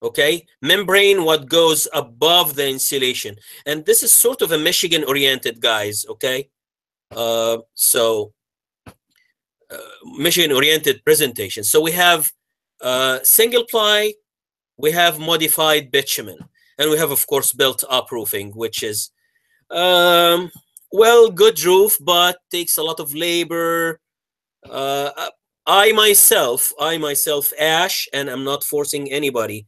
Okay, membrane, what goes above the insulation. And this is sort of a Michigan oriented, guys. Okay, so Michigan oriented presentation. So we have single ply, we have modified bitumen, and we have, of course, built up roofing, which is well, good roof, but takes a lot of labor. I myself, Ash, and I'm not forcing anybody,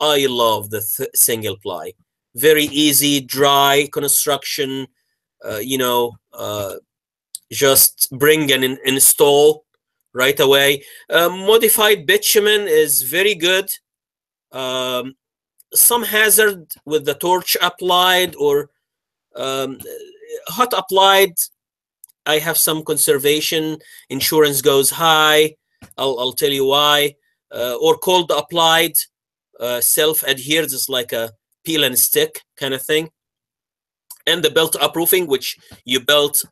I love the single ply. Very easy, dry construction. You know, just bring and install right away. Modified bitumen is very good. Some hazard with the torch applied or hot applied. I have some conservation. Insurance goes high. I'll tell you why. Or cold applied. Self-adhered is like a peel and stick kind of thing. And the built-up roofing, which you build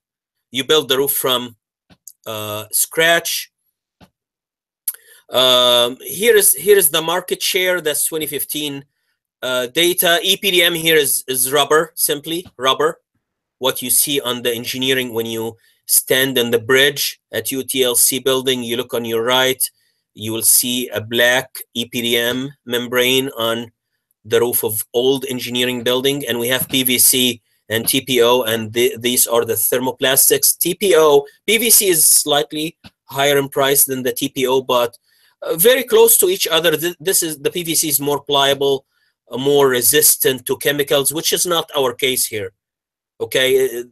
the roof from scratch. Here is the market share. That's 2015 data. EPDM here is rubber, simply rubber. What you see on the engineering when you stand on the bridge at UTLC building, you look on your right, you will see a black EPDM membrane on the roof of old engineering building, and we have PVC and TPO, and these are the thermoplastics. PVC is slightly higher in price than the TPO, but very close to each other. This is the PVC is more pliable, more resistant to chemicals, which is not our case here. Okay,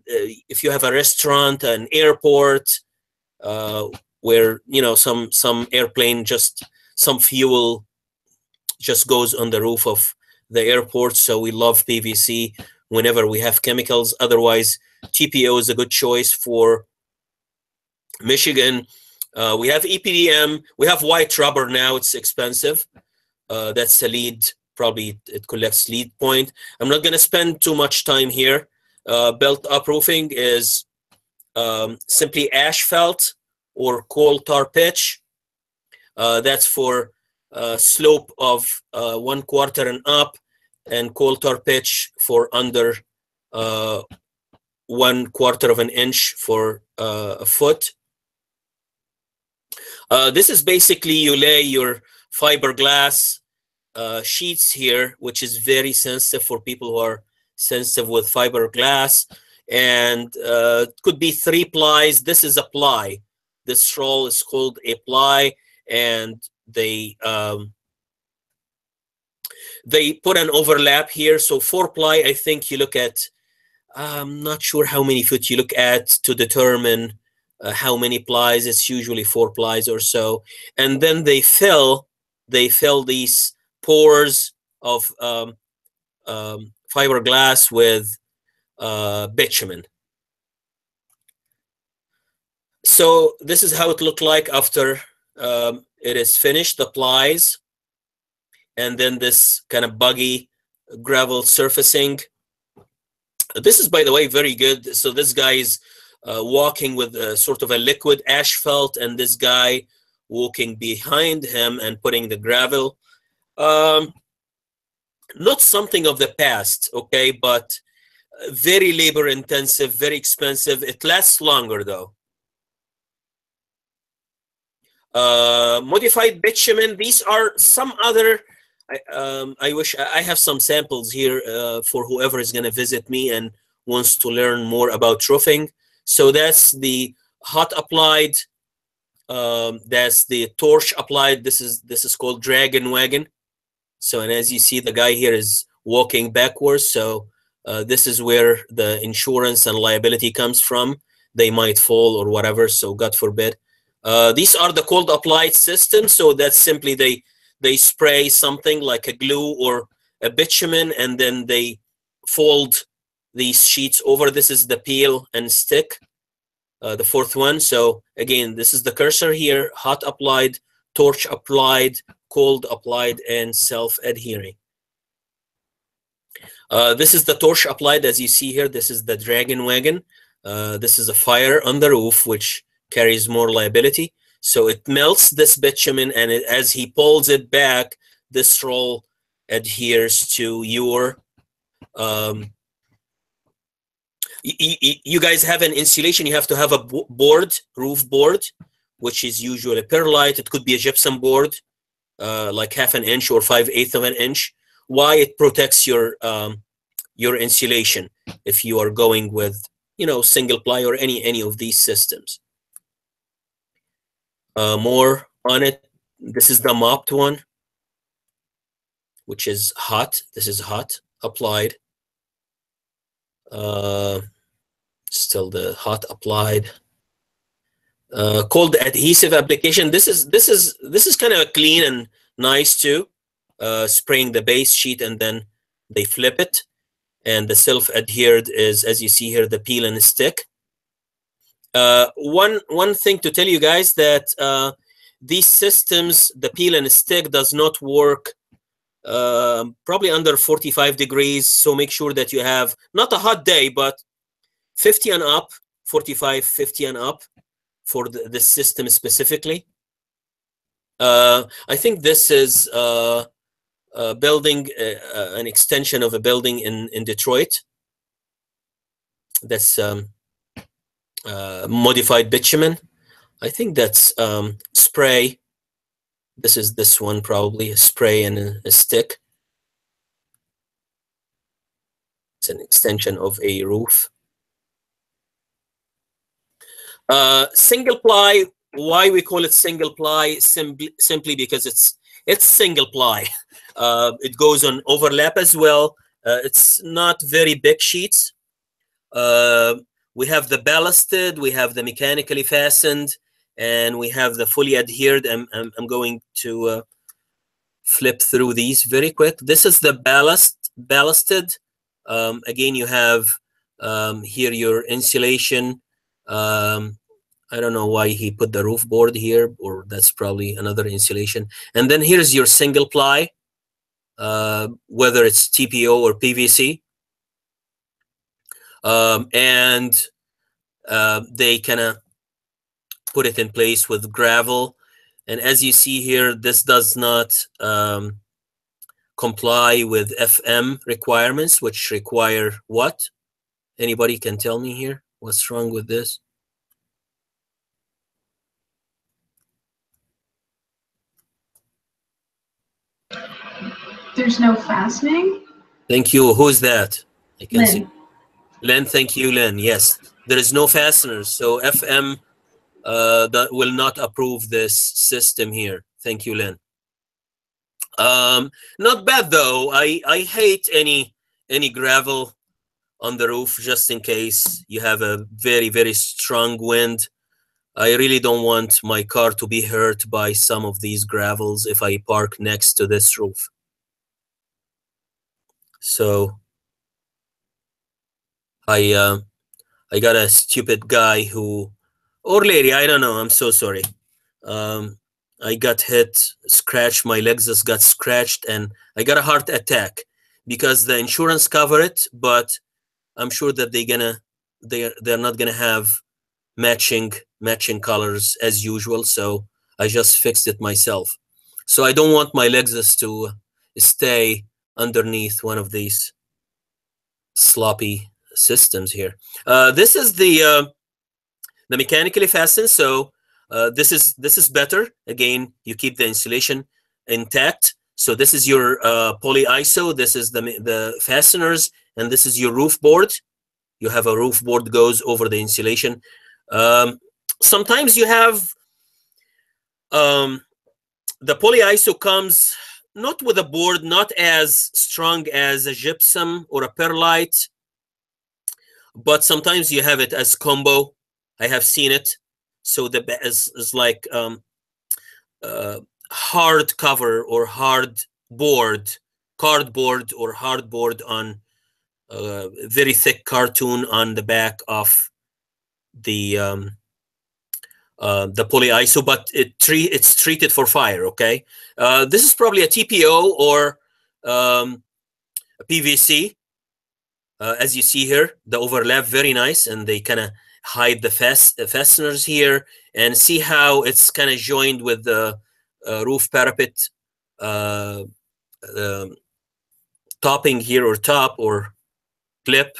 if you have a restaurant, an airport, where, you know, some airplane, just some fuel just goes on the roof of the airport, so we love PVC whenever we have chemicals. Otherwise, TPO is a good choice for Michigan. We have EPDM. We have white rubber now. It's expensive. That's a lead. Probably it collects lead point. I'm not going to spend too much time here. Built-up roofing is simply asphalt or coal tar pitch. That's for slope of 1/4 and up, and coal tar pitch for under 1/4 of an inch for a foot. This is basically, you lay your fiberglass sheets here, which is very sensitive for people who are sensitive with fiberglass. And it could be 3 plies. This is a ply. This roll is called a ply, and they put an overlap here. So 4 ply, I think you look at, I'm not sure how many foot you look at to determine how many plies. It's usually 4 plies or so. And then they fill these pores of fiberglass with bitumen. So this is how it looked like after it is finished, the plies, and then this kind of buggy gravel surfacing. This is, by the way, very good. So this guy is walking with a sort of a liquid asphalt, and this guy walking behind him and putting the gravel. Not something of the past, okay, but very labor intensive, very expensive. It lasts longer though. Modified bitumen, these are some other, I wish I have some samples here for whoever is going to visit me and wants to learn more about roofing. So that's the hot applied, that's the torch applied. This is called Dragon Wagon. So, and as you see, the guy here is walking backwards. So this is where the insurance and liability comes from. They might fall or whatever, so God forbid. These are the cold applied systems. So that's simply they spray something like a glue or a bitumen, and then they fold these sheets over. This is the peel and stick, the 4th one. So again, this is the cursor here: hot applied, torch applied, cold applied, and self-adhering. This is the torch applied, as you see here. This is the Dragon Wagon. This is a fire on the roof, which carries more liability. So it melts this bitumen, and as he pulls it back, this roll adheres to your you guys have an insulation. You have to have a board, roof board, which is usually perlite. It could be a gypsum board, like 1/2 inch or 5/8 of an inch. Why? It protects your insulation if you are going with, you know, single ply or any of these systems. More on it. This is the mopped one, which is hot. This is hot applied. Still the hot applied. Cold adhesive application. This is kind of clean and nice too. Spraying the base sheet, and then they flip it. And the self-adhered is, as you see here, the peel and stick. One thing to tell you guys, that these systems, the peel and stick, does not work probably under 45 degrees. So make sure that you have not a hot day, but 50 and up, 45, 50 and up for the system specifically. I think this is building an extension of a building in Detroit. That's modified bitumen. I think that's spray. This is this one, probably a spray and a stick. It's an extension of a roof. Single ply. Why we call it single ply? Simply because it's single ply. It goes on overlap as well. It's not very big sheets. We have the ballasted, we have the mechanically fastened, and we have the fully adhered. I'm going to flip through these very quick. This is the ballasted. Again, you have here your insulation. I don't know why he put the roof board here, or that's probably another insulation. And then here's your single ply, whether it's TPO or PVC. And they kind of put it in place with gravel. And as you see here, this does not comply with FM requirements, which require what? Anybody can tell me here what's wrong with this? There's no fastening? Thank you. Who's that? I can see. Lynn. Lynn, thank you, Lynn. Yes, there is no fasteners. So FM that will not approve this system here. Thank you, Lynn. Not bad though. I hate any gravel on the roof, just in case you have a very strong wind. I really don't want my car to be hurt by some of these gravels if I park next to this roof. So I got a stupid guy who, or lady, I don't know, I'm so sorry. I got hit, scratched, my Lexus got scratched, and I got a heart attack because the insurance cover it, but I'm sure that they're not gonna have matching colors as usual, so I just fixed it myself. So I don't want my Lexus to stay underneath one of these sloppy systems here. This is the mechanically fastened, so this is better. Again, you keep the insulation intact. So this is your poly iso, this is the fasteners, and this is your roof board. You have a roof board goes over the insulation. Sometimes you have the poly iso comes not with a board, not as strong as a gypsum or a perlite, but sometimes you have it as combo. I have seen it. So the is like hard cover or hard board, cardboard or hardboard on very thick cartoon on the back of the poly iso, but it's treated for fire. Okay, this is probably a TPO or a PVC. As you see here, the overlap very nice, and they kind of hide the fasteners here, and see how it's kind of joined with the roof parapet topping here, or top or clip.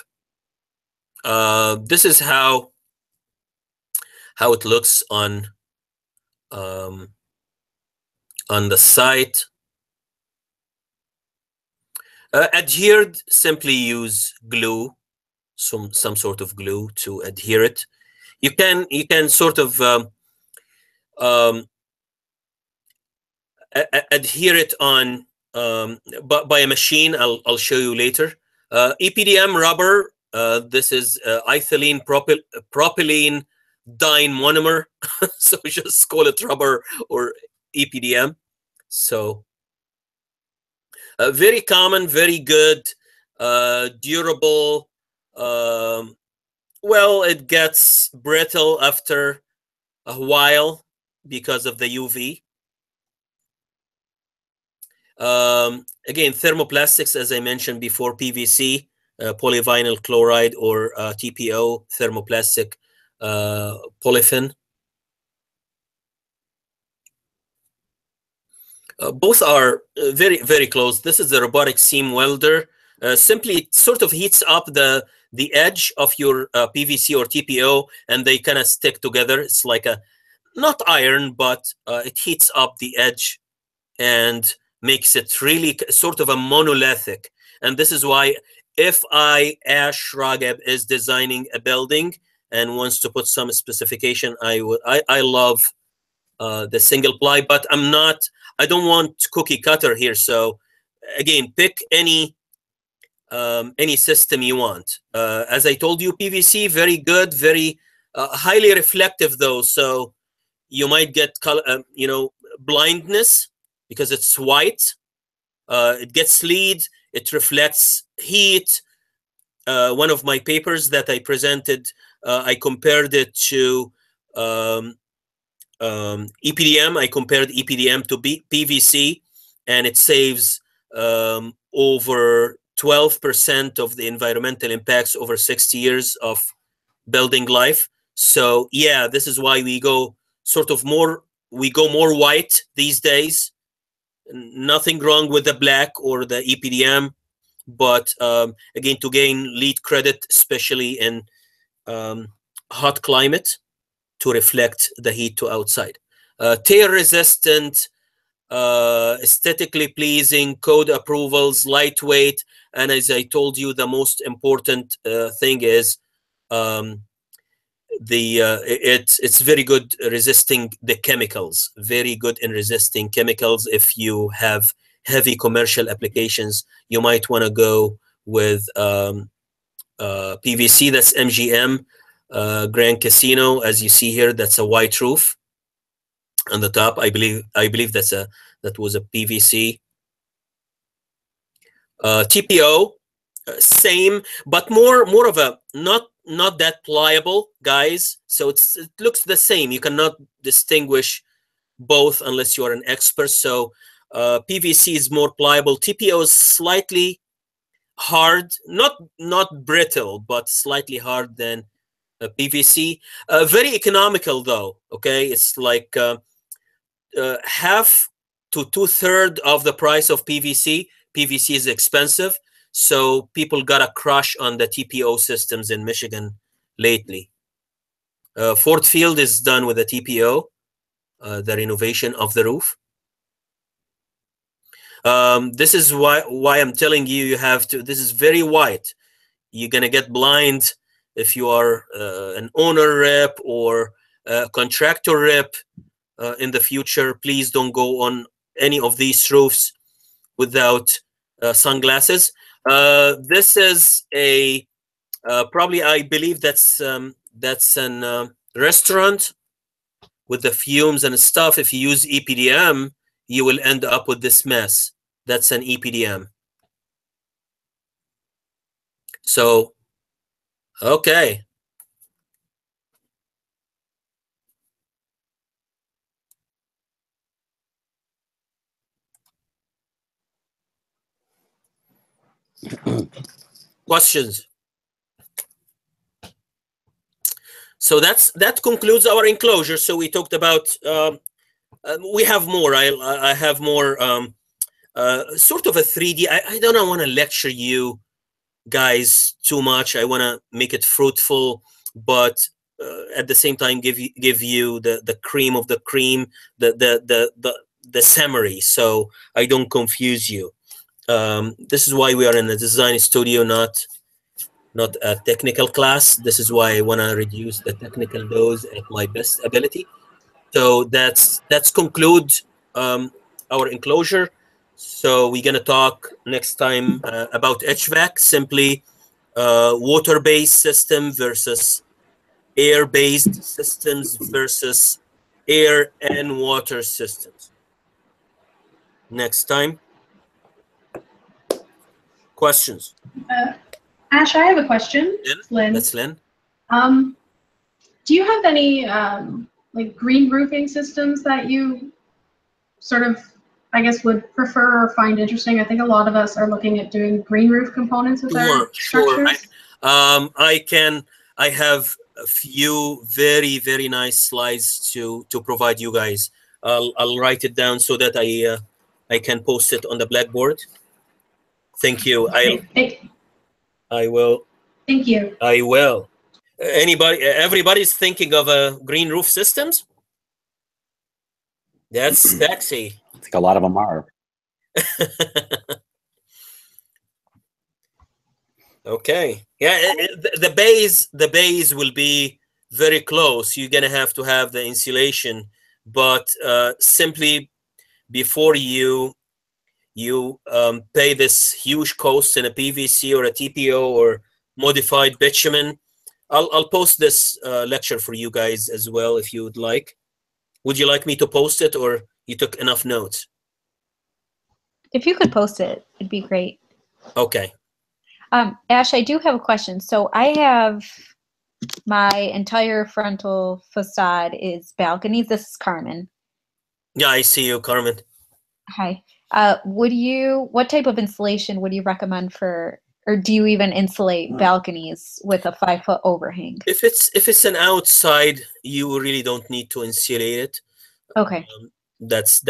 This is how it looks on the site. Adhered, simply use glue, some sort of glue to adhere it. You can sort of adhere it on by a machine. I'll show you later. EPDM rubber. This is ethylene propylene dine monomer. So just call it rubber or EPDM. So very common, very good, durable. Well, it gets brittle after a while because of the UV. Again, thermoplastics, as I mentioned before, PVC, polyvinyl chloride, or TPO, thermoplastic polythene. Both are very close. This is the robotic seam welder. Simply sort of heats up the edge of your PVC or TPO, and they kind of stick together. It's like a, not iron, but it heats up the edge and makes it really sort of a monolithic. And this is why if Ash Rageb is designing a building and wants to put some specification, I love the single ply, but I don't want cookie cutter here. So again, pick any system you want. As I told you, PVC, very good, very highly reflective though. So you might get color, blindness because it's white. It gets lead. It reflects heat. One of my papers that I presented, I compared it to EPDM. I compared EPDM to PVC, and it saves over 12% of the environmental impacts over 60 years of building life. So yeah, this is why we go more white these days. Nothing wrong with the black or the EPDM. but again, to gain LEED credit, especially in hot climate, to reflect the heat to outside. Tear resistant, aesthetically pleasing, code approvals, lightweight, and as I told you, the most important thing is it's very good resisting the chemicals, very good in resisting chemicals. If you have heavy commercial applications, you might want to go with PVC. That's MGM, Grand Casino, as you see here. That's a white roof on the top. I believe that was a PVC. TPO, same, but more of a not that pliable, guys. So it looks the same. You cannot distinguish both unless you are an expert. So PVC is more pliable. TPO is slightly hard, not brittle, but slightly hard than PVC. Very economical though. Okay, it's like half to 2/3 of the price of PVC. PVC is expensive, so people got a crush on the TPO systems in Michigan lately. Ford Field is done with the TPO, the renovation of the roof. This is why I'm telling you, you have to. This is very white. You're gonna get blind if you are an owner rep or a contractor rep in the future. Please don't go on any of these roofs without sunglasses. This is a probably, I believe that's an restaurant with the fumes and stuff. If you use EPDM, you will end up with this mess. That's an EPDM. So, okay. Questions? So that concludes our enclosure. So we talked about. We have more. I have more. Sort of a 3D. I don't want to lecture you guys too much. I want to make it fruitful, but at the same time give you the cream of the cream, the summary, so I don't confuse you. This is why we are in a design studio, not a technical class. This is why I want to reduce the technical dose at my best ability. So that's conclude our enclosure. So we're gonna talk next time about HVAC, simply water-based system versus air-based systems versus air and water systems. Next time. Questions? Ash, I have a question. Lynn. That's Lynn. Do you have any like green roofing systems that you sort of, I guess, would prefer or find interesting? I think a lot of us are looking at doing green roof components with our structures. I have a few very nice slides to provide you guys. I'll write it down so that I can post it on the Blackboard. Thank you. I will. Thank you. I will. Everybody's thinking of green roof systems? That's sexy. I think a lot of them are. Okay. Yeah, the base will be very close. You're gonna have to have the insulation, but simply before you pay this huge cost in a PVC or a TPO or modified bitumen. I'll post this lecture for you guys as well if you would like. Would you like me to post it, or you took enough notes? If you could post it, it'd be great. Okay. Ash, I do have a question. So I have my entire frontal facade is balconies. This is Carmen. Yeah, I see you, Carmen. Hi. What type of insulation would you recommend for, or do you even insulate balconies with a 5-foot overhang? If it's an outside, you really don't need to insulate it. Okay. That's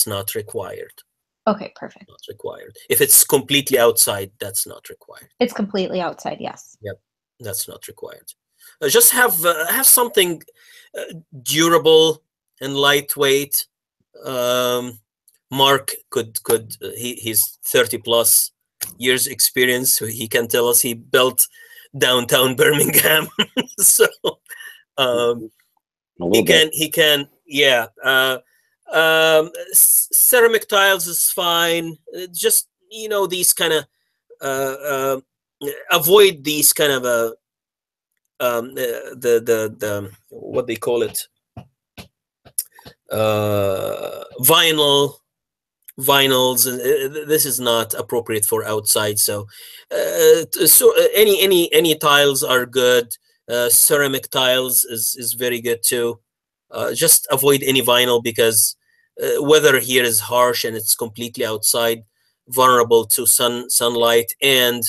not required. Okay, perfect. Not required. If it's completely outside, that's not required. It's completely outside, yes. Yep, that's not required. Just have something durable and lightweight. Mark he's 30+ years experience, so he can tell us he built downtown Birmingham. So he can yeah. Ceramic tiles is fine. Just these kind of avoid these kind of the what they call it, vinyls. This is not appropriate for outside. So any tiles are good. Ceramic tiles is very good too. Just avoid any vinyl because weather here is harsh and it's completely outside, vulnerable to sunlight and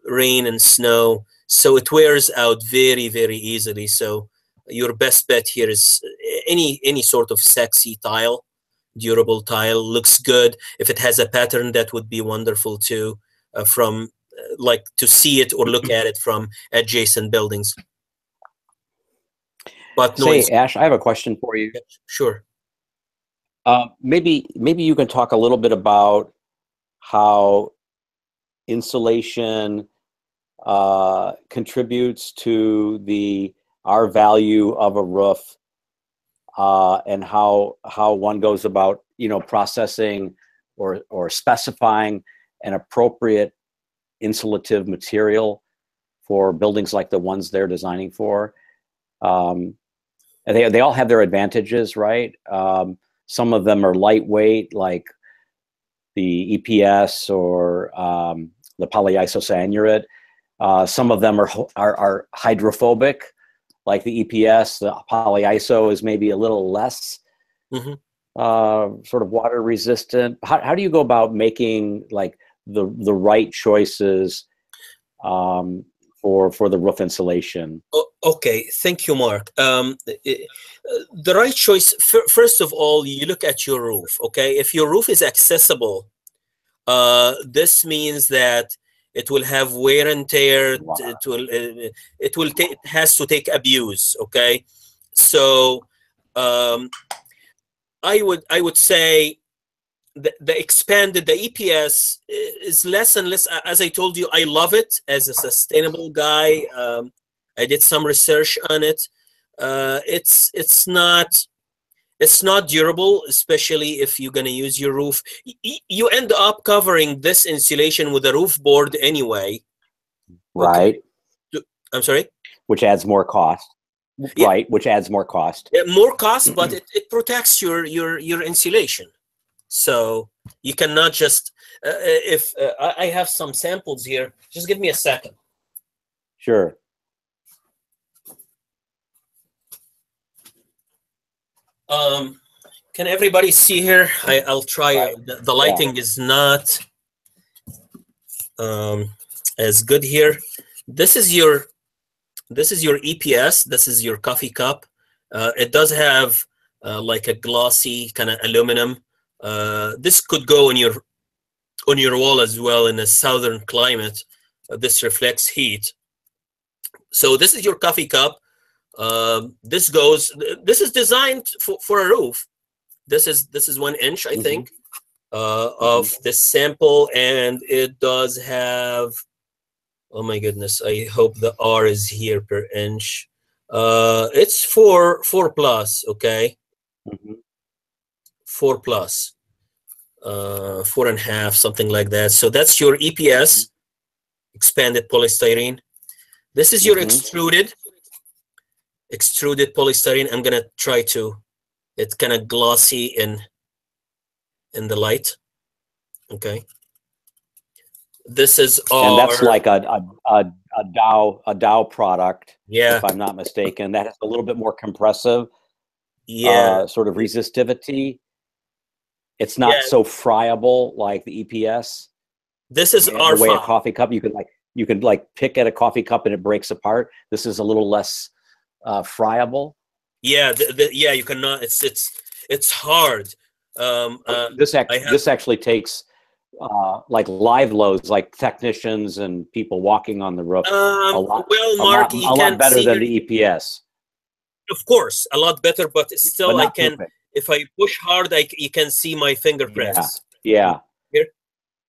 rain and snow. So it wears out very, very easily. So your best bet here is any sort of sexy tile, durable tile. Looks good. If it has a pattern, that would be wonderful too, from like to see it or look at it from adjacent buildings. But say, Ash, I have a question for you. Sure. Maybe you can talk a little bit about how insulation contributes to our value of a roof, and how one goes about processing or specifying an appropriate insulative material for buildings like the ones they're designing for. They all have their advantages, right? Some of them are lightweight, like the EPS or the polyisocyanurate. Some of them are hydrophobic, like the EPS. The polyiso is maybe a little less sort of water resistant. How do you go about making like the right choices for the roof insulation? Okay, thank you, Mark. The right choice, first of all, you look at your roof. Okay, if your roof is accessible, this means that it will have wear and tear. Wow. It has to take abuse. Okay, so I would say the EPS is less and less. As I told you, I love it as a sustainable guy. I did some research on it. It's not durable, especially if you're going to use your roof. You end up covering this insulation with a roof board anyway. Right. Okay. I'm sorry? Which adds more cost. Yeah. Right, which adds more cost. More cost, but it protects your insulation. So you cannot just, if I have some samples here, just give me a second. Sure. Can everybody see here? I'll try. Right. The lighting is not as good here. This is your EPS. This is your coffee cup. It does have like a glossy kind of aluminum. This could go on your wall as well in a southern climate. This reflects heat. So this is your coffee cup. This is designed for a roof. This is 1 inch, I think, of this sample, and it does have, oh my goodness, I hope the R is here per inch. It's 4 plus, okay. 4 plus, 4.5, something like that. So that's your EPS, expanded polystyrene. This is your extruded polystyrene. I'm gonna try to. It's kind of glossy in the light. Okay. This is and that's like a Dow product. Yeah. If I'm not mistaken, that has a little bit more compressive. Yeah. Sort of resistivity. It's not so friable like the EPS. This is the way a coffee cup. You can pick at a coffee cup and it breaks apart. This is a little less friable. Yeah, yeah. You cannot. It's hard. This actually takes like live loads, like technicians and people walking on the roof. Well, Mark, a lot better than the EPS. Of course, a lot better, but still, But I not can. perfect. If I push hard, you can see my fingerprints. Yeah. Here,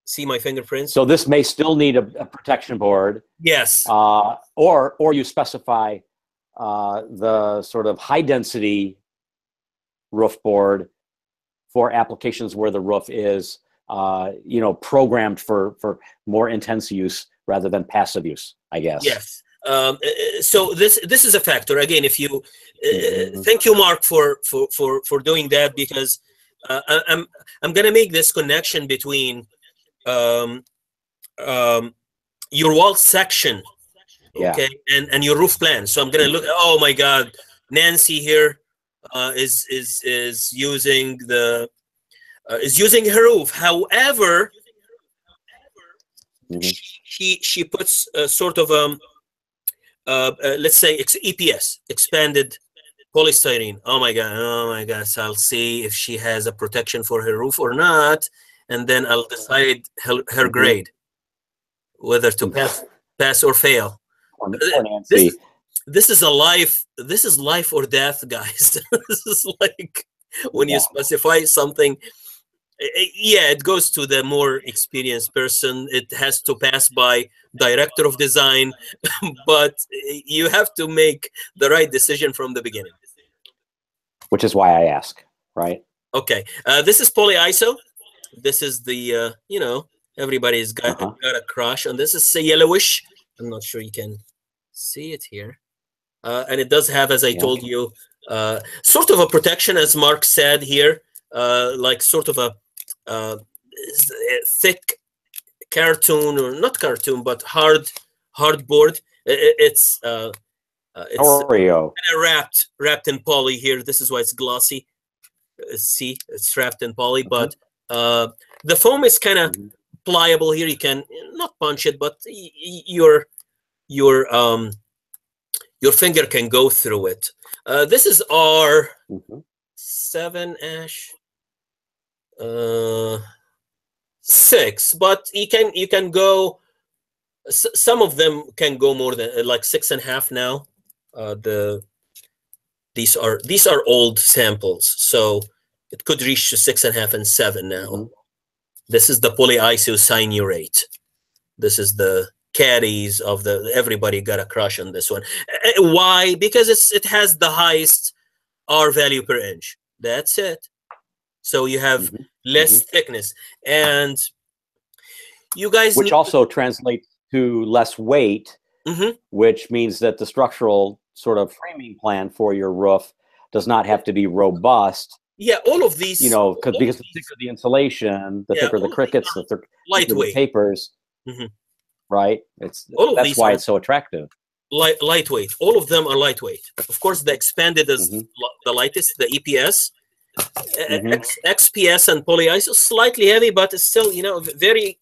see my fingerprints. So this may still need a protection board. Yes. Or you specify the sort of high density roof board for applications where the roof is, programmed for more intense use rather than passive use, I guess. Yes. So this is a factor. Again, if you thank you, Mark, for doing that, because I'm gonna make this connection between your wall section, okay, and your roof plan. So I'm gonna look. Oh my God, Nancy here is using her roof. However, she puts sort of let's say EPS, expanded polystyrene. Oh my God! So I'll see if she has a protection for her roof or not, and then I'll decide her grade, whether to pass or fail. This is life or death, guys. This is like when you specify something. Yeah, it goes to the more experienced person. It has to pass by director of design, but you have to make the right decision from the beginning. Which is why I ask, right? Okay, this is polyiso. This is the everybody's got a crush on this. Is a yellowish. I'm not sure you can see it here, and it does have, as I told you, sort of a protection, as Mark said here, like sort of a thick cartoon, or not cartoon, but hard board. It's Oreo. wrapped in poly here. This is why it's glossy. See, it's wrapped in poly, but the foam is kind of pliable here. You can not punch it, but your finger can go through it. This is R7 ash. 6, but you can go. Some of them can go more than like 6.5 now. These are old samples, so it could reach to 6.5 and 7 now. This is the polyisocyanates. This is the caddies of the. Everybody got a crush on this one. Why? Because it has the highest R value per inch. That's it. So you have less thickness, and you guys, which also translates to less weight, which means that the structural sort of framing plan for your roof does not have to be robust. Yeah, all of these, because the thicker the insulation, the thicker the crickets, the thicker the tapers, right? That's why it's so attractive. Lightweight. All of them are lightweight. Of course, the expanded is the lightest, the EPS. XPS and polyiso slightly heavy, but it's still very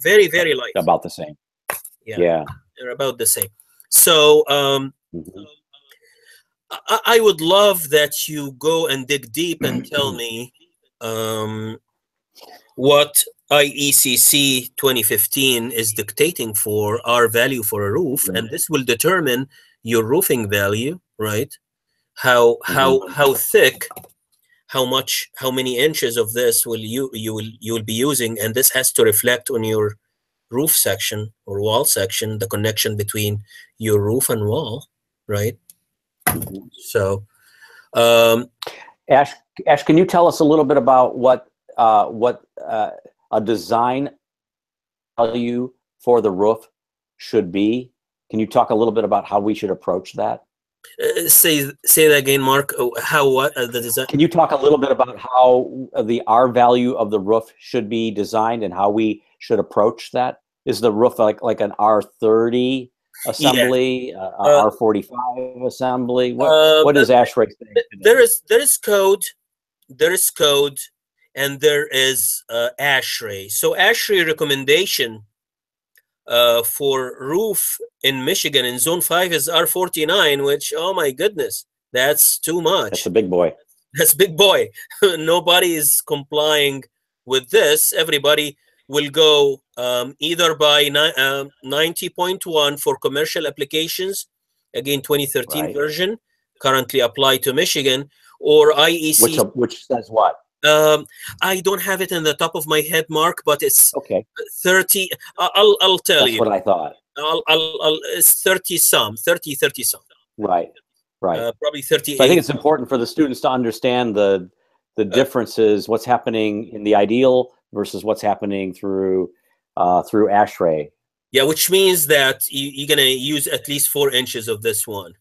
very light. About the same. Yeah, they're about the same. So I would love that you go and dig deep and tell me what IECC 2015 is dictating for R value for a roof, and this will determine your roofing value, right? How thick, how many inches of this will you will be using, and this has to reflect on your roof section or wall section, the connection between your roof and wall, right? So, Ash, can you tell us a little bit about what a design value for the roof should be? Can you talk a little bit about how we should approach that? Say that again, Mark. What the design? Can you talk a little bit about how the R value of the roof should be designed and how we should approach that? Is the roof like an R30 assembly, R45 assembly? What is ASHRAE saying? There is code, and there is ASHRAE. So ASHRAE recommendation for roof in Michigan in Zone 5 is R49, which, oh my goodness, that's too much. That's a big boy. That's big boy. Nobody is complying with this. Everybody will go either by 90.1 for commercial applications, again 2013 version, currently applied to Michigan, or IEC. Which says what? I don't have it in the top of my head, Mark, but it's okay. 30. I'll tell That's you. That's what I thought. It's 30 some. Right. Probably 38. So I think it's important for the students to understand the differences, what's happening in the ideal versus what's happening through ASHRAE. Yeah, which means that you're gonna use at least 4 inches of this one.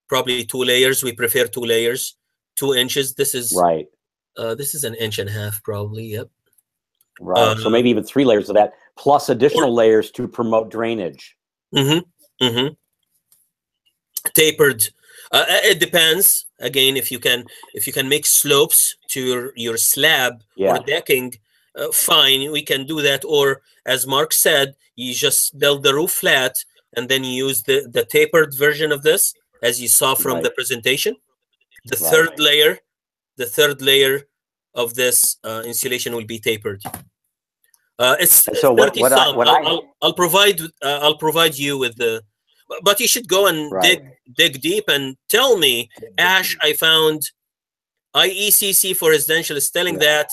Probably 2 layers. We prefer 2 layers. 2 inches. This is right. This is 1.5 inches, probably. Yep. Right. So maybe even 3 layers of that, plus additional layers to promote drainage. Tapered. It depends. Again, if you can make slopes to your slab or decking, fine, we can do that. Or as Mark said, you just build the roof flat and then you use the tapered version of this, as you saw from the presentation. The third layer of this insulation will be tapered. It's so 30 some. I'll provide you with the. But you should go and dig deep and tell me, Ash, I found IECC for residential is telling that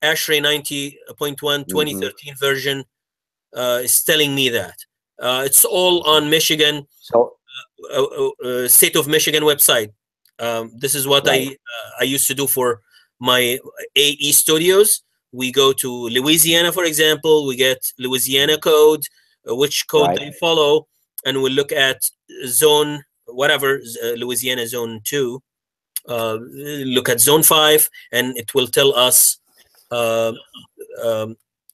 ASHRAE 90.1 2013 version is telling me that. It's all on Michigan, State of Michigan website. This is what I used to do for my AE studios. We go to Louisiana, for example. We get Louisiana code, which code they follow. And we'll look at zone, whatever, Louisiana zone 2, look at zone 5, and it will tell us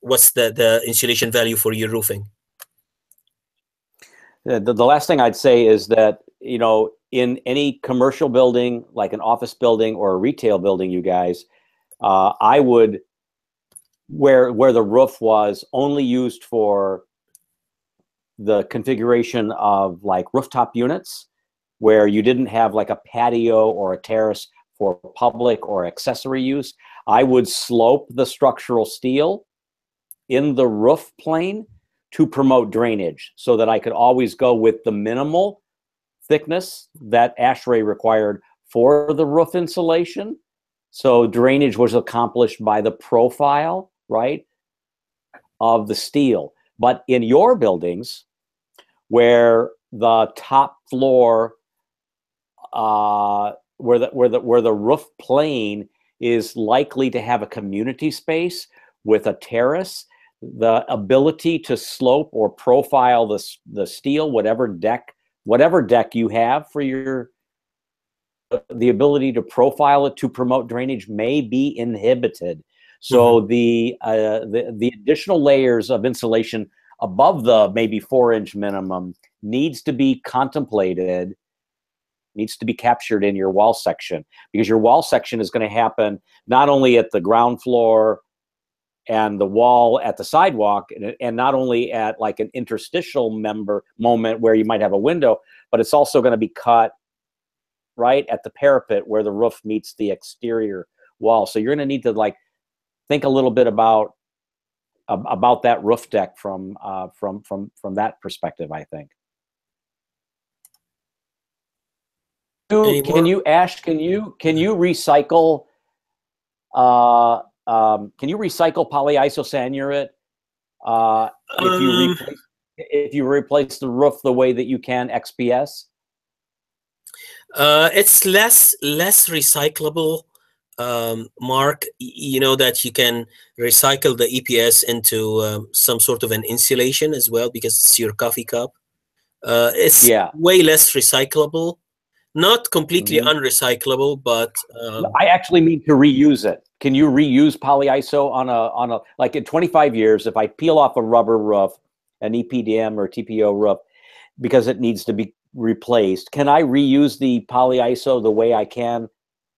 what's the insulation value for your roofing. The last thing I'd say is that, in any commercial building, like an office building or a retail building, you guys, I would, where the roof was only used for the configuration of like rooftop units, where you didn't have like a patio or a terrace for public or accessory use, I would slope the structural steel in the roof plane to promote drainage, so that I could always go with the minimal thickness that ASHRAE required for the roof insulation. So drainage was accomplished by the profile, of the steel. But in your buildings, where the top floor, where the roof plane is likely to have a community space with a terrace, the ability to slope or profile the steel, whatever deck you have for the ability to profile it to promote drainage may be inhibited. So the additional layers of insulation above the maybe 4-inch minimum needs to be contemplated, needs to be captured in your wall section, because your wall section is going to happen not only at the ground floor and the wall at the sidewalk, and not only at like an interstitial moment where you might have a window, but it's also going to be cut right at the parapet where the roof meets the exterior wall. So you're going to need to like think a little bit about that roof deck from that perspective, I think. Can you, Ash? Can you recycle? Can you recycle polyisosanuret if you replace the roof the way that you can XPS? It's less recyclable, Mark. You know that you can recycle the EPS into some sort of an insulation as well, because it's your coffee cup. It's way less recyclable. Not completely unrecyclable, but I actually mean to reuse it. Can you reuse polyiso on a like in 25 years? If I peel off a rubber roof, an EPDM or TPO roof, because it needs to be replaced, can I reuse the polyiso the way I can,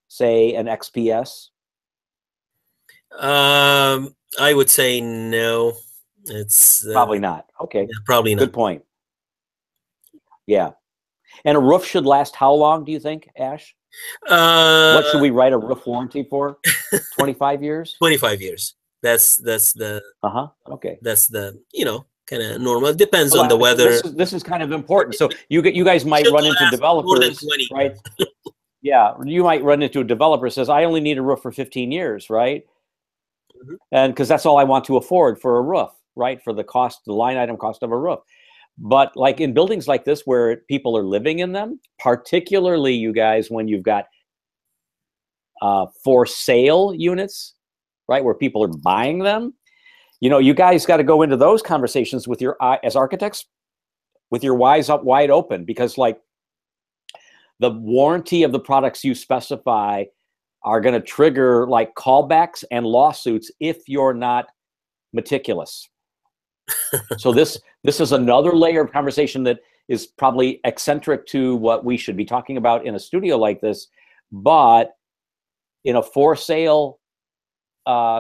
say, an XPS? I would say no. It's probably not. Okay, probably not. Good point. Yeah. And a roof should last how long, do you think, Ash? What should we write a roof warranty for? 25 years? 25 years. That's the okay. That's the, you know, kind of normal. It depends on the weather. This is kind of important. So you guys might Should run into last more than developers, 20. right? Yeah, you might run into a developer who says, I only need a roof for 15 years, right? And because that's all I want to afford for a roof, right? For the cost, the line item cost of a roof. But like in buildings like this where people are living in them, particularly you guys, when you've got for sale units, right, where people are buying them, you know, you guys got to go into those conversations with your, as architects, with your eyes up wide open, because like the warranty of the products you specify are going to trigger like callbacks and lawsuits if you're not meticulous. So this is another layer of conversation that is probably eccentric to what we should be talking about in a studio like this, but in a for sale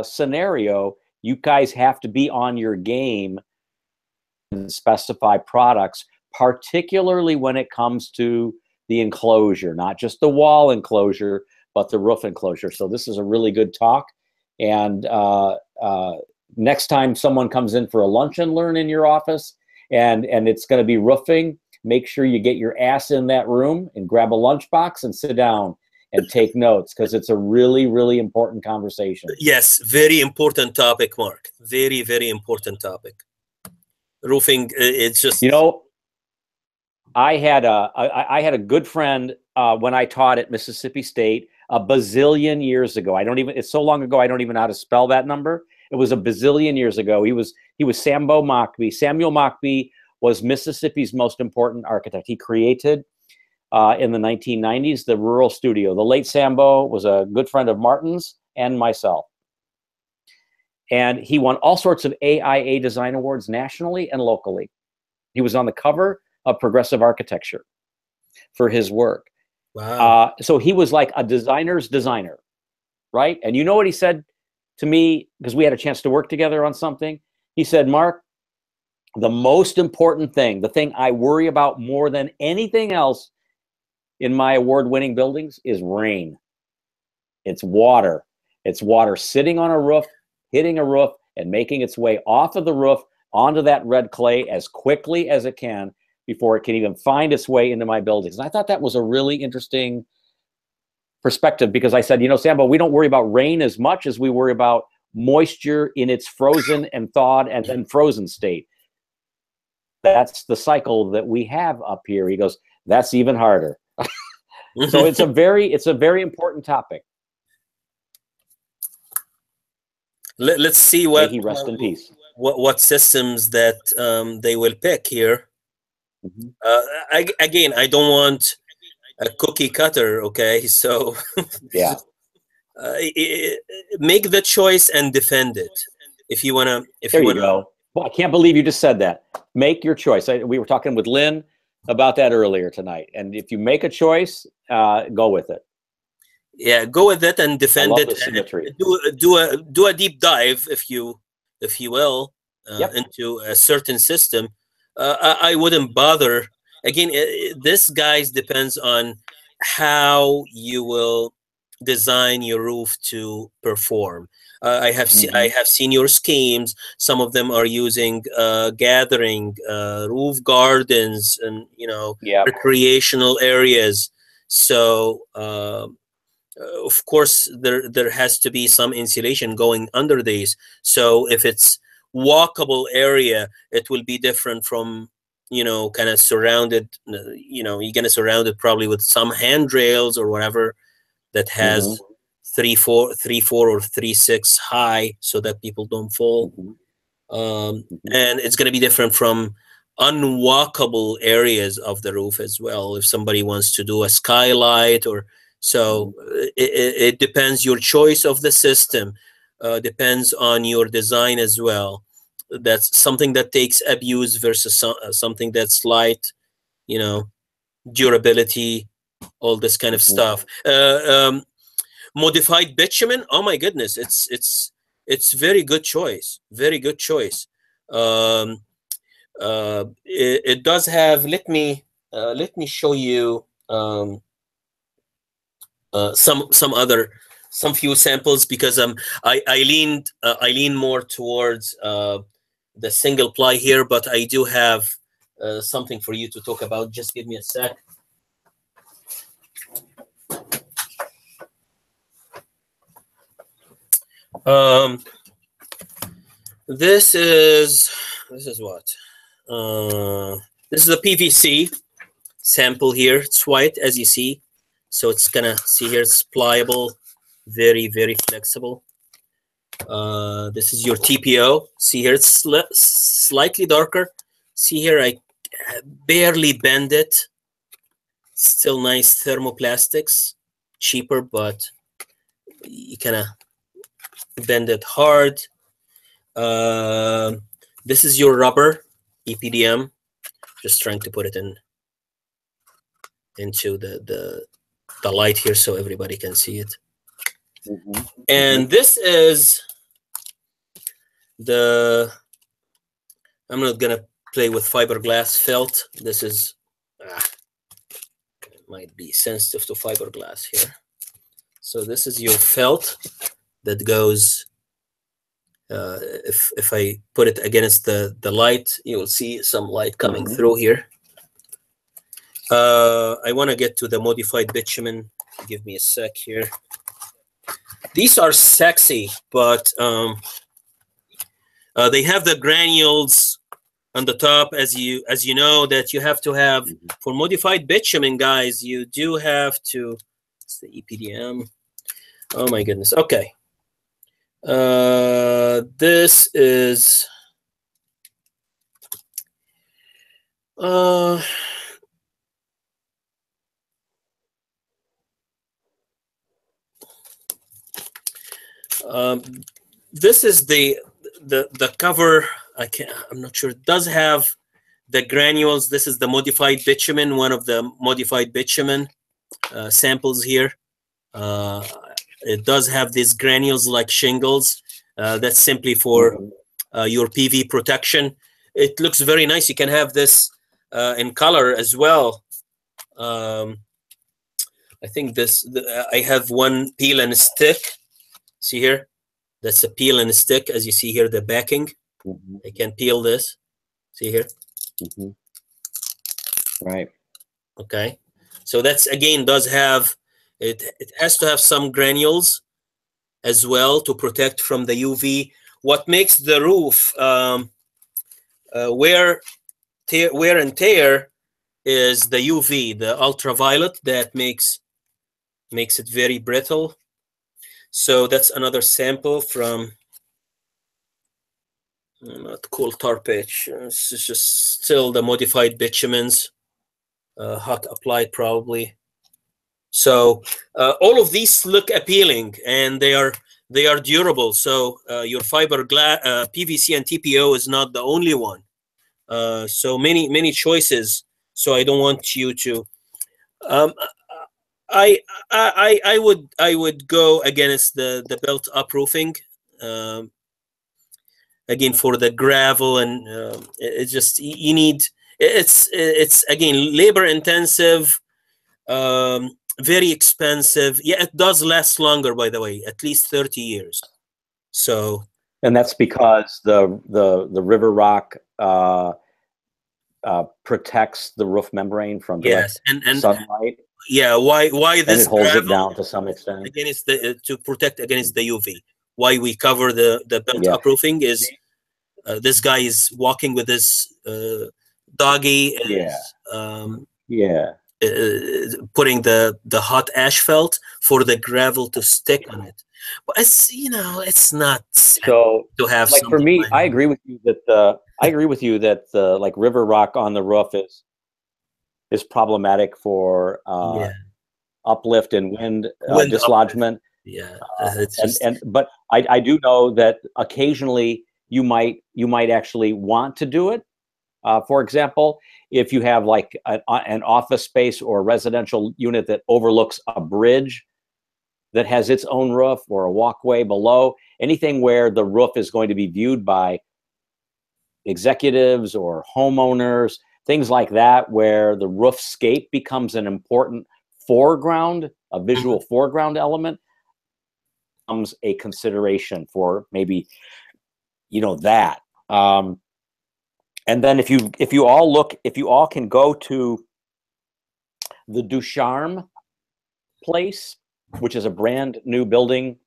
scenario, you guys have to be on your game and specify products, particularly when it comes to the enclosure, not just the wall enclosure, but the roof enclosure. So this is a really good talk. And next time someone comes in for a lunch and learn in your office and it's going to be roofing, make sure you get your ass in that room and grab a lunchbox and sit down and take notes, because it's a really, really important conversation. Yes, very important topic, Mark. Very, very important topic. Roofing, it's just... You know, I had a good friend when I taught at Mississippi State a bazillion years ago. It's so long ago, I don't even know how to spell that number. It was a bazillion years ago. He was Sambo Mockbee. Samuel Mockbee was Mississippi's most important architect. He created in the 1990s the Rural Studio. The late Sambo was a good friend of Martin's and myself. And he won all sorts of AIA design awards nationally and locally. He was on the cover of Progressive Architecture for his work. Wow. So he was like a designer's designer, right? And you know what he said to me, because we had a chance to work together on something? He said, Mark, the most important thing, the thing I worry about more than anything else in my award-winning buildings is rain. It's water. It's water sitting on a roof, hitting a roof, and making its way off of the roof onto that red clay as quickly as it can before it can even find its way into my buildings. And I thought that was a really interesting perspective, because I said, you know, Sambo, we don't worry about rain as much as we worry about moisture in its frozen and thawed and then frozen state. That's the cycle that we have up here. He goes, that's even harder. So it's a very important topic. Let's see what May he rest in peace. What systems that they will pick here. Again, I don't want a cookie cutter, okay? So yeah, make the choice and defend it if you wanna. There you go. Well, I can't believe you just said that. Make your choice. We were talking with Lynn about that earlier tonight, and if you make a choice, go with it. Yeah, go with it and defend it. Do a deep dive, if you will, into a certain system. I wouldn't bother. Again, this, guys, depends on how you will design your roof to perform. I have seen your schemes. Some of them are using gathering roof gardens and recreational areas. So of course there has to be some insulation going under these. So if it's walkable area, it will be different from kind of surrounded. You're gonna surround it probably with some handrails or whatever that has 3-4 or 3-6 high, so that people don't fall. And it's going to be different from unwalkable areas of the roof as well. If somebody wants to do a skylight or so, it depends. Your choice of the system depends on your design as well. That's something that takes abuse versus something that's light, durability, all this kind of stuff. Modified bitumen, oh my goodness, it's very good choice, very good choice. It does have, let me show you some few samples because I lean more towards the single ply here, but I do have something for you to talk about. Just give me a sec. This is what? This is the PVC sample here. It's white, as you see. So it's gonna see here. It's pliable, very, very flexible. This is your TPO. See here, it's slightly darker. See here, I barely bend it. Still nice thermoplastics, cheaper, but you kind of bend it hard. This is your rubber EPDM. Just trying to put it into the light here so everybody can see it. Mm-hmm. And this is I'm not gonna play with fiberglass felt. This is it might be sensitive to fiberglass here. So this is your felt that goes. If I put it against the light, you will see some light coming through here. I want to get to the modified bitumen. Give me a sec here. These are sexy, but they have the granules on the top, as you know, that you have to have for modified bitumen, guys. You do have to. It's the EPDM. Oh my goodness. Okay. This is this is the cover. I'm not sure. It does have the granules. This is the modified bitumen, one of the modified bitumen samples here. It does have these granules like shingles. That's simply for your PV protection. It looks very nice. You can have this in color as well. I think I have one peel and stick. See here? That's a peel and stick. As you see here, the backing. I can peel this. See here? Right. Okay. So that's, again, does have, it has to have some granules as well to protect from the UV. What makes the roof wear and tear is the UV, the ultraviolet, that makes it very brittle. So that's another sample from not coal tar pitch. This is just still the modified bitumens, hot applied probably. So all of these look appealing, and they are durable. So your fiberglass, PVC and TPO is not the only one. So many choices. So I don't want you to. I would go against the belt up roofing. Again, for the gravel, and it's just you need. It's again labor intensive. Very expensive. Yeah, it does last longer, by the way, at least 30 years. So, and that's because the river rock protects the roof membrane from direct sunlight. Yeah, why this? And it holds it down to some extent. Against to protect against the UV. Why we cover the belt up roofing is this guy is walking with his doggy. Putting the hot asphalt for the gravel to stick on it, but it's not so to have. Like for me, I agree with you that the like river rock on the roof is problematic for uplift and wind dislodgement. But I do know that occasionally you might actually want to do it. For example, if you have like an office space or a residential unit that overlooks a bridge that has its own roof, or a walkway below, anything where the roof is going to be viewed by executives or homeowners, things like that, where the roofscape becomes an important foreground a visual foreground element becomes a consideration for maybe, that. And then if you all can go to the Ducharme place, which is a brand new building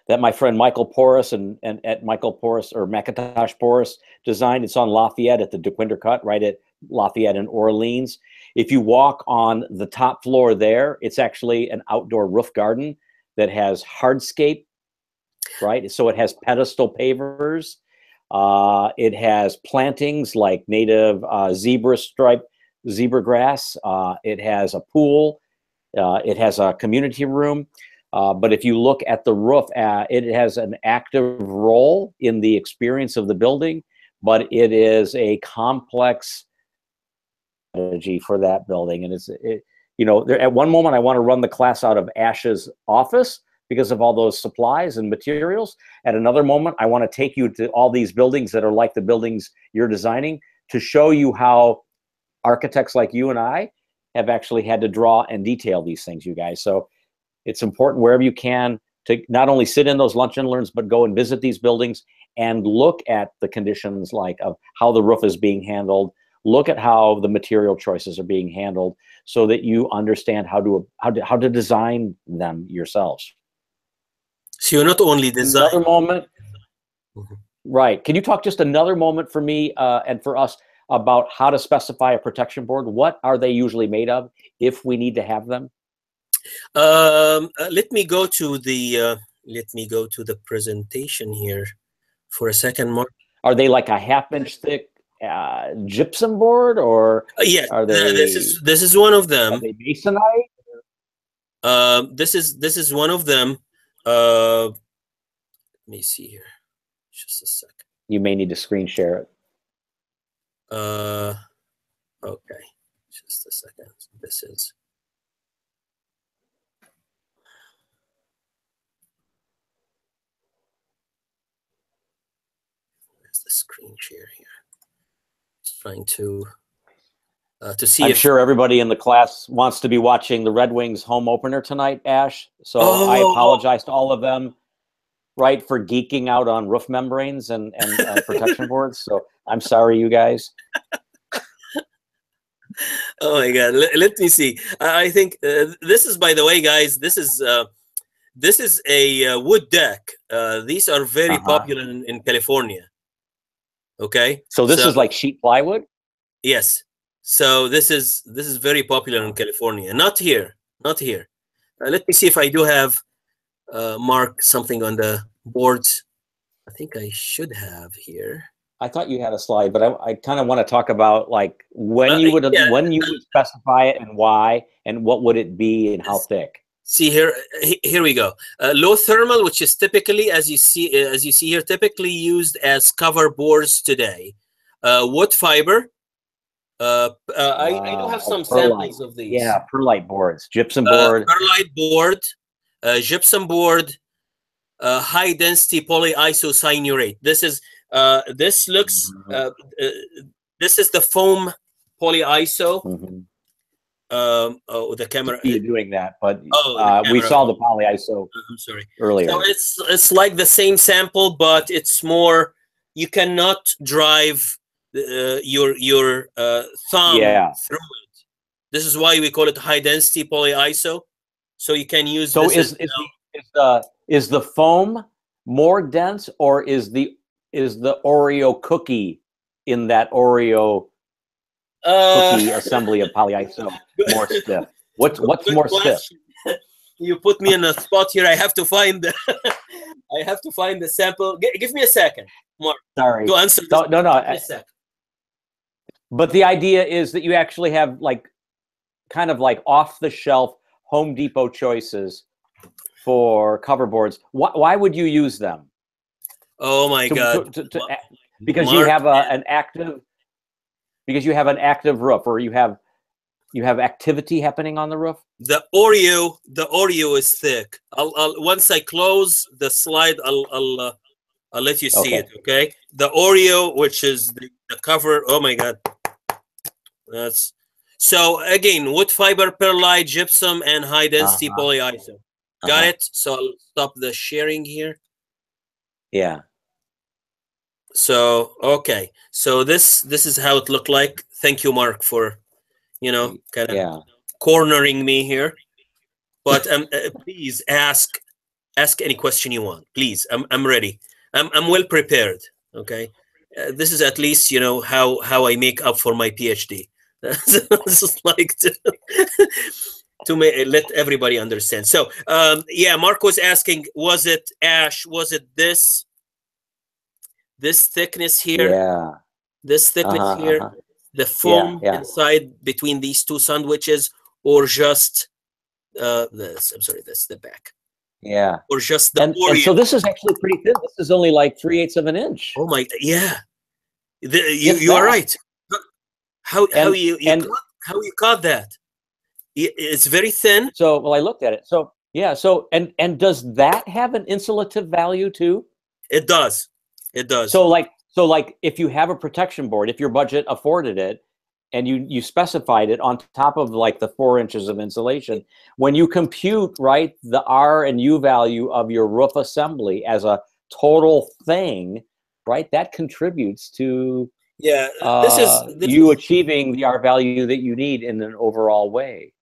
that my friend Michael Porras and at Michael Porras or McIntosh Porras designed. It's on Lafayette at the DeQuinder Cut, right at Lafayette and Orleans. If you walk on the top floor there, it's actually an outdoor roof garden that has hardscape, right? So it has pedestal pavers. It has plantings like native zebra grass. It has a pool. It has a community room. But if you look at the roof, it has an active role in the experience of the building, but it is a complex strategy for that building. And at one moment I want to run the class out of Ash's office because of all those supplies and materials. At another moment, I want to take you to all these buildings that are like the buildings you're designing to show you how architects like you and I have actually had to draw and detail these things, you guys. So it's important wherever you can to not only sit in those lunch and learns, but go and visit these buildings and look at the conditions of how the roof is being handled. Look at how the material choices are being handled so that you understand how to design them yourselves. So you're not only design. Another moment. Right. Can you talk just another moment for me and for us about how to specify a protection board? What are they usually made of if we need to have them? Let me go to the presentation here for a second more. Are they like a half-inch thick gypsum board, or yeah? Are they? This is one of them. Are they masonite? This is one of them. Let me see here. Just a second. You may need to screen share it. Okay. Just a second. This is. Where's the screen share here? Just trying to see. I'm sure everybody in the class wants to be watching the Red Wings home opener tonight, Ash. So I apologize to all of them, right, for geeking out on roof membranes and protection boards. So I'm sorry, you guys. Oh my God! Let me see. I think this is, by the way, guys. This is a wood deck. These are very popular in California. Okay. So this is like sheet plywood. Yes. So this is very popular in California. Not here. Not here. Let me see if I do have mark something on the boards. I think I should have here. I thought you had a slide, but I kind of want to talk about like when you would specify it and why, and what would it be and how thick. See here we go. Low thermal, which is typically, as you see here, typically used as cover boards today. Wood fiber. I do have some samples of these. Yeah, perlite boards, gypsum board. Perlite board, gypsum board, high density polyisocyanurate. This is this looks. This is the foam polyiso. The camera. You're doing that, but we saw the polyiso. I'm sorry. Earlier. So it's like the same sample, but it's more. You cannot drive your thumb through it. This is why we call it high density polyiso. So you can use. So this is the foam more dense, or is the Oreo cookie in that Oreo cookie assembly of polyiso more stiff? What's more stiff? You put me in a spot here. I have to find the I have to find the sample. Give me a second, Mark. Sorry. To answer this. No. But the idea is that you actually have kind of like off-the-shelf Home Depot choices for cover boards. Why would you use them? Oh my God! Because Mark, you have an active. Because you have an active roof, or you have activity happening on the roof. The Oreo is thick. I'll once I close the slide, I'll let you see it. Okay. The Oreo, which is the cover. Oh my God. So again, wood fiber, perlite, gypsum, and high density polyiso. Got it? So I'll stop the sharing here. Yeah. So okay. So this is how it looked like. Thank you, Mark, for kind of cornering me here. But please ask any question you want. Please, I'm ready. I'm well prepared. Okay. This is at least how I make up for my PhD. This is like to let everybody understand. So yeah, Mark was asking, was it ash? Was it this thickness here? Yeah. This thickness here, the foam inside between these two sandwiches, or just this? I'm sorry, that's the back. Yeah. Or just the and so this is actually pretty thin. This is only like 3/8 of an inch. Oh my, yeah. You are right. How you caught that? It's very thin. So well, I looked at it. So yeah. So and does that have an insulative value too? It does. It does. So like if you have a protection board, if your budget afforded it, and you specified it on top of like the 4 inches of insulation, when you compute right the R and U value of your roof assembly as a total thing, right, that contributes to this you achieving the R value that you need in an overall way.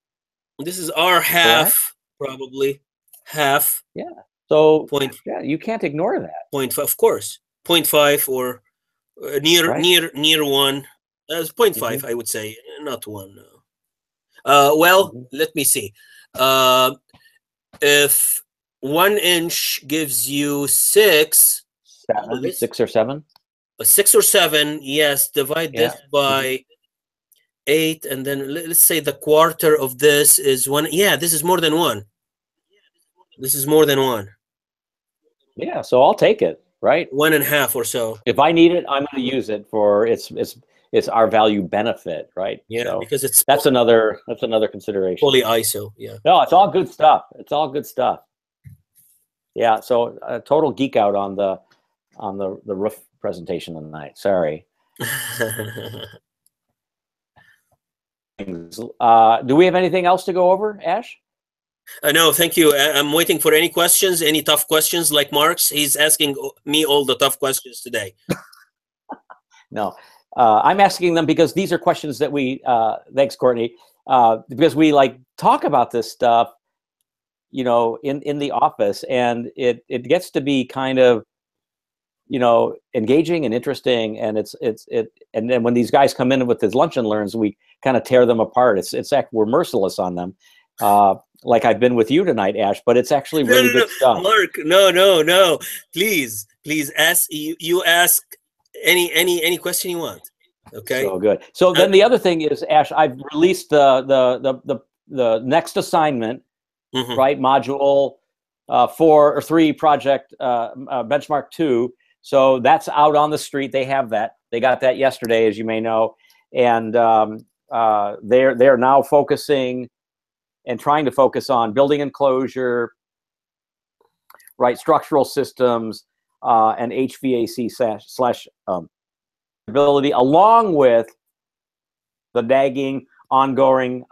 This is R half, probably half. Yeah. So yeah, you can't ignore that. 0.5, of course. 0.5 or near 1. 0.5, I would say, not 1. Well, let me see. If 1 inch gives you 6 or 7. 6 or 7, yes. Divide this by 8, and then let's say the quarter of this is 1. Yeah, this is more than 1. This is more than 1. Yeah, so I'll take it. Right, 1.5 or so. If I need it, I'm going to use it for its our value benefit, right? Yeah, so because that's another consideration. Polyiso, yeah. No, it's all good stuff. It's all good stuff. Yeah, so a total geek out on the roof presentation tonight. Sorry. Do we have anything else to go over, Ash? No, thank you. I'm waiting for any questions, any tough questions like Mark's. He's asking me all the tough questions today. No, I'm asking them because these are questions that we, thanks, Courtney, because we like talk about this stuff, in the office, and it gets to be kind of, engaging and interesting. And and then when these guys come in with his lunch and learns, we kind of tear them apart. We're merciless on them. Like I've been with you tonight, Ash, but it's actually really good stuff. Mark, no. Please ask. You ask any question you want. Okay. So good. So then the other thing is, Ash, I've released the next assignment, right? Module 4 or 3 project benchmark 2. So that's out on the street. They have that. They got that yesterday, as you may know, and they're now focusing and trying to focus on building enclosure, right, structural systems, and HVAC slash ability, along with the nagging, ongoing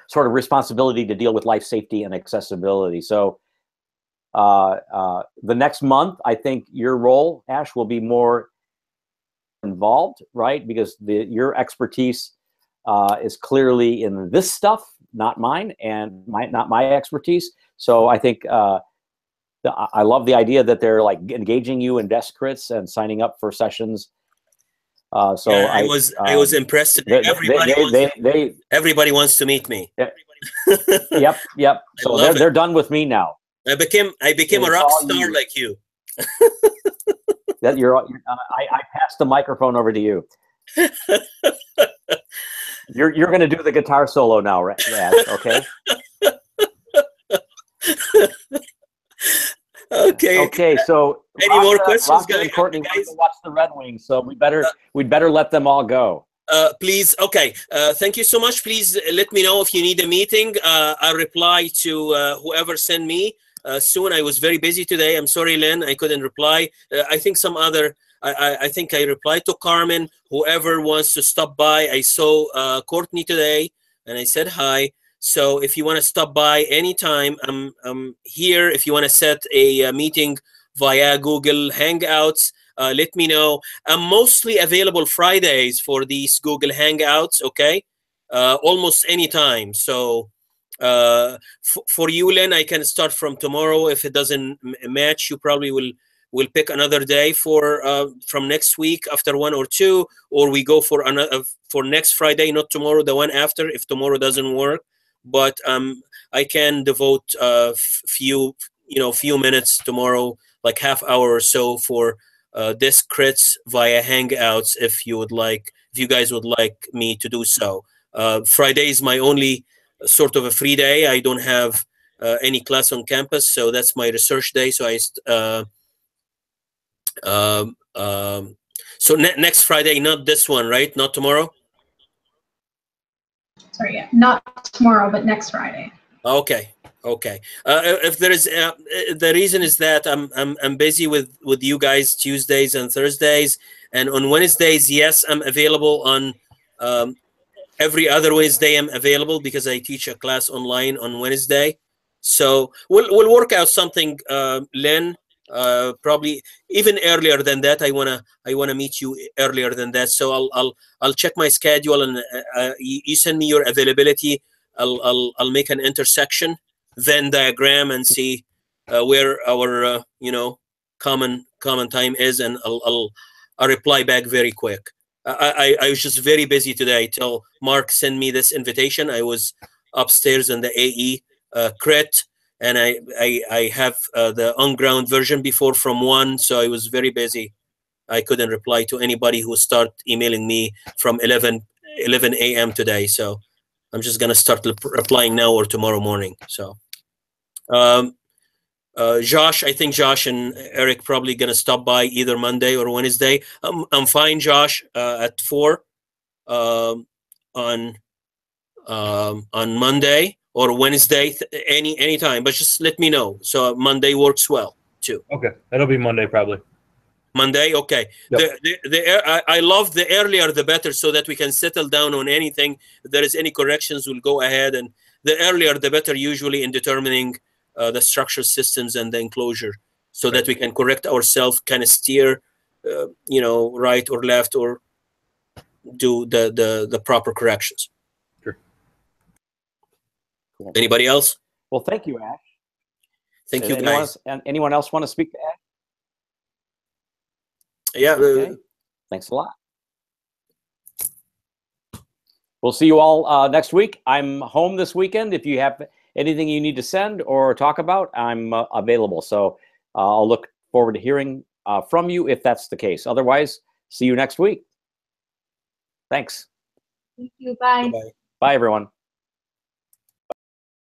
sort of responsibility to deal with life safety and accessibility. So the next month, I think your role, Ash, will be more involved, right? Because your expertise is clearly in this stuff, not mine, and not my expertise. So I think I love the idea that they're like engaging you in desk crits and signing up for sessions. So yeah, I was impressed today. Everybody wants to meet me. Yep. So they're done with me now. I became a rock star like you. That I passed the microphone over to you. You're going to do the guitar solo now, Rad, okay? Okay. So any more questions, guys? And Courtney want to watch the Red Wings, so we'd better let them all go. Please, okay. Thank you so much. Please let me know if you need a meeting. I'll reply to whoever sent me soon. I was very busy today. I'm sorry, Lynn, I couldn't reply. I think some other I think I replied to Carmen. Whoever wants to stop by, I saw Courtney today, and I said hi. So if you want to stop by anytime, I'm here. If you want to set a meeting via Google Hangouts, let me know. I'm mostly available Fridays for these Google Hangouts, okay? Almost anytime. So for you, Len, I can start from tomorrow. If it doesn't match, you probably will pick another day for from next week after 1 or 2, or we go for another for next Friday, not tomorrow, the one after, if tomorrow doesn't work. But I can devote few minutes tomorrow, like half hour or so, for disc crits via Hangouts, if you guys would like me to do so. Friday is my only sort of a free day. I don't have any class on campus, so that's my research day. So next Friday, not this one, right? Not tomorrow? Sorry, yeah, not tomorrow, but next Friday. Okay. If there is the reason is that I'm busy with you guys Tuesdays and Thursdays, and on Wednesdays, yes, I'm available on every other Wednesday. I'm available because I teach a class online on Wednesday. So we'll work out something, Len. Probably even earlier than that. I wanna meet you earlier than that. So I'll check my schedule, and you send me your availability. I'll make an intersection Venn diagram and see where our common time is, and I'll reply back very quick. I was just very busy today till Mark sent me this invitation. I was upstairs in the AE crit, and I have the on-ground version before from 1, so I was very busy. I couldn't reply to anybody who started emailing me from 11 a.m. today. So I'm just gonna start replying now or tomorrow morning. So Josh, I think Josh and Eric probably gonna stop by either Monday or Wednesday. I'm fine, Josh, at 4 on Monday or Wednesday, any time, but just let me know. So Monday works well too. Okay, that'll be Monday probably. Monday, okay. Yep. I love the earlier the better, so that we can settle down on anything. If there is any corrections, we'll go ahead, and the earlier the better, usually in determining the structure systems and the enclosure, so that we can correct ourselves, kind of steer, right or left, or do the proper corrections. Sure. Cool. Anybody else? Well, thank you, Ash. Thank you, guys. Anyone else want to speak to Ash? Yeah. Okay. Thanks a lot. We'll see you all next week. I'm home this weekend. If you have anything you need to send or talk about, I'm available. So I'll look forward to hearing from you if that's the case. Otherwise, see you next week. Thanks. Thank you. Bye. Bye. Bye, everyone.